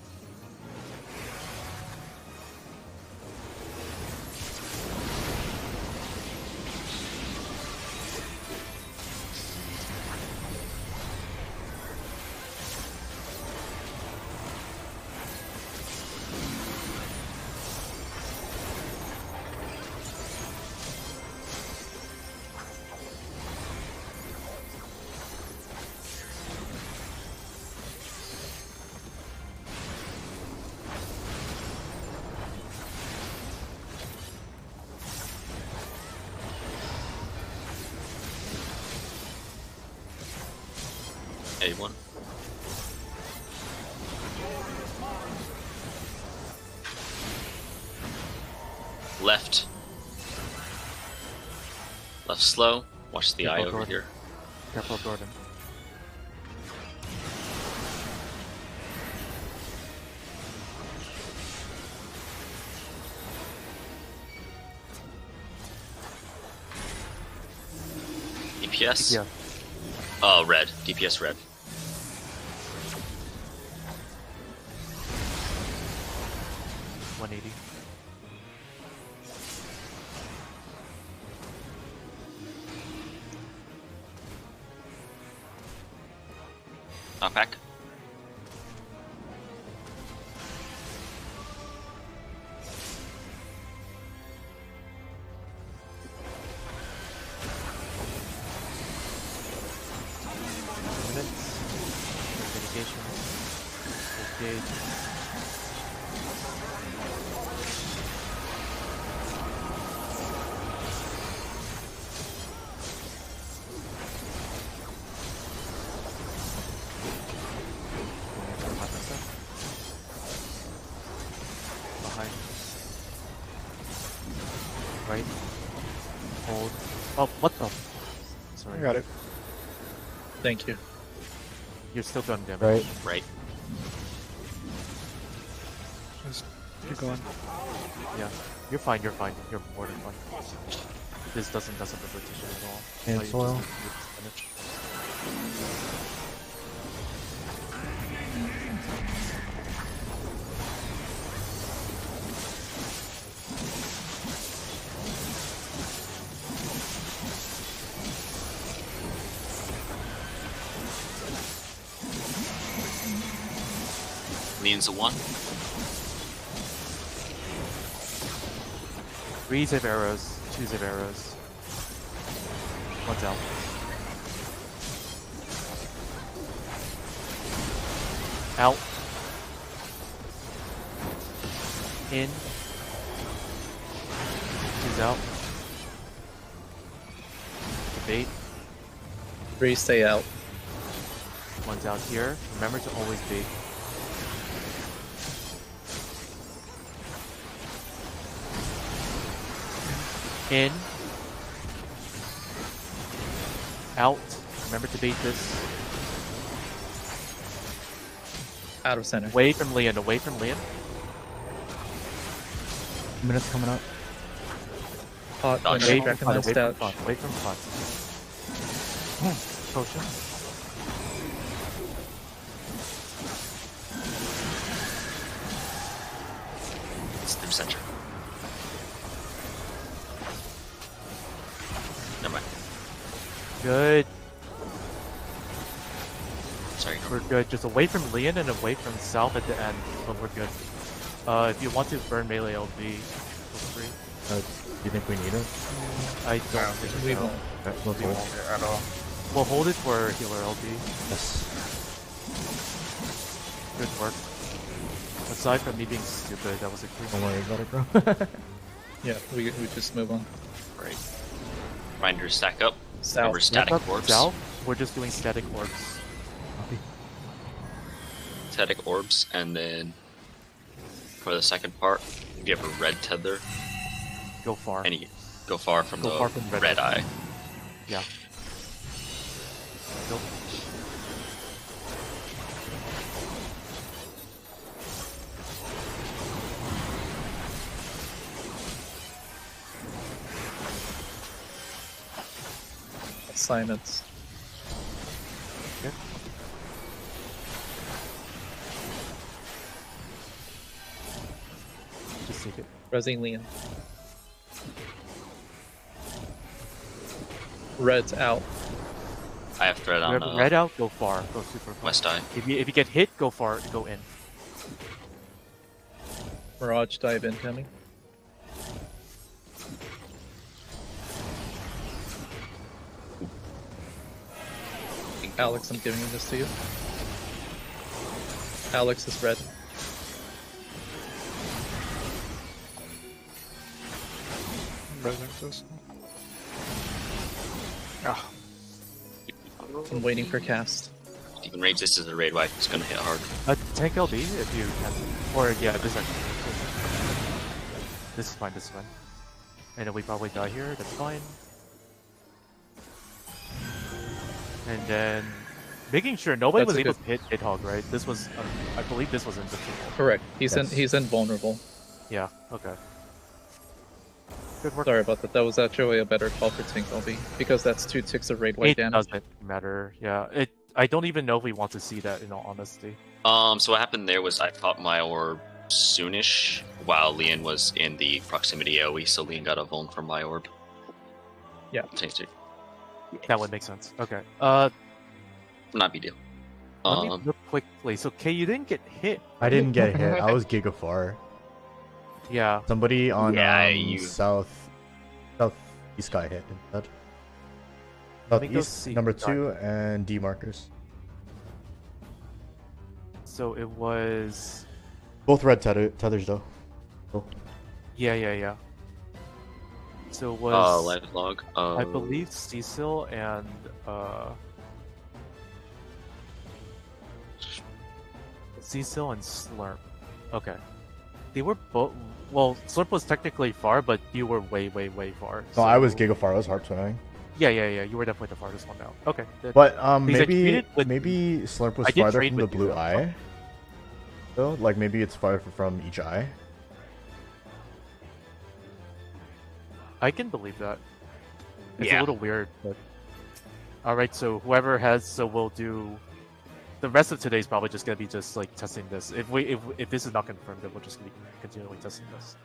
A1. Left. Left slow. Watch the eye Careful, over Gordon. here. Careful, Gordon. DPS? Yeah. Oh, red. DPS red. $180. Knockback. Minutes. Mitigation. Engage. Behind. Right. Hold. Oh, what the? Sorry. I got it. Thank you. You're still doing damage. Right. Right. Just keep going. Yeah. You're fine, you're fine. You're more than fine. This doesn't mess up the rotation at all. And All you soil. just need is damage. Leans a 1. 3 zip arrows, 2 zip arrows. One's out. Out. In. 2's out. Debate. 3 stay out. One's out here. Remember to always bait. In. Out. Remember to bait this. Out of center. Away from Leon. Away from Leon. Minutes coming up. Hot when Dodge. they Away from recognize front. Away from that. front. Away from front. Potion. good. Sorry. We're good. Just away from Leon and away from South at the end, but we're good. If you want to burn melee LB, feel free. Do you think we need it? I don't think We so. won't. Okay, let's We hold. won't at all. We'll hold it for healer LB. Yes. Good work. Aside from me being stupid, that was a clean. Don't worry about it, bro. Yeah, we just move on. Great. Grinders stack up. South. Remember static Yep, orbs. South, we're just doing static orbs. Static orbs, and then for the second part, you have a red tether, Go far. and you go far from Go the far from red red eye. eye. Yeah. Go. Silence. Okay. Just take it. Resilient. Red's out. I have thread on Red, red out, go far. Go super far. west eye. If you get hit, go far. Go in. Mirage dive incoming. Alex, I'm giving this to you. Alex is red. Residences. Ah, I'm waiting for cast. You can range this as a raid wipe. It's gonna hit hard. Tank LB if you can. Or yeah, this actually. This is fine. This is fine. And then we probably die here. That's fine. And then making sure nobody That's was able good. to hit Hidhogg, right? This was, I believe, this was invincible. Correct. He's Yes. he's invulnerable. Yeah. Okay. Good work. Sorry about that. That was actually a better call for Tank LB because that's 2 ticks of raid white It damage. doesn't matter. Yeah. I don't even know if we want to see that. In all honesty. So what happened there was I popped my orb soonish while Leon was in the proximity AoE, so Leon got a vuln from my orb. Yeah. Tasty. That would make sense. Okay. Not a big deal. Let me look quickly. So, Kay, you didn't get hit. I didn't get hit. I was gigafar. Yeah. Somebody on Yeah, you- southeast got hit instead. Let me go Southeast, see. number 2, and D markers. So it was. Both red tethers though. Cool. Yeah. So it was. live log. I believe Cecil and Cecil and Slurp. Okay. They were both. Well, Slurp was technically far, but you were way far. No, I was gigafar. I was harp swimming. Yeah. You were definitely the farthest one out. Okay. Good. But Because I maybe traded with- Slurp was I did farther trade from the with you, blue though. eye. Though, like maybe it's farther from each eye. I can believe that. It's Yeah. a little weird, but all right. So whoever has, so we'll do. The rest of today is probably just gonna be just like testing this. If this is not confirmed, then we're just gonna be continually testing this.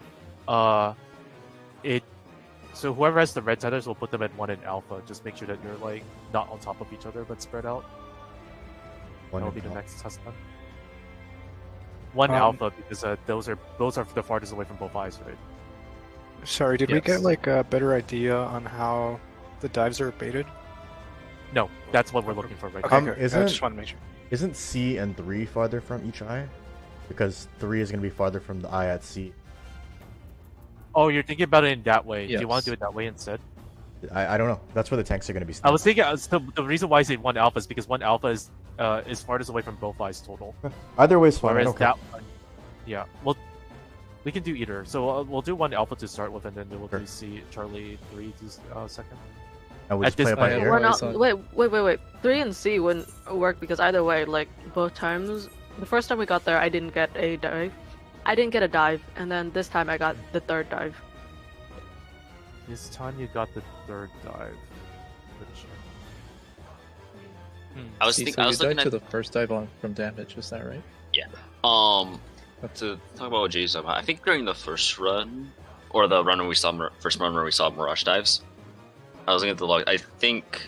So whoever has the red tethers, we'll put them at 1 in alpha. Just make sure that you're like not on top of each other, but spread out. One That'll in be the alpha. next test then. 1 alpha because those are the farthest away from both eyes, right? sorry, did we Yes. get like a better idea on how the dives are baited? No, that's what we're looking for right Okay, now. good. I isn't- just want to make sure. Isn't C and 3 farther from each eye? Because 3 is going to be farther from the eye at C. Oh, you're thinking about it in that way. Do you want Yes. to do it that way instead? I don't know. That's where the tanks are going to be. I was thinking the reason why I say 1 alpha is because 1 alpha is farthest away from both eyes total. Either way is fine. I Whereas don't care. that one, yeah, well, we can do either. So we'll do 1 alpha to start with, and then we'll Sure. do C Charlie 3 to second. And we at just play this it by point- ear. We're Always not. on. Wait. 3 and C wouldn't work because either way, like both times, the first time we got there, I didn't get a dive. I didn't get a dive, and then this time I got the 3rd dive. This time you got the 3rd dive. Which, I was See, thinking. so I you was died looking to at the first dive on from damage. Is that right? to talk about what Jay's talking about. I think during the first run, or the run where we saw first run where we saw Mirage dives, I was looking at the log. I think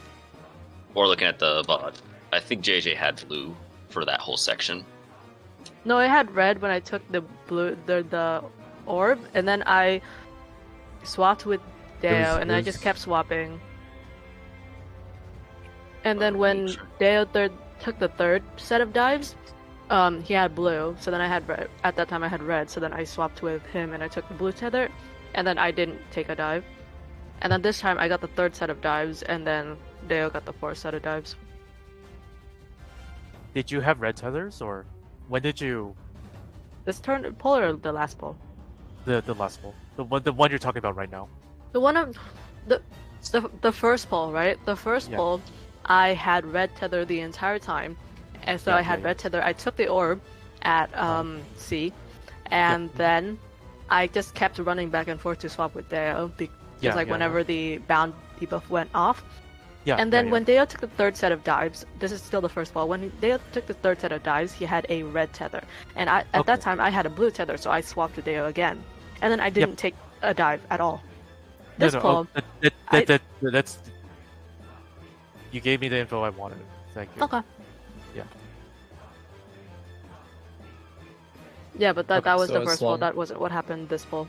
or looking at the VOD, I think JJ had blue for that whole section. No, I had red when I took the blue, the orb, and then I swapped with Deo, and I just kept swapping. And then when Deo took the third set of dives, he had blue, so then I had red. At that time I had red, so then I swapped with him and I took the blue tether, and then I didn't take a dive. And then this time I got the third set of dives, and then Deo got the fourth set of dives. Did you have red tethers, or when did you? This turn pull or the last pull? The last pull, the one you're talking about right now. The one of the first pull, right? The first pull, I had red tether the entire time, and so I had red tether. I took the orb at C, and then I just kept running back and forth to swap with Deo because whenever the bound debuff went off. And then when Deo took the third set of dives, this is still the first ball. When Deo took the third set of dives, he had a red tether, and at that time I had a blue tether, so I swapped with Deo again, and then I didn't take a dive at all. This pull, that's you gave me the info I wanted. Thank you. Okay. Yeah. Yeah, but that was so the first pull. That wasn't what happened this pull.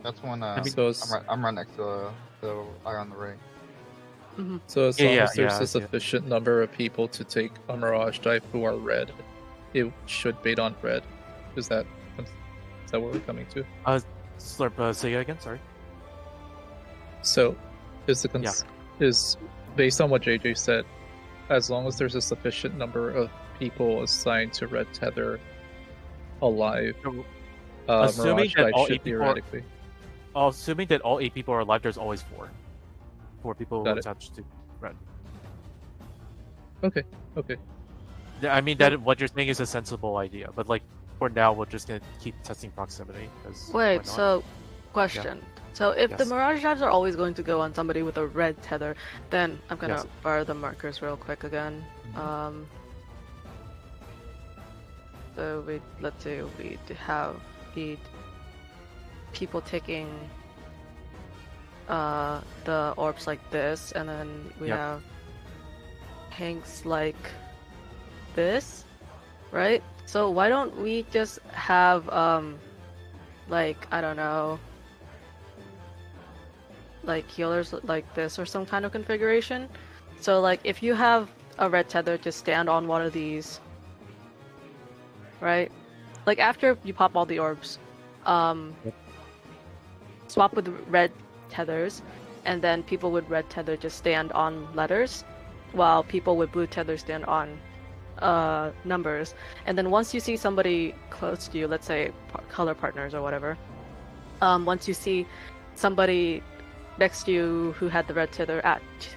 That's when so I'm right next to the eye on the ring. So as long as there's a sufficient number of people to take a Mirage dive who are red, it should bait on red. Is that what we're coming to? Slurp, say it again. Sorry. So, is based on what JJ said, as long as there's a sufficient number of people assigned to red tether alive, assuming Mirage that dive all should 8 people theoretically. Assuming that all 8 people are alive, there's always 4. 4 people attached to red. Okay. Yeah, I mean that what you're saying is a sensible idea, but like for now we're just gonna keep testing proximity. Wait, so question. So if the Mirage dives are always going to go on somebody with a red tether, then I'm gonna borrow the markers real quick again. So let's say we have the people taking the orbs like this, and then we have tanks like this, right? So why don't we just have like, I don't know, like healers like this or some kind of configuration? So like if you have a red tether, just stand on one of these, right? Like after you pop all the orbs, swap with red tethers, and then people with red tether just stand on letters, while people with blue tether stand on numbers. And then once you see somebody close to you, let's say color partners or whatever, once you see somebody next to you who had the red tether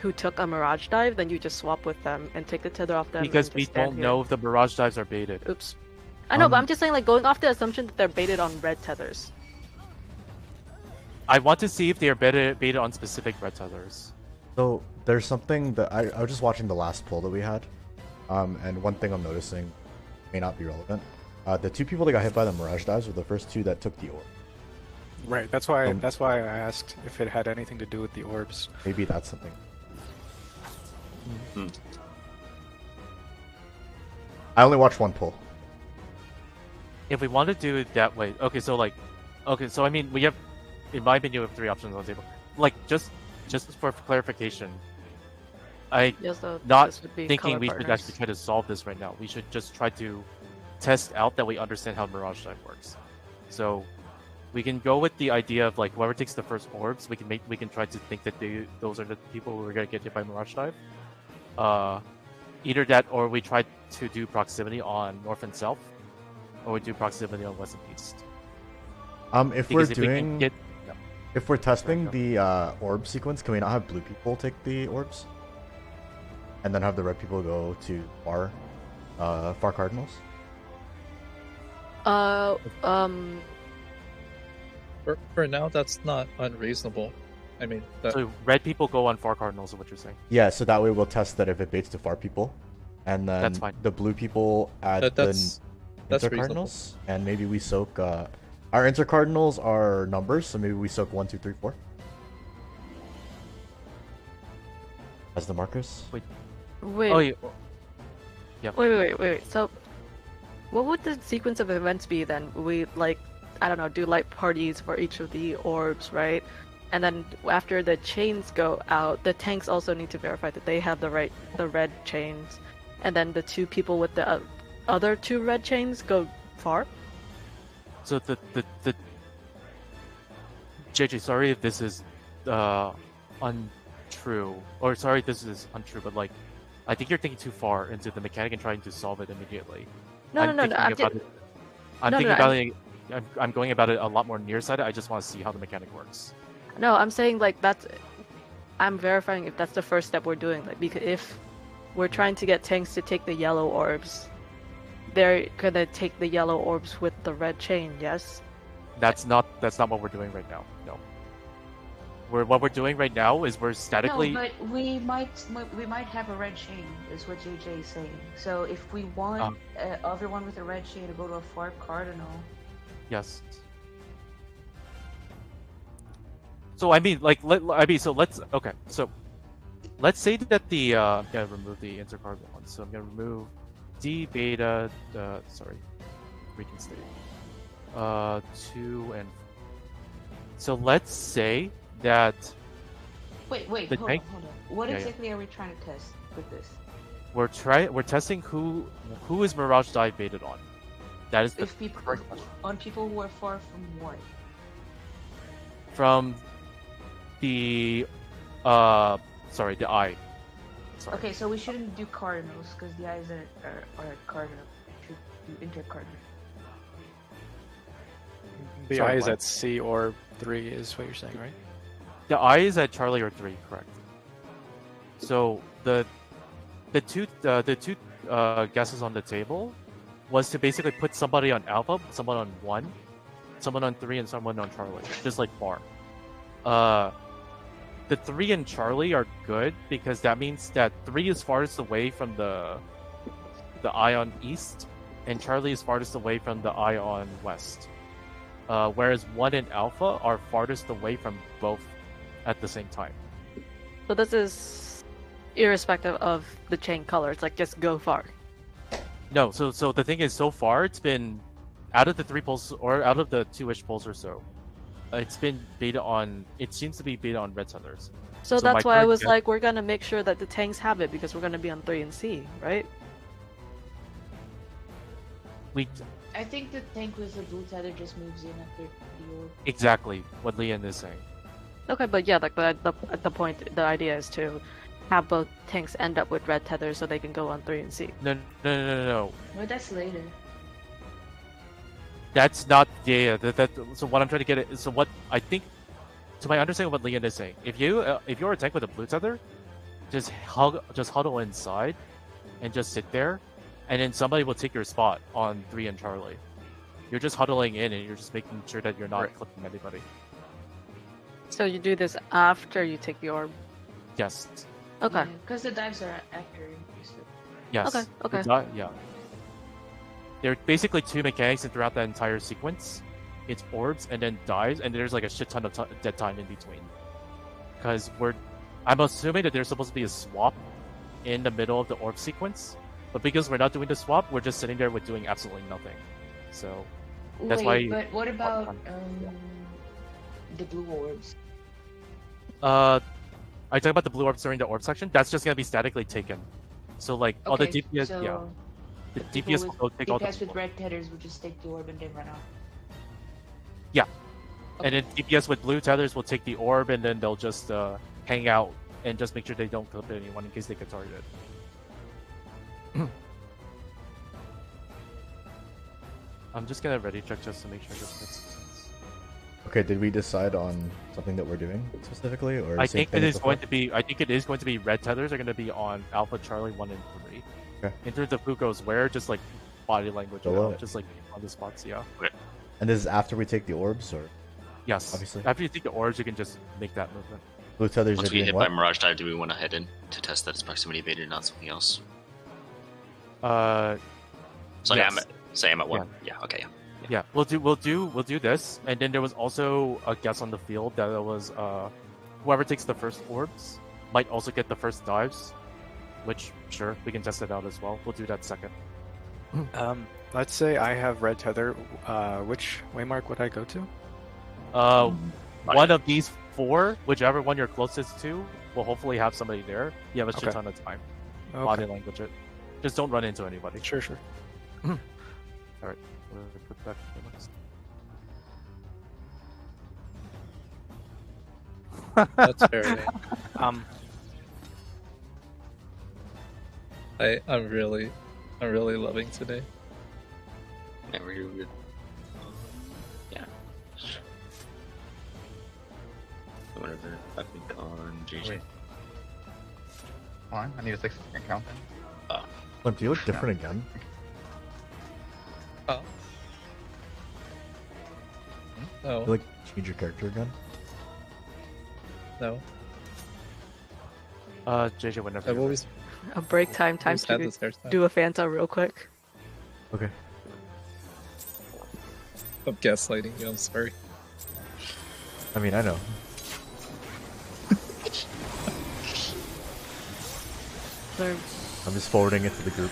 who took a Mirage dive, then you just swap with them and take the tether off them. Because we don't know if the Mirage dives are baited. Oops. I know, but I'm just saying, like, going off the assumption that they're baited on red tethers. I want to see if they are baited on specific red tethers. So there's something that I was just watching the last poll that we had, and one thing I'm noticing may not be relevant. The 2 people that got hit by the Mirage dives were the first 2 that took the orb. Right. That's why I asked if it had anything to do with the orbs. Maybe that's something. I only watched one poll. If we want to do it that way, so I mean, we have, in my opinion, we have 3 options on the table. Like, just for clarification, not thinking we should actually try to solve this right now. We should just try to test out that we understand how Mirage Dive works. So we can go with the idea of like whoever takes the first orbs, we can try to think that those are the people who are gonna get hit by Mirage Dive. Either that, or we try to do proximity on North and South, or we do proximity on West and East. If we're testing the orb sequence, can we not have blue people take the orbs, and then have the red people go to far cardinals? For now, that's not unreasonable. I mean, so red people go on far cardinals, is what you're saying? Yeah, so that way we'll test that if it baits to far people, and then that's fine. The blue people add the intercardinals, and maybe we soak. Our intercardinals are numbers, so maybe we soak 1, 2, 3, 4 as the markers. Wait, Wait, Oh yeah. Yep. wait. So, what would the sequence of events be then? We like, I don't know, do light parties for each of the orbs, right? And then after the chains go out, the tanks also need to verify that they have the red chains, and then the two people with the other two red chains go far. So the JJ, sorry if this is untrue, or sorry if this is untrue, but like, I think you're thinking too far into the mechanic and trying to solve it immediately. No. I'm going about it a lot more nearsighted. I just want to see how the mechanic works. No, I'm saying like that's. I'm verifying if that's the first step we're doing. Like, because if we're trying to get tanks to take the yellow orbs, they're gonna take the yellow orbs with the red chain. Yes. That's not what we're doing right now. No. What we're doing right now is we're statically. No, but we might have a red chain, is what JJ is saying. So if we want everyone with a red chain to go to a far cardinal. Yes. So I mean, like, so let's say that the I'm gonna remove the intercardinal one. So I'm gonna remove D beta. Sorry, freaking state. 2 and. So let's say that. Wait, the hold tank... on. What exactly are we trying to test with this? We're testing who is Mirage dive baited on. That is the first question. On people who are far from what? From the the eye. Sorry. Okay, so we shouldn't do cardinals because the eyes are cardinal. We should do intercardinal. The Sorry, eye is what? at C or 3 is what you're saying, right? The eye is at Charlie or 3, correct? So the two guesses on the table was to basically put somebody on Alpha, someone on 1, someone on 3, and someone on Charlie, just like far. The 3 and Charlie are good because that means that 3 is farthest away from the eye on East, and Charlie is farthest away from the eye on West. Whereas 1 and Alpha are farthest away from both at the same time. So this is irrespective of the chain color. It's like just go far. No, so the thing is, so far it's been out of the 3 pulls or out of the 2-ish pulls or so, it's been beta on. It seems to be beta on red centers. So that's why I was like, we're gonna make sure that the tanks have it because we're gonna be on 3 and C, right? I think the tank with the blue tether just moves in after the orb. Exactly what Leon is saying. Okay, but yeah, like the point, the idea is to have both tanks end up with red tethers so they can go on 3 and C. No. No, that's later. That's not so what I'm trying to get at. So what I think, to my understanding of what Leon is saying, if you're a tank with a blue tether, just huddle inside, and just sit there, and then somebody will take your spot on 3 and Charlie. You're just huddling in, and you're just making sure that you're not clipping anybody. So you do this after you take the orb. Yes. Okay. Because the dives are after. Yes. Okay. Yeah. There are basically 2 mechanics throughout that entire sequence. It's orbs and then dives, and there's like a shit ton of dead time in between. Because I'm assuming that there's supposed to be a swap in the middle of the orb sequence, but because we're not doing the swap, we're just sitting there with doing absolutely nothing. So that's why. But what about the blue orbs? Are you talking about the blue orbs during the orb section? That's just gonna be statically taken. So like all the DPS, so the DPS will go take all the. DPS with red tethers would just take the orb and then run out. Yeah. Okay. And then DPS with blue tethers will take the orb and then they'll just hang out and just make sure they don't clip anyone in case they get targeted. I'm just gonna ready check just to make sure this makes sense. Okay, did we decide on something that we're doing specifically, or I same think thing it as is before? going to be. I think it is going to be red tethers are going to be on Alpha, Charlie 1 and 3. Okay. In terms of who goes where, just like body language, you Below know, it. just like on the spots. Yeah. And this is after we take the orbs, or Yes. Obviously. After you take the orbs, you can just make that movement. blue tethers Once are we doing hit what? by Mirage Dive, do we want to head in to test that it's proximity baited, not something else? So Yes. I'm at 1. Yeah. Okay. Yeah. Yeah, we'll do this, and then there was also a guess on the field that it was whoever takes the first orbs might also get the first dives, which sure we can test it out as well. We'll do that second. Let's say I have red tether. Which waymark would I go to? One of these 4, whichever one you're closest to, will hopefully have somebody there. You have a shit Okay. ton of time. Okay. Body language it. Just don't run into anybody. Sure, sure. All right. We'll put back to the next. That's fair. I'm really loving today. Yeah, we're doing good. Yeah. Whatever. I think on JJ. Wait. Hold on, I need a 6-second countdown. Limp, do you look different again? Oh. No. You like change your character again? No. JJ, whenever. I've you're always A break time. Time always had to this hairstyle. do a Fanta real quick. Okay. I'm gaslighting you. I'm sorry. I mean, I know. Learn. I'm just forwarding it to the group.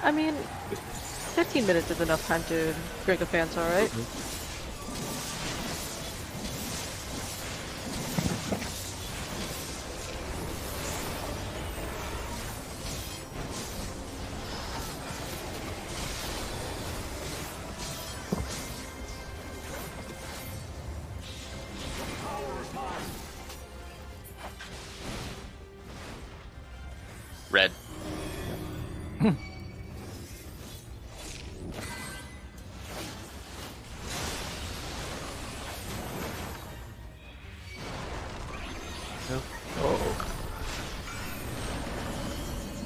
I mean, 15 minutes is enough time to drink a Fanta, right? Red.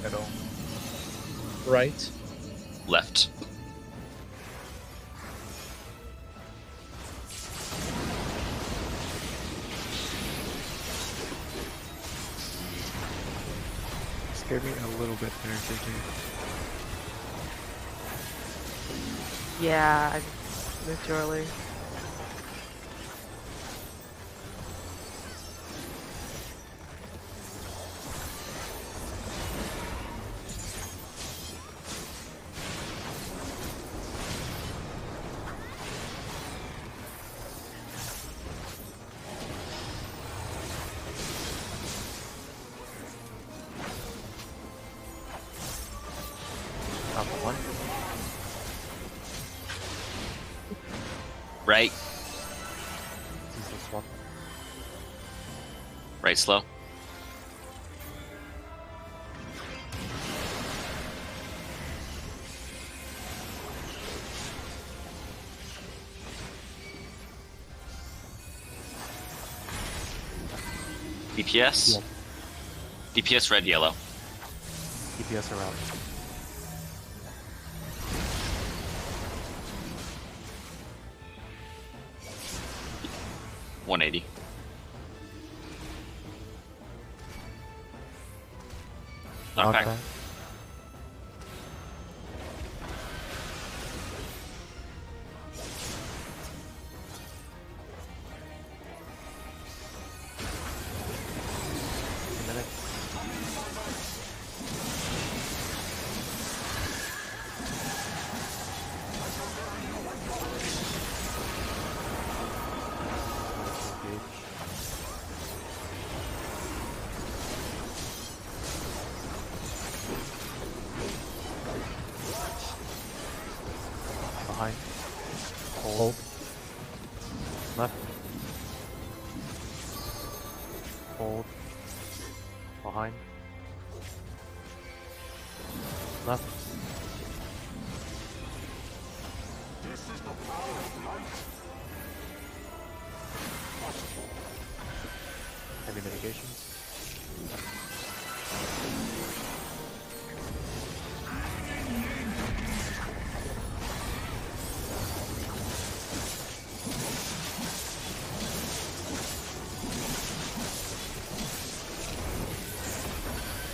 Middle. Right. Left. Scared me a little bit there, JJ. Yeah, I moved too early. Top one. Right. Diesel swap. Right slow. DPS. Yeah. DPS red yellow. DPS around. $180. Knockback. Knockback. Behind. Hold. Left. Hold. Behind. Left. This is the power of light. Heavy mitigations.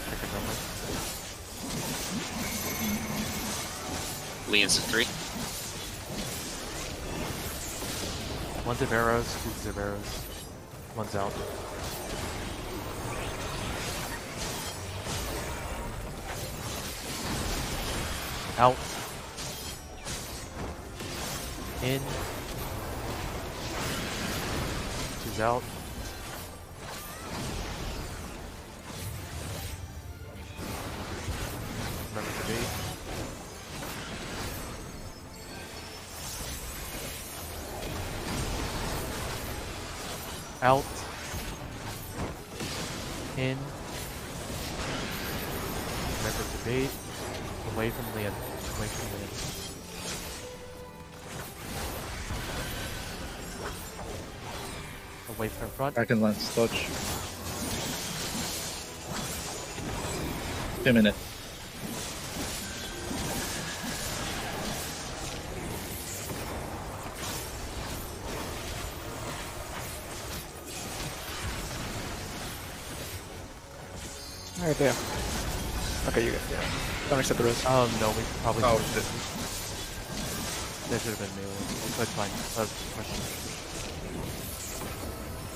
Second number. Leans to 3. One zip arrows, 2 zip arrows. One's out. Out. In. She's out. Remember to be. Out. In. Remember to bait. Away from Lian. Away from Lian. Away from front. Back and lens, touch. 2 minutes. Alright, damn. Okay, you guys, yeah. Don't accept the risk. No, we probably Oh, should. shit. That should have been melee. That's fine. Question.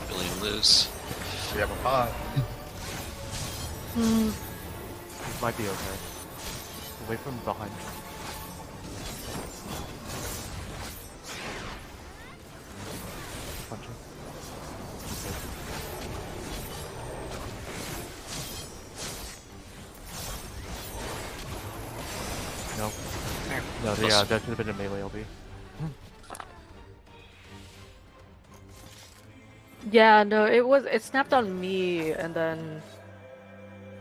Billion lives. We have a pod. This might be okay. Away from behind. Punching. No. No, yeah, that should have been a melee LB. Yeah, no, it snapped on me, and then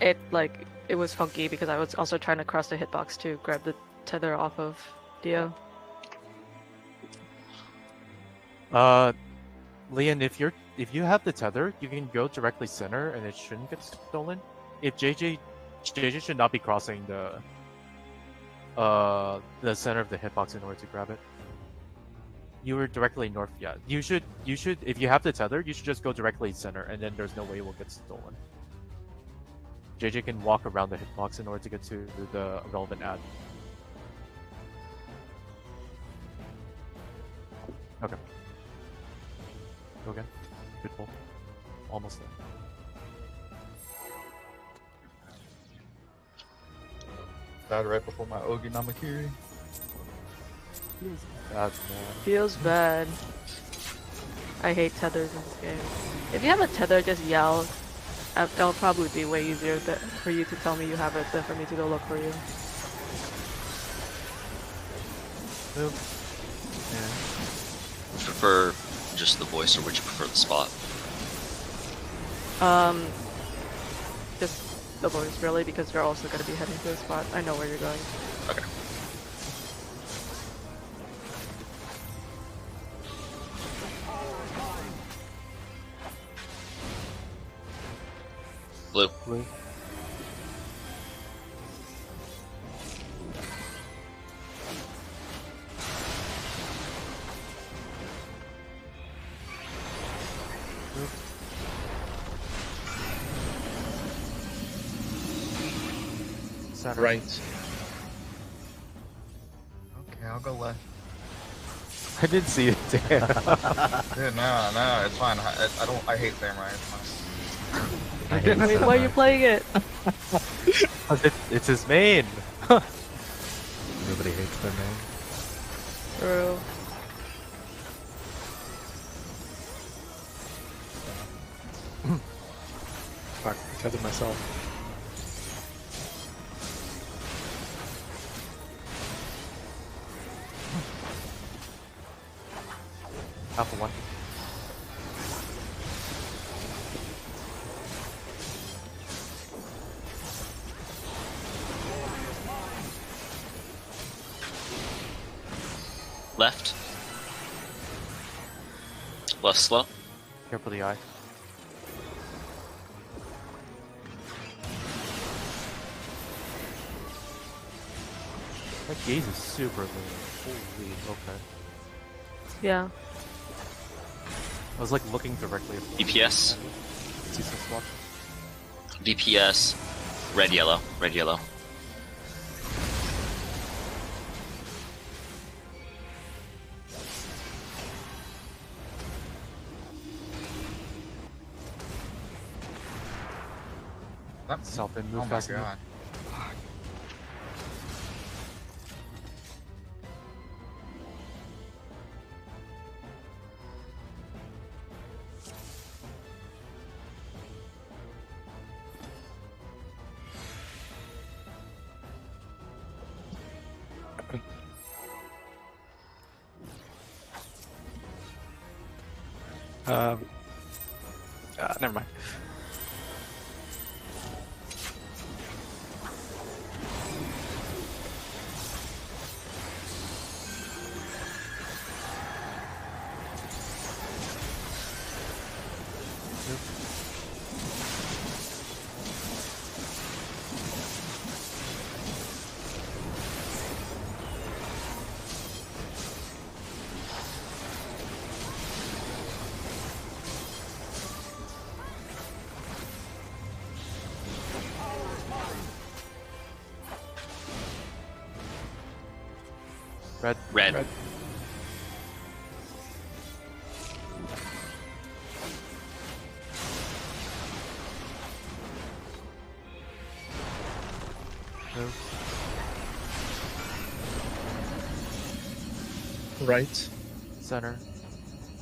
it was funky because I was also trying to cross the hitbox to grab the tether off of Dio. Lian, if you have the tether, you can go directly center and it shouldn't get stolen. If JJ should not be crossing the center of the hitbox in order to grab it. You were directly north, yeah. You should if you have the tether, you should just go directly center and then there's no way it will get stolen. JJ can walk around the hitbox in order to get to the relevant ad. Okay. Go again. Good pull. Almost there. Died right before my Ogi Namakiri. Feels bad, man. Feels bad. I hate tethers in this game. If you have a tether, just yell. That'll probably be way easier for you to tell me you have it than for me to go look for you. Move. Would you prefer just the voice, or would you prefer the spot? Just the voice, really, because you're also going to be heading to the spot. I know where you're going. Okay. Blue. Blue. Center. Right. Okay, I'll go left. I didn't see it. Damn. Dude, no, it's fine. I hate samurai. It's fine. I hate Wait, why are you playing it? It's his main. Nobody hates their name. True. Fuck, I tethered myself. Alpha 1. Left. Left slow. Careful the eye. That gaze is super low. Holy, okay. Yeah. I was like looking directly at DPS. See some swatch. DPS. Red, yellow. Red, yellow. South and move Oh my fast enough. god. Never mind. Red. Red. Red. Blue. Right. Center.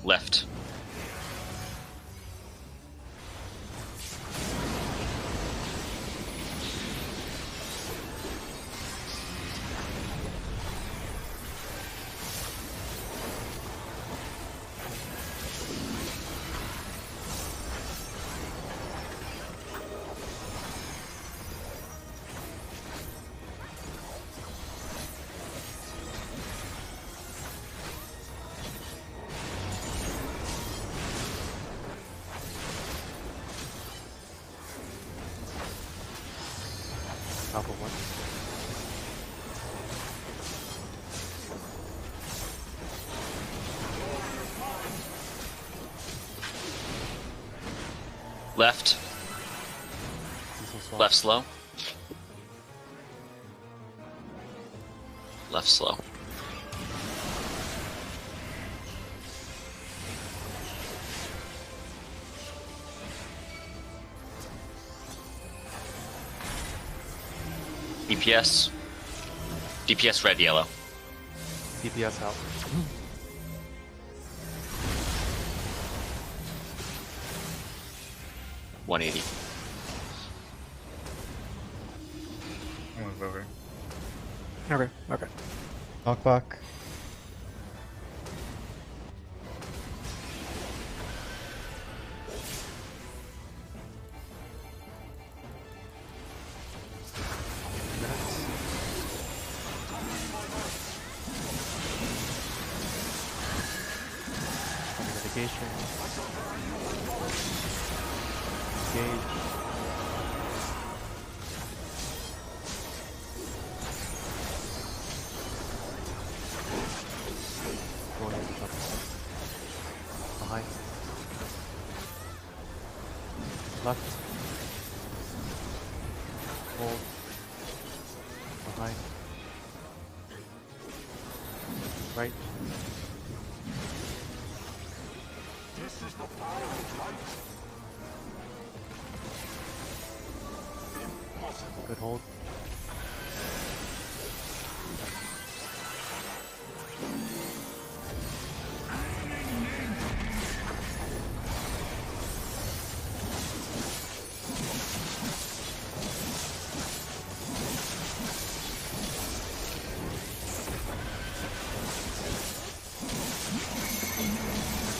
Left. Top of one. Left. Diesel swap. Left slow. Left slow. DPS. DPS red, yellow. DPS out. 180. Move over. Okay, okay. Knock back. Mitigation. Engage. Go ahead, jump. Behind. Left. Hold. Behind. Right. This is the power of light. Impossible. Good hold.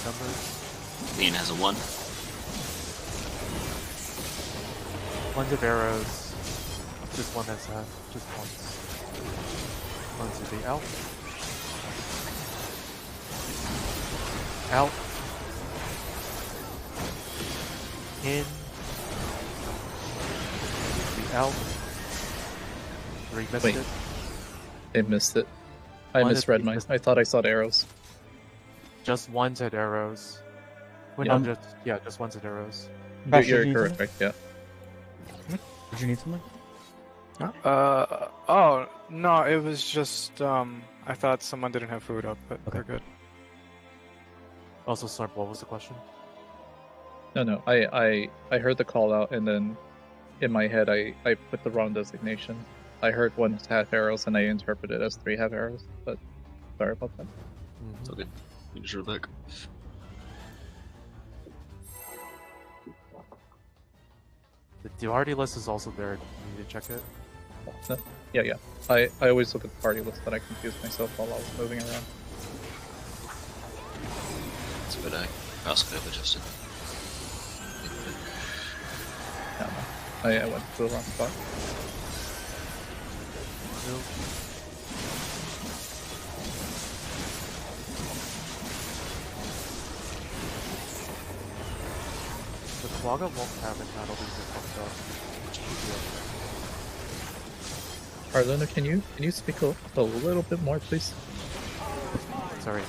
Numbers. Lean has a 1. Ones of arrows. Just one has that. Just once. Ones of the out. Out. In. The out. 3 missed Wait. it. They missed it. I One misread is- mine. I thought I saw the arrows. Just ones at arrows. Wait, Yeah. no, just ones at arrows. Bash, You're did you need correct, something? right? Yeah. Did you need something? Oh, no, it was just, I thought someone didn't have food up, but Okay. they're good. Also, Slurp, what was the question? No. I heard the call out, and then in my head I put the wrong designation. I heard 1 half arrows, and I interpreted it as 3 half arrows. But sorry about that. It's okay. You just roll back. The duality list is also there. You need to check it. No, yeah. I always look at the party list, but I confused myself while I was moving around. It's a good eye. also could have adjusted. I went to the wrong spot. The Quagga won't have it, that'll be the fucked up. Arlena, can you speak a little bit more, please? Sorry.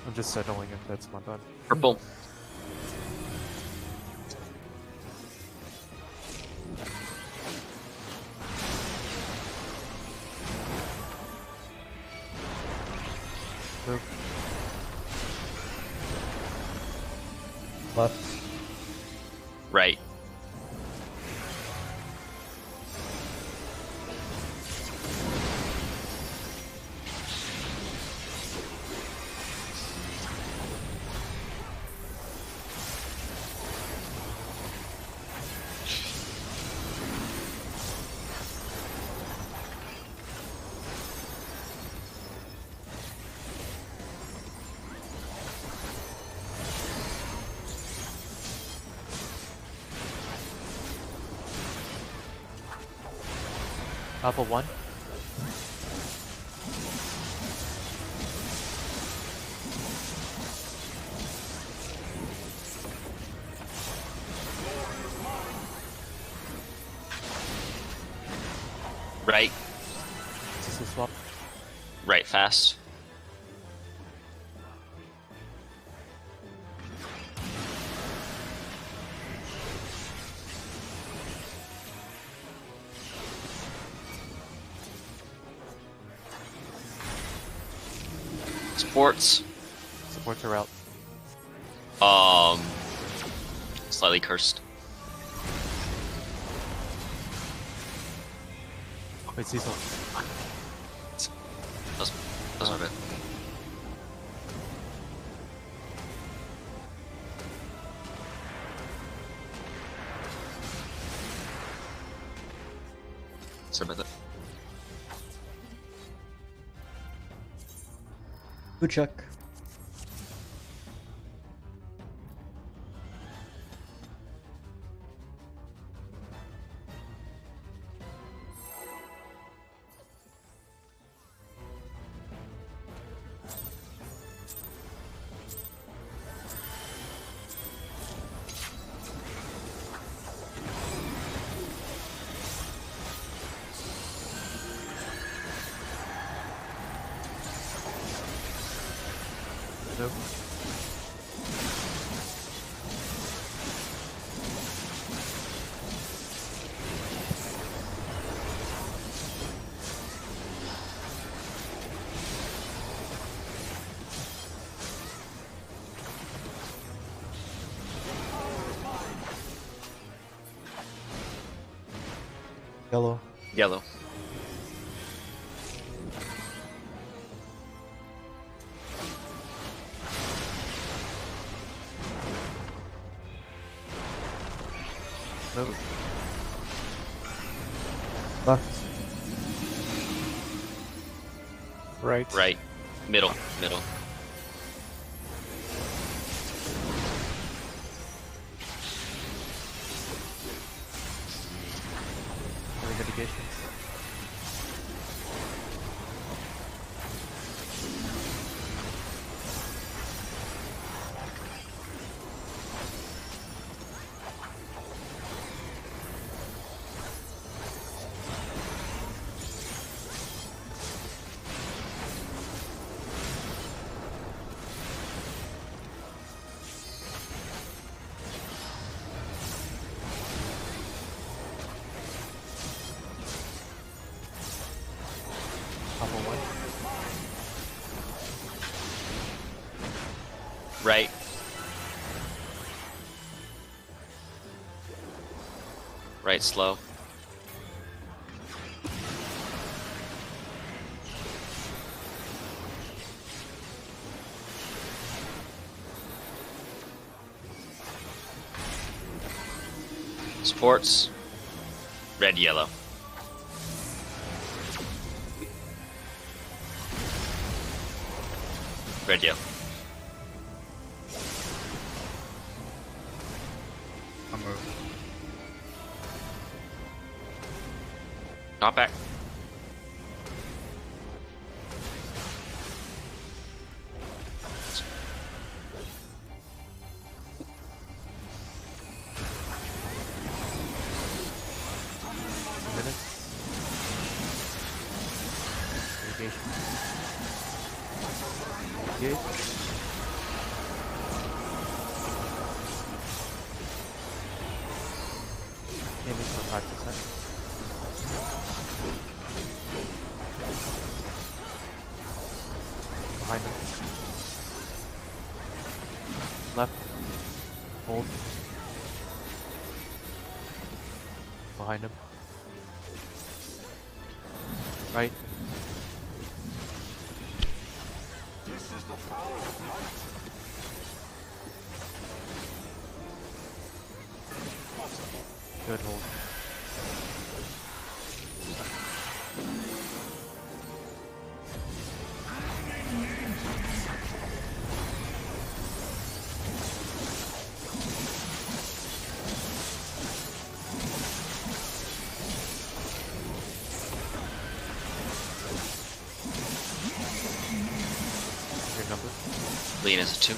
I'm just settling if that's my done. Purple. Move. Left. Right. Alpha 1. Right. This is swap. Right fast. Supports. Supports are out. Slightly cursed. Wait, Cecil. That's my bad. Sorry about that. Good check. Nope. Yellow. Yellow. Move. Left. Right. Right. Middle. Middle. Any mitigations? Alpha 1. Right. Right slow. Sports. Red, yellow. Red, yellow. I'll move. Not back. Engage. Aiming for 5%. Behind him. Left. Hold. Behind him. Right. This is the power of light. Good hold. Your number. Lean is a 2.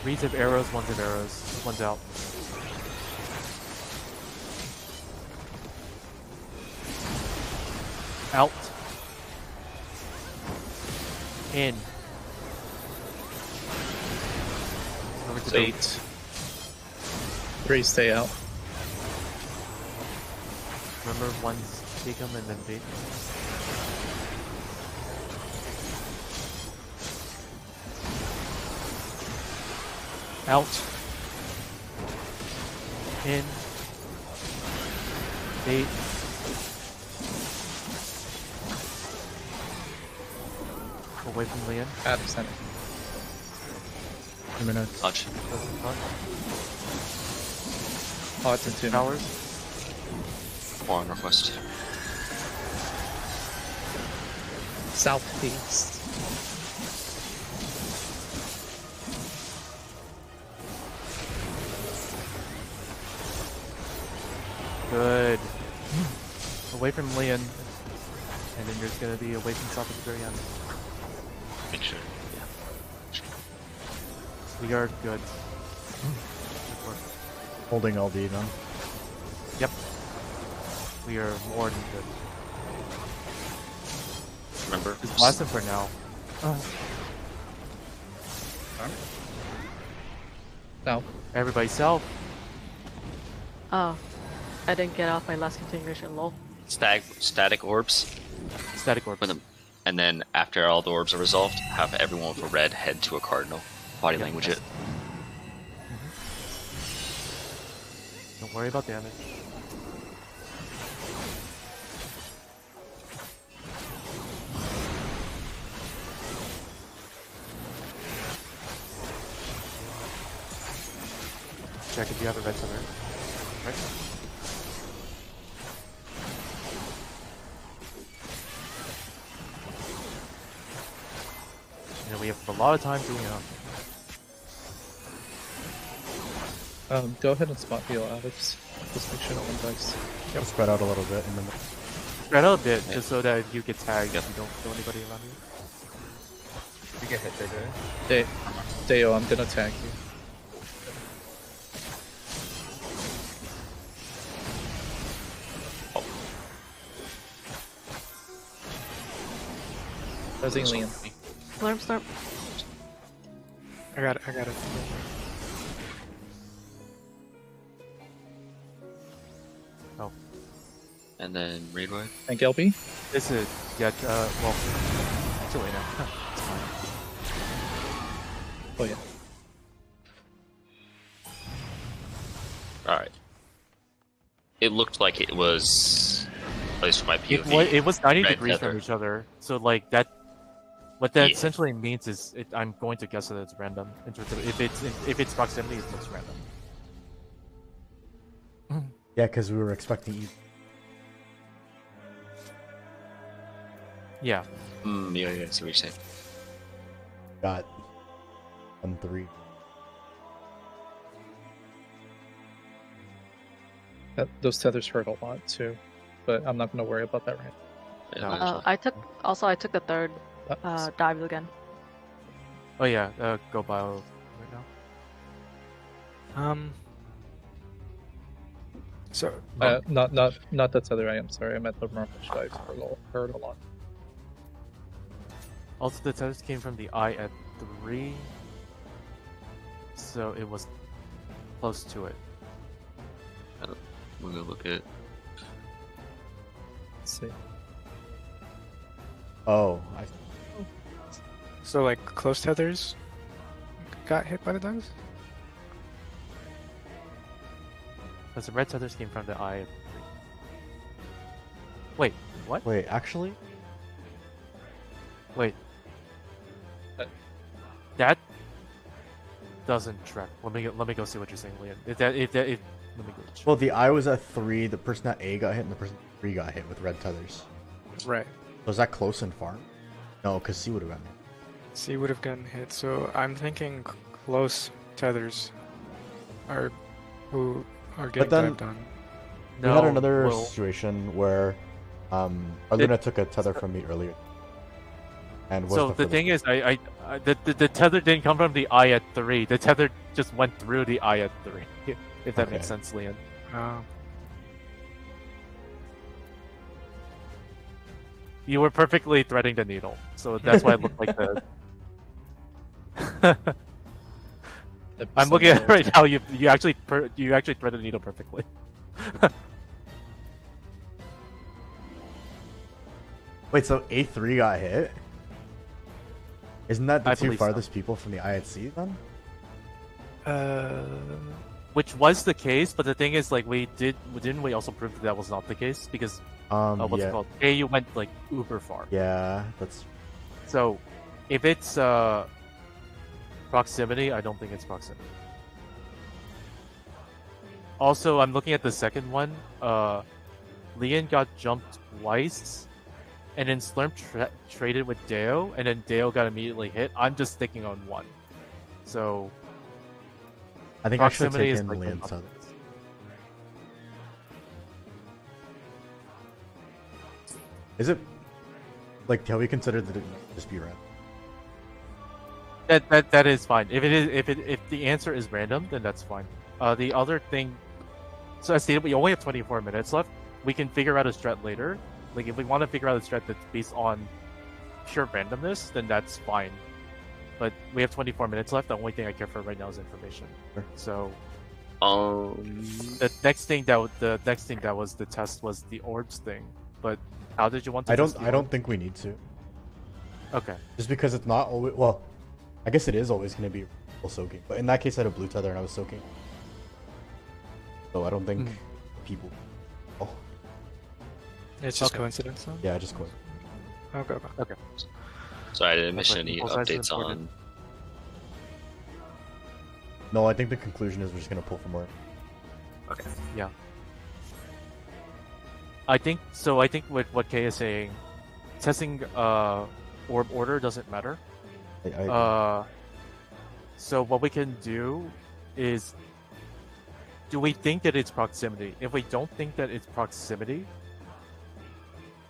Reads of arrows, ones of arrows. One's out. Out. In. Number It's 2. 8. 3 stay out. Remember, one's take him and then bait. Out. In. Bait. Away from Leon. Out of center. 2 minutes. Touch. Doesn't touch. Odds and 2. Powers. 4 on request. Southeast. Good. Away from Leon. And then there's gonna be away from South at the very end. Make sure. We are good. Good work. Holding LD then. Yep. We are more than good. Remember? Just blast him for now. South. Everybody south. Oh, I didn't get off my last continuation, lol. Static orbs. Static orb. With them. And then after all the orbs are resolved, have everyone with a red head to a cardinal. Body language it. Don't worry about damage. Check if you have a red center. Right? You know, we have a lot of time doing it. Go ahead and spot heal Alex. Just make sure no one dies. Yep. Spread out a little bit and then Spread out a bit, just so that you get tagged if you don't kill anybody around you. You get hit, JJ. Deo, I'm gonna tag you. Pressing Liam. Slurp, slurp. I got it. Oh. And then raid wide. Thank LP. This is yet well too late now. It's fine. Oh yeah. Alright. It looked like it was, at least from my POV. It was 90 red degrees tether. from each other, so like that. What that Yeah. essentially means is, I'm going to guess that it's random. In terms of if it's proximity, it looks random. yeah, because we were expecting you. Yeah. Yeah, I see what you're saying. Got and 3. Those tethers hurt a lot too, but I'm not gonna worry about that right No. I took the third now. dives again. Oh yeah, go bio right now. So Not the tether. I am sorry. I meant the mirage dives hurt a lot. Also, the tethers came from the eye at 3, so it was close to it. We're gonna look at. Let's see. Oh, so like close tethers got hit by the dives? Because the red tethers came from the eye at 3. Wait, what? wait, actually? Wait. That doesn't track. Let me go see what you're saying, Liam. Let me go check. Well, the eye was at 3, the person at A got hit, and the person at 3 got hit with red tethers. Right. Was that close and far? No, because C would have gotten hit. C would have gotten hit, so I'm thinking close tethers are who are getting then- dived on. We had another well, situation where Arlena took a tether from me earlier. And was so the furthest thing one. is, the tether didn't come from the eye at 3. The tether just went through the eye at 3. If that makes Okay. sense, Liam. You were perfectly threading the needle, so that's why it looked like the. I'm looking at it right now. You actually threaded the needle perfectly. Wait, so A3 got hit? Isn't that the I two believe so. farthest people from the eye at C then? Which was the case, but the thing is, like, didn't we also prove that was not the case because what's yeah. it called? A, you went like uber far. Yeah, that's So, if it's proximity, I don't think it's proximity. Also, I'm looking at the second one. Leon got jumped twice, and then Slurm traded with Deo, and then Deo got immediately hit. I'm just sticking on one. So, I think I should have proximity is taken like Leon's the- tether. Is it like have we considered that it might just be random? That is fine. If the answer is random, then that's fine. The other thing, so as stated, we only have 24 minutes left. We can figure out a strat later. Like if we want to figure out a strat that's based on pure randomness, then that's fine. But we have 24 minutes left. The only thing I care for right now is information. Sure. So The next thing that was the test was the orbs thing. But how did you want to? I test don't the I orbs? don't think we need to. Okay. Just because it's not always well, I guess it is always going to be soaking. But in that case, I had a blue tether and I was soaking. So I don't think people. Oh It's just Okay. coincidence, then? yeah, just quit. Okay. Okay. So I didn't miss That's any what people updates said is on. No, I think the conclusion is we're just going to pull for more. Okay. Yeah. I think so. I think with what Kay is saying, testing orb order doesn't matter. So what we can do is, do we think that it's proximity? If we don't think that it's proximity,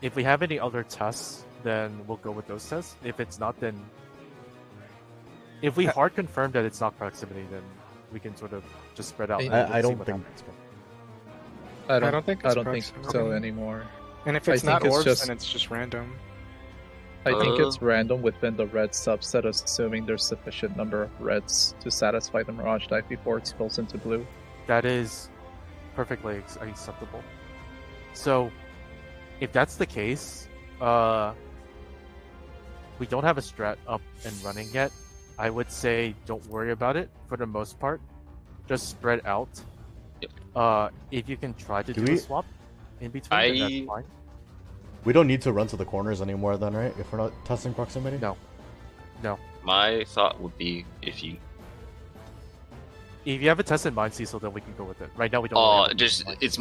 if we have any other tests, then we'll go with those tests. If it's not, then if we hard confirm that it's not proximity, then we can sort of just spread out. and I see don't what think. happens. I don't think I it's don't think so proximity. anymore. And if I it's not think it's orbs, just- then it's just random. I think it's random within the red subset, assuming there's sufficient number of reds to satisfy the Mirage dive before it spills into blue. That is perfectly acceptable. So, if that's the case, we don't have a strat up and running yet. I would say don't worry about it for the most part. Just spread out. If you can try to Do do we- a swap in between, then that's fine. We don't need to run to the corners anymore, then, right? If we're not testing proximity. No. My thought would be if you If you have a test in mind, Cecil, then we can go with it. Right now, we don't. really have a test in mind. it's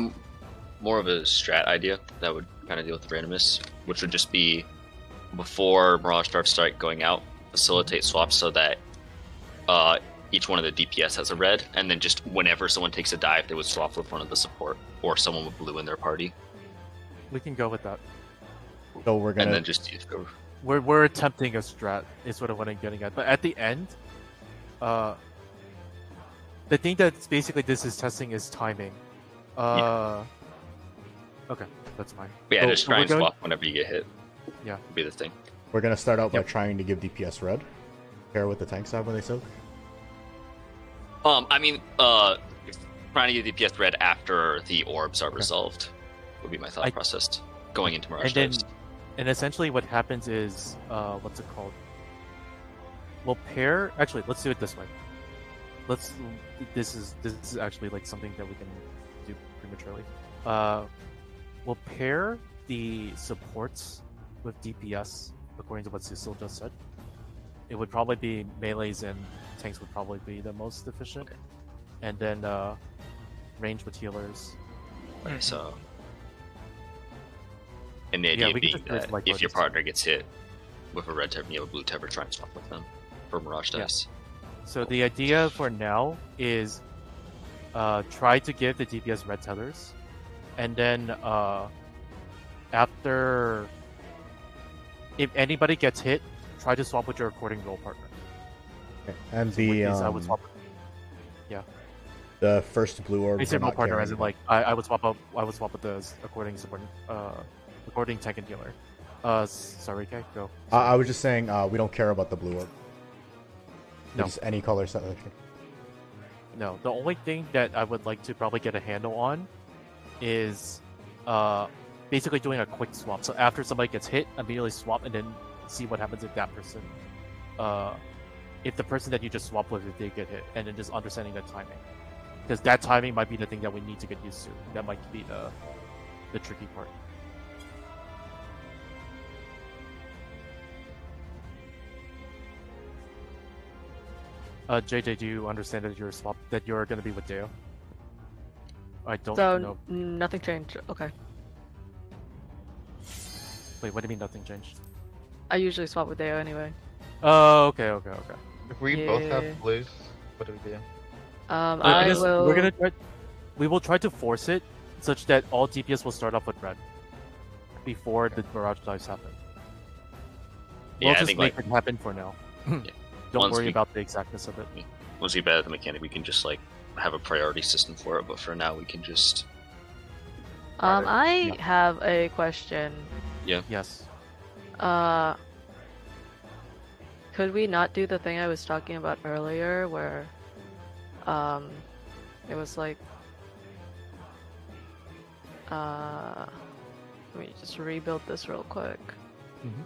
more of a strat idea that would kind of deal with the randomness, which would just be before Mirage starts going out, facilitate swaps so that each one of the DPS has a red, and then just whenever someone takes a dive, they would swap with one of the support or someone with blue in their party. We can go with that. So we're gonna. And then just go. We're attempting a strat. Is sort of what I'm getting at. But at the end, the thing that's basically this is testing is timing. Okay, that's fine. Yeah, So- just so try we're and going- swap whenever you get hit. Yeah. Would be the thing. We're gonna start out by Yep. trying to give DPS red. Pair what the tanks have when they soak. I mean, trying to get DPS red after the orbs are resolved would be my thought process going into Mirage dives. And essentially what happens is, what's it called? We'll pair. Actually, let's do it this way. This is actually like something that we can do prematurely. We'll pair the supports with DPS according to what Cecil just said. It would probably be melees and tanks would probably be the most efficient, and then range with healers. Okay, so. And the idea we can being just do it that like if your Lotus. partner gets hit with a red tether and you have a blue tether, try and swap with them for Mirage dives. So the idea for now is try to give the DPS red tethers, and then after, if anybody gets hit, try to swap with your according role partner. Okay. And So with the these, I would swap. Yeah. the first blue orb. I say role partner as in like I would swap up. I would swap with the according support, according tank and healer. Sorry, Kay, go. I was just saying we don't care about the blue orb. No. Just any color set. No, the only thing that I would like to probably get a handle on is basically doing a quick swap. So after somebody gets hit, immediately swap and then see what happens if that person, if the person that you just swapped with, if they get hit, and then just understanding the timing. Because that timing might be the thing that we need to get used to. That might be the tricky part. JJ, do you understand that you're going to be with Deo? I don't So know. nothing changed. Okay. Wait, what do you mean nothing changed? I usually swap with Deo anyway. Oh, okay. If we both Yeah. have blues, what do we do? I guess will. we will try to force it such that all DPS will start off with red before the Mirage dives happen. Yeah, We'll I just think, make like- it happen for now. Don't Once worry we- about the exactness of it. Once we better the mechanic, we can just like have a priority system for it. But for now, we can just. I have a question. Yeah. Yes. Could we not do the thing I was talking about earlier, where, it was like, let me just rebuild this real quick. Mhm.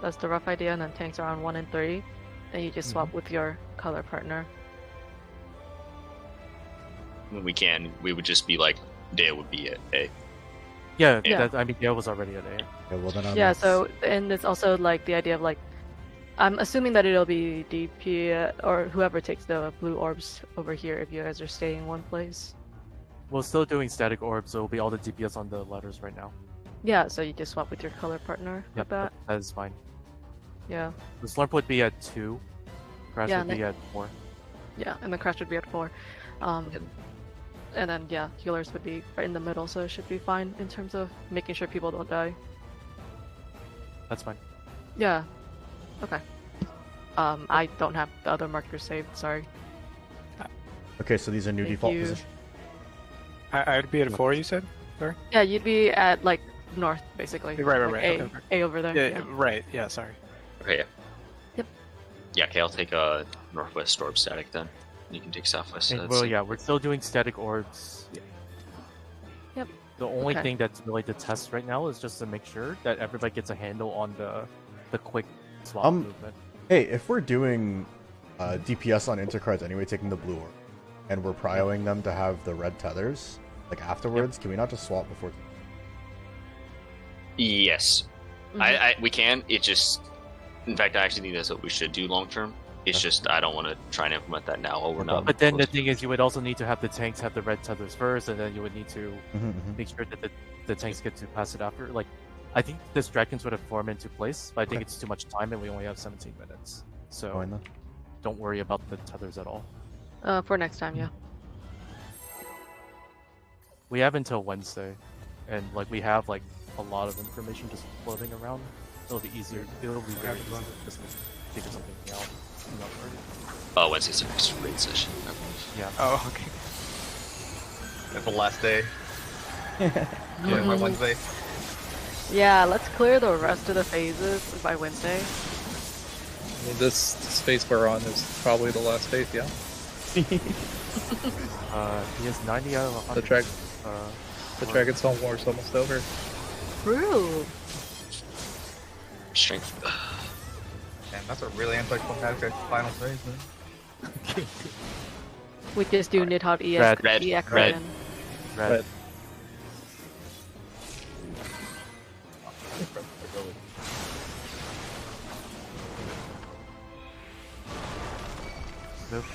That's the rough idea, and then tanks around 1 and 3. Then you just swap with your color partner. When we can, we would just be like, Dale would be at A. Yeah, Yeah. I mean, Dale was already at A. Yeah, well then Yeah, so, and it's also like the idea of like, I'm assuming that it'll be DP or whoever takes the blue orbs over here if you guys are staying in one place. We're still doing static orbs, so it'll be all the DPS on the ladders right now. Yeah, so you just swap with your color partner Yep, with that. that is fine. Yeah, The Slurp would be at 2, Crash Yeah, would be and at 4. yeah, and the crash would be at 4. And then yeah, healers would be right in the middle, so it should be fine in terms of making sure people don't die. That's fine. Yeah. Okay. I don't have the other markers saved. Sorry. Okay, so these are new Thank default you. positions. I'd be at 4, you said? Sorry? Yeah, you'd be at like north, basically. Right, Like A, okay. A over there. Yeah, right. Yeah, sorry. Okay, yeah. Yep. Yeah, okay, I'll take northwest orb static then. You can take southwest. And, that's- well, yeah, we're still doing static orbs. Yep. The only Okay. thing that's really to test right now is just to make sure that everybody gets a handle on the quick swap movement. Hey, if we're doing DPS on intercards anyway, taking the blue orb, and we're prioing them to have the red tethers, like afterwards, can we not just swap before? Yes. Mhm. We can. It just. In fact, I actually think that's what we should do long term. It's just I don't want to try and implement that now while we're not. But then the close thing to is, you would also need to have the tanks have the red tethers first, and then you would need to Mhm. make sure that the tanks get to pass it after. Like, I think this dragons would have formed into place, but I think Okay. it's too much time, and we only have 17 minutes. So Fine then. don't worry about the tethers at all. For next time, yeah. We have until Wednesday, and like we have like a lot of information just floating around. It'll be easier. It'll be very easy to just figure something out. Wednesday's the first raid session. I believe. Yeah. Oh, okay. It's the last day. Yeah, my Wednesday. Yeah, let's clear the rest of the phases by Wednesday. I mean, this phase we're on is probably the last phase, yeah? He has 90 out of 100. The Dragon's Home War is almost over. True. Strength. Damn, that's a really anticlimactic final phase, man. We just do Nidhogg EX. Red. EX Red. again. Red. Move.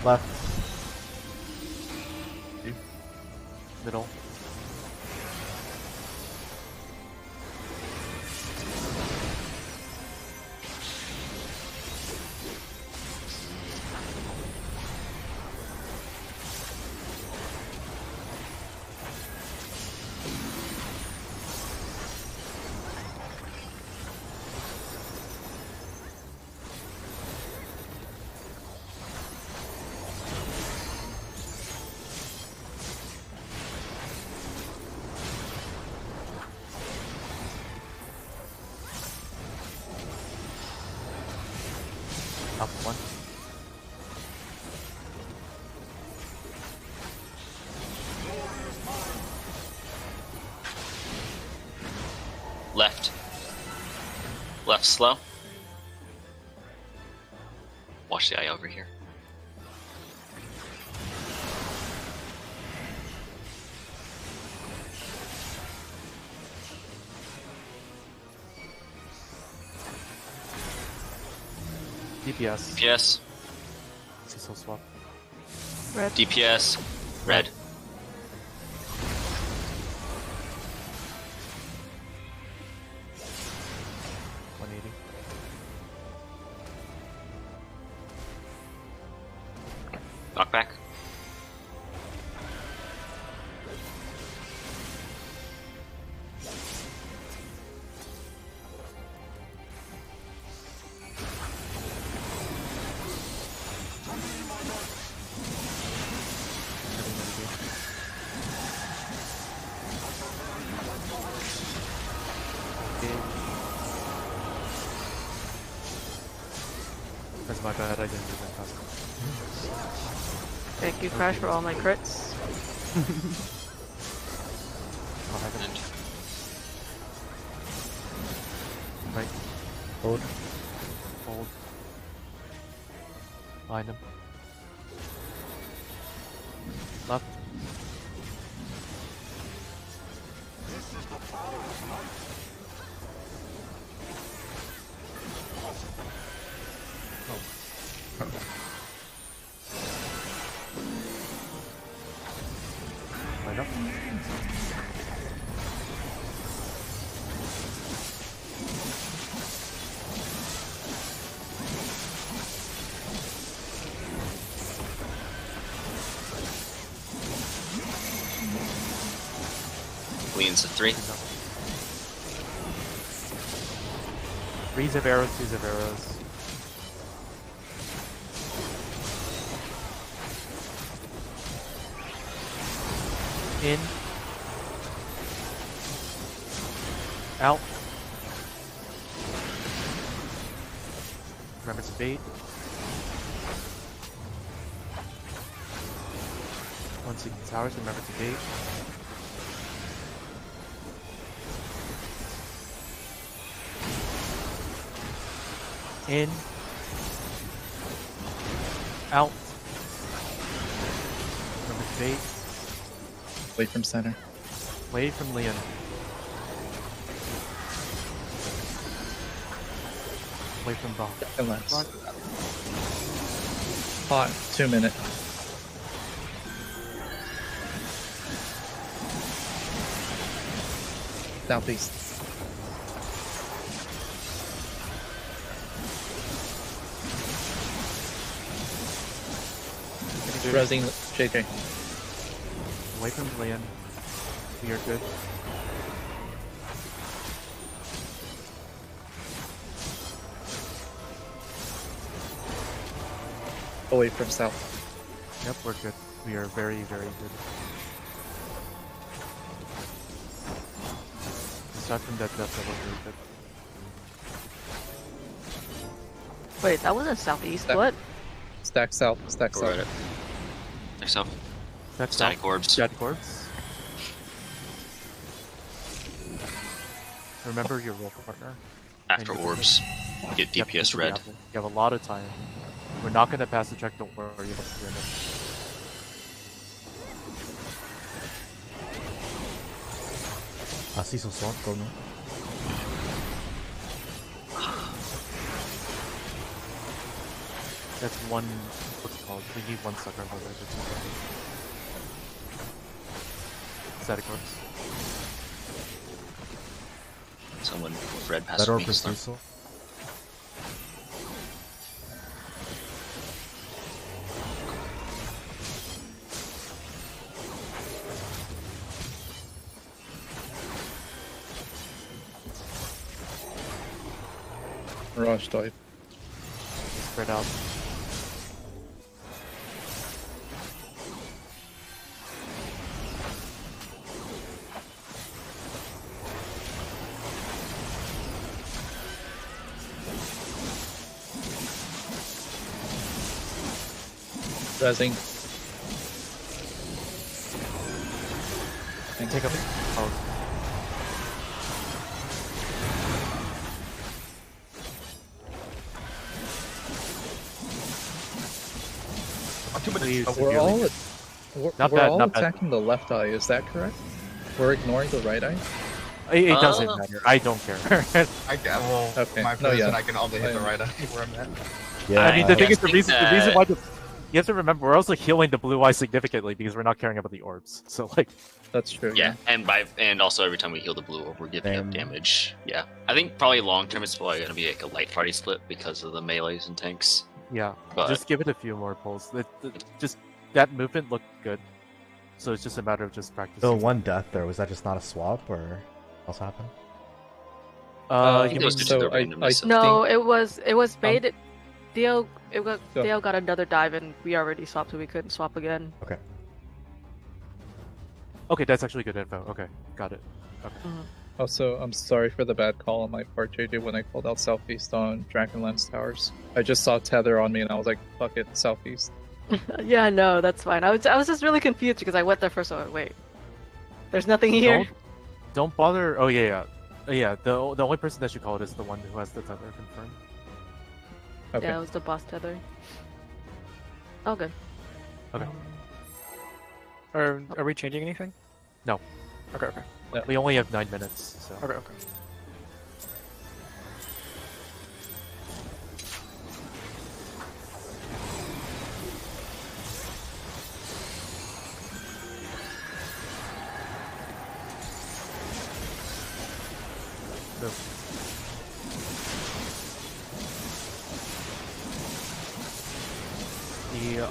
Left. Middle. Up one. Left. Left slow. Watch the eye over here. DPS. DPS. Cecil swap. Red. DPS. Red. Knockback. That's my bad, I didn't do that fast. Thank you, Crash, for all my crits. I'll have it. Right. Hold. Hold. Find him. Left. Line up. Leans to 3. 3 Zaveros, 2 Zaveros. In. Out. Remember to bait. Once you get towers, remember to bait. In. Out. Remember to bait. Wait from center. Wave from Leon. Away from the And lens. front. Hot. 2 minute. Southeast. Resing JJ. Away from Lian. We are good. Away from south. Yep, we're good. We are very, very good. Aside from that, that's very good. Wait, that wasn't southeast. That- What? Stack south. Stack Go south. right it. Next up. That's Static orbs. Static orbs. Remember your role partner. After And orbs, get Yep, DPS into the red. apple. You have a lot of time. We're not gonna pass the check, don't worry about the limit. Así son sueltos, ¿no? That's one, what's it called? We need one sucker holder. Static orbs. Someone with red That passed orb me. preciso. Mirage dive. Spread out. Resing. Take up. Oh, please, We're all severely. we're, Not we're bad, all not bad. attacking the left eye. Is that correct? We're ignoring the right eye. It doesn't matter. I don't care. I guess. Well, Okay. my No, position, yeah. I can only hit the I- right eye where I'm at. Yeah, I mean, the thing I is, the think reason that- why you have to remember, we're also healing the blue eye significantly because we're not caring about the orbs. So, like, That's true. Yeah, and also every time we heal the blue orb, we're giving up Same. damage. Yeah, I think probably long term it's probably gonna be like a light party split because of the melees and tanks. yeah, But just give it a few more pulls. Just that movement looked good, so it's just a matter of just practicing. The one death there, was that just not a swap or what else happened? I you think it was mean- due to the so I randomness of- No, it was baited. Theo, Go. Theo got another dive and we already swapped, so we couldn't swap again. Okay, that's actually good info. Okay, got it. Okay. Also, I'm sorry for the bad call on my part, JJ, when I called out southeast on Dragonlance Towers. I just saw tether on me and I was like, fuck it, southeast. Yeah, no, that's fine. I was just really confused because I went there first. So wait, there's nothing here. Don't bother. Oh yeah. The only person that should call it is the one who has the tether confirmed. Okay. Yeah, it was the boss tether. Oh, good. Okay. Are we changing anything? No. Okay, okay. We only have 9 minutes, so. Okay, okay.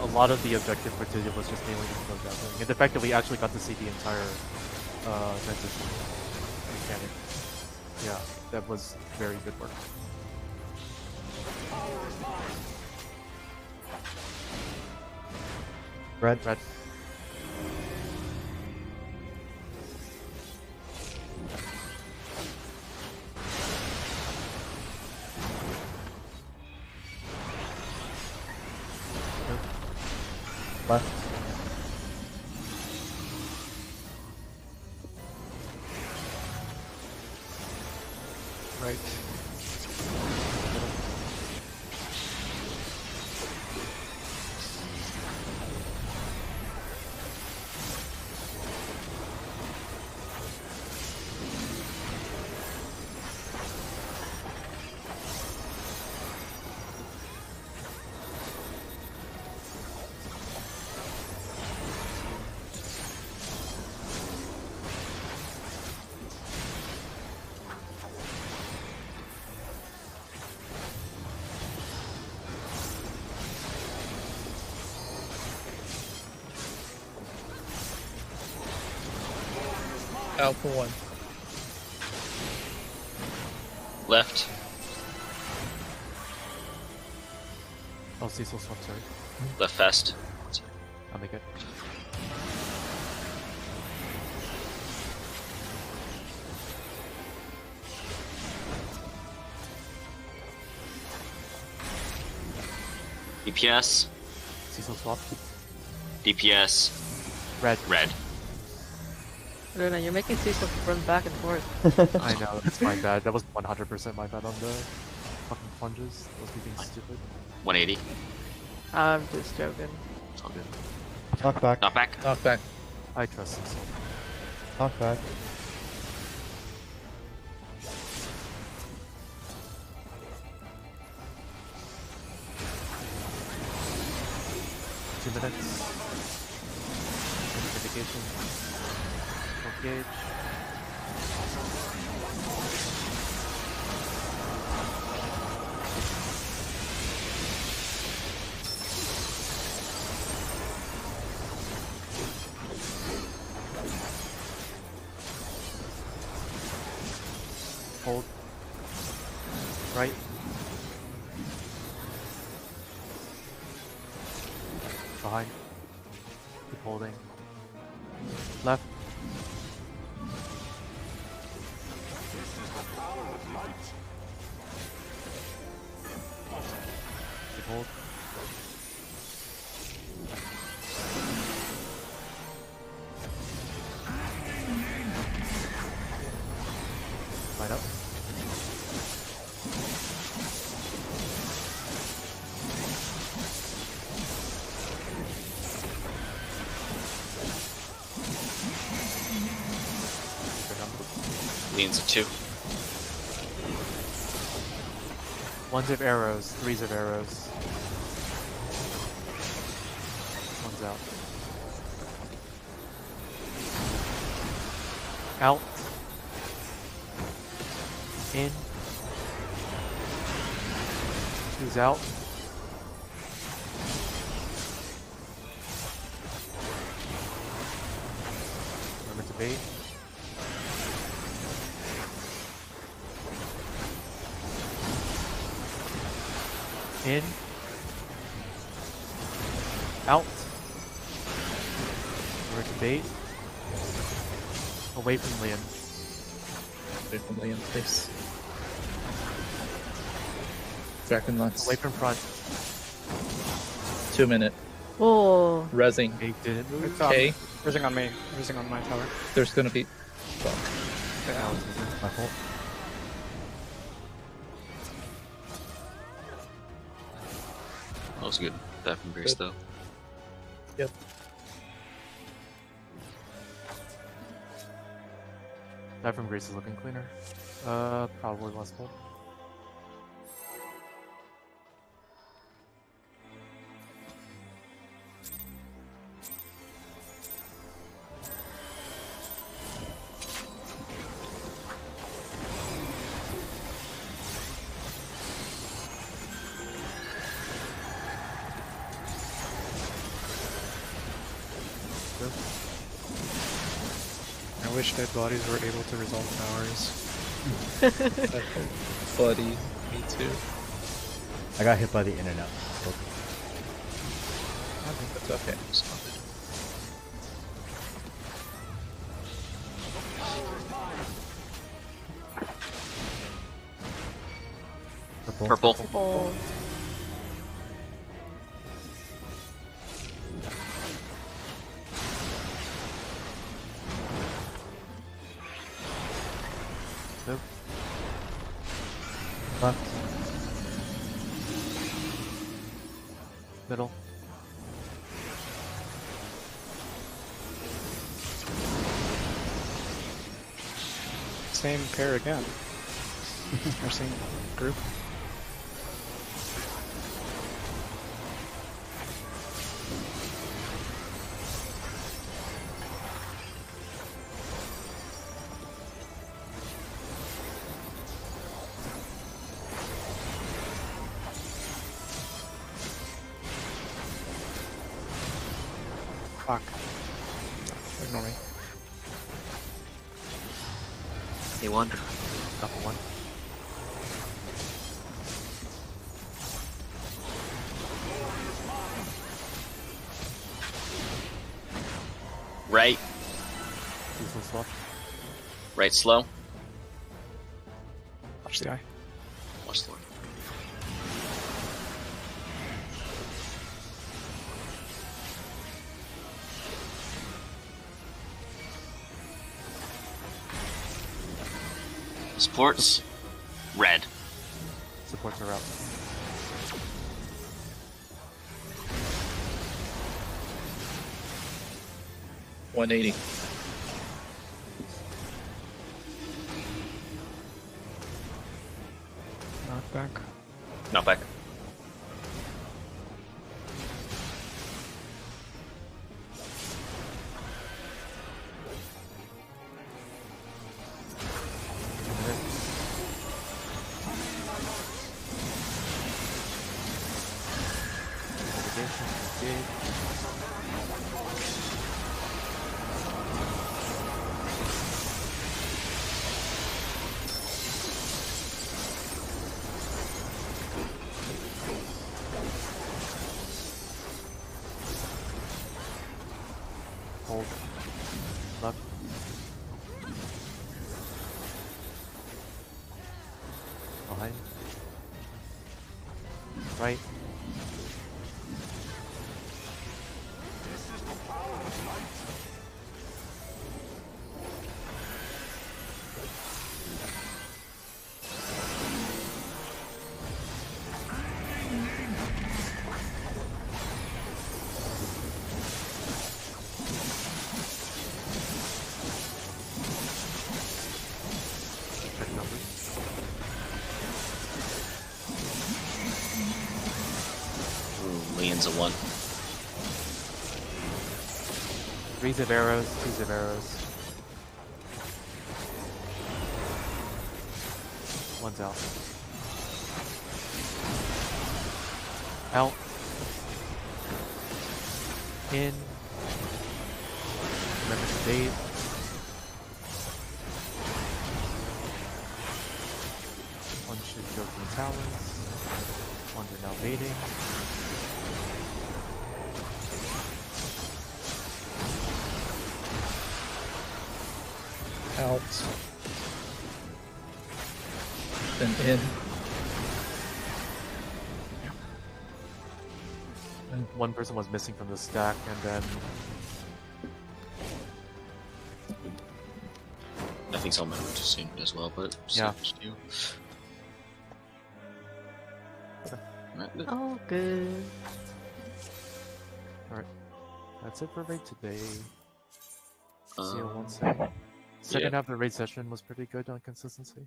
A lot of the objective for today was just mainly info gathering, and the fact that we actually got to see the entire transition mechanic. Yeah, that was very good work. Red. Red. Left. Right. Alpha 1. Left. Oh, Cecil swap, sorry. Left fast. I'll make it. DPS. Cecil swap. DPS. Red. Red. Luna, you're making Cecil run back and forth. I know, that's my bad. That was 100% my bad on the fucking plunges. Those be being stupid. 180. I'm just joking. It's all good. Knock back. Not back. Knock back. I trust Cecil. Knock back. Two minutes. Notification. Gauge. Hold. Right. Behind. Keep holding. Left. Keep hold. Light up. Leans a 2. Ones of arrows, threes of arrows. One's out. Out. In. Two's out. Remember to bait. In. Out. Over to bait. Away from Liam. Away from Liam, please. Dragon Lance. Away from front. 2 minute. Oh. Rezzing. Bait didn't move. It's Okay. Rising on me. Rising on my tower. There's gonna be. Okay, Alex is in. My fault. That was good. That from Grace, though. Yep. That from Grace is looking cleaner. Probably less full. I wish dead bodies were able to resolve towers. Buddy, me too. I got hit by the internet. That's okay. Purple. Purple. Oh. Nope. Left. Middle. Same pair again. Or same group. Fuck. Ignore me. A1. Double one. Right. Diesel swap. Right slow. Watch the eye. Watch the line. Supports. Red. Supports are out. $180. Knockback. Not back. Hold. Left. Behind. Right. This is the power of light. Check numbers. Ooh, Leon's a 1. 3 zip arrows, 2 zip arrows. One's out. Out. In. Remember to date. One should go from the towers. Ones are now baiting. Out. Then in. And one person was missing from the stack, and then Nothing's on my route to soon as well, but Yeah. you. Alright, good. Oh, good. that's it for raid today. See you Um, one second. Second yeah. half of the raid session was pretty good on consistency.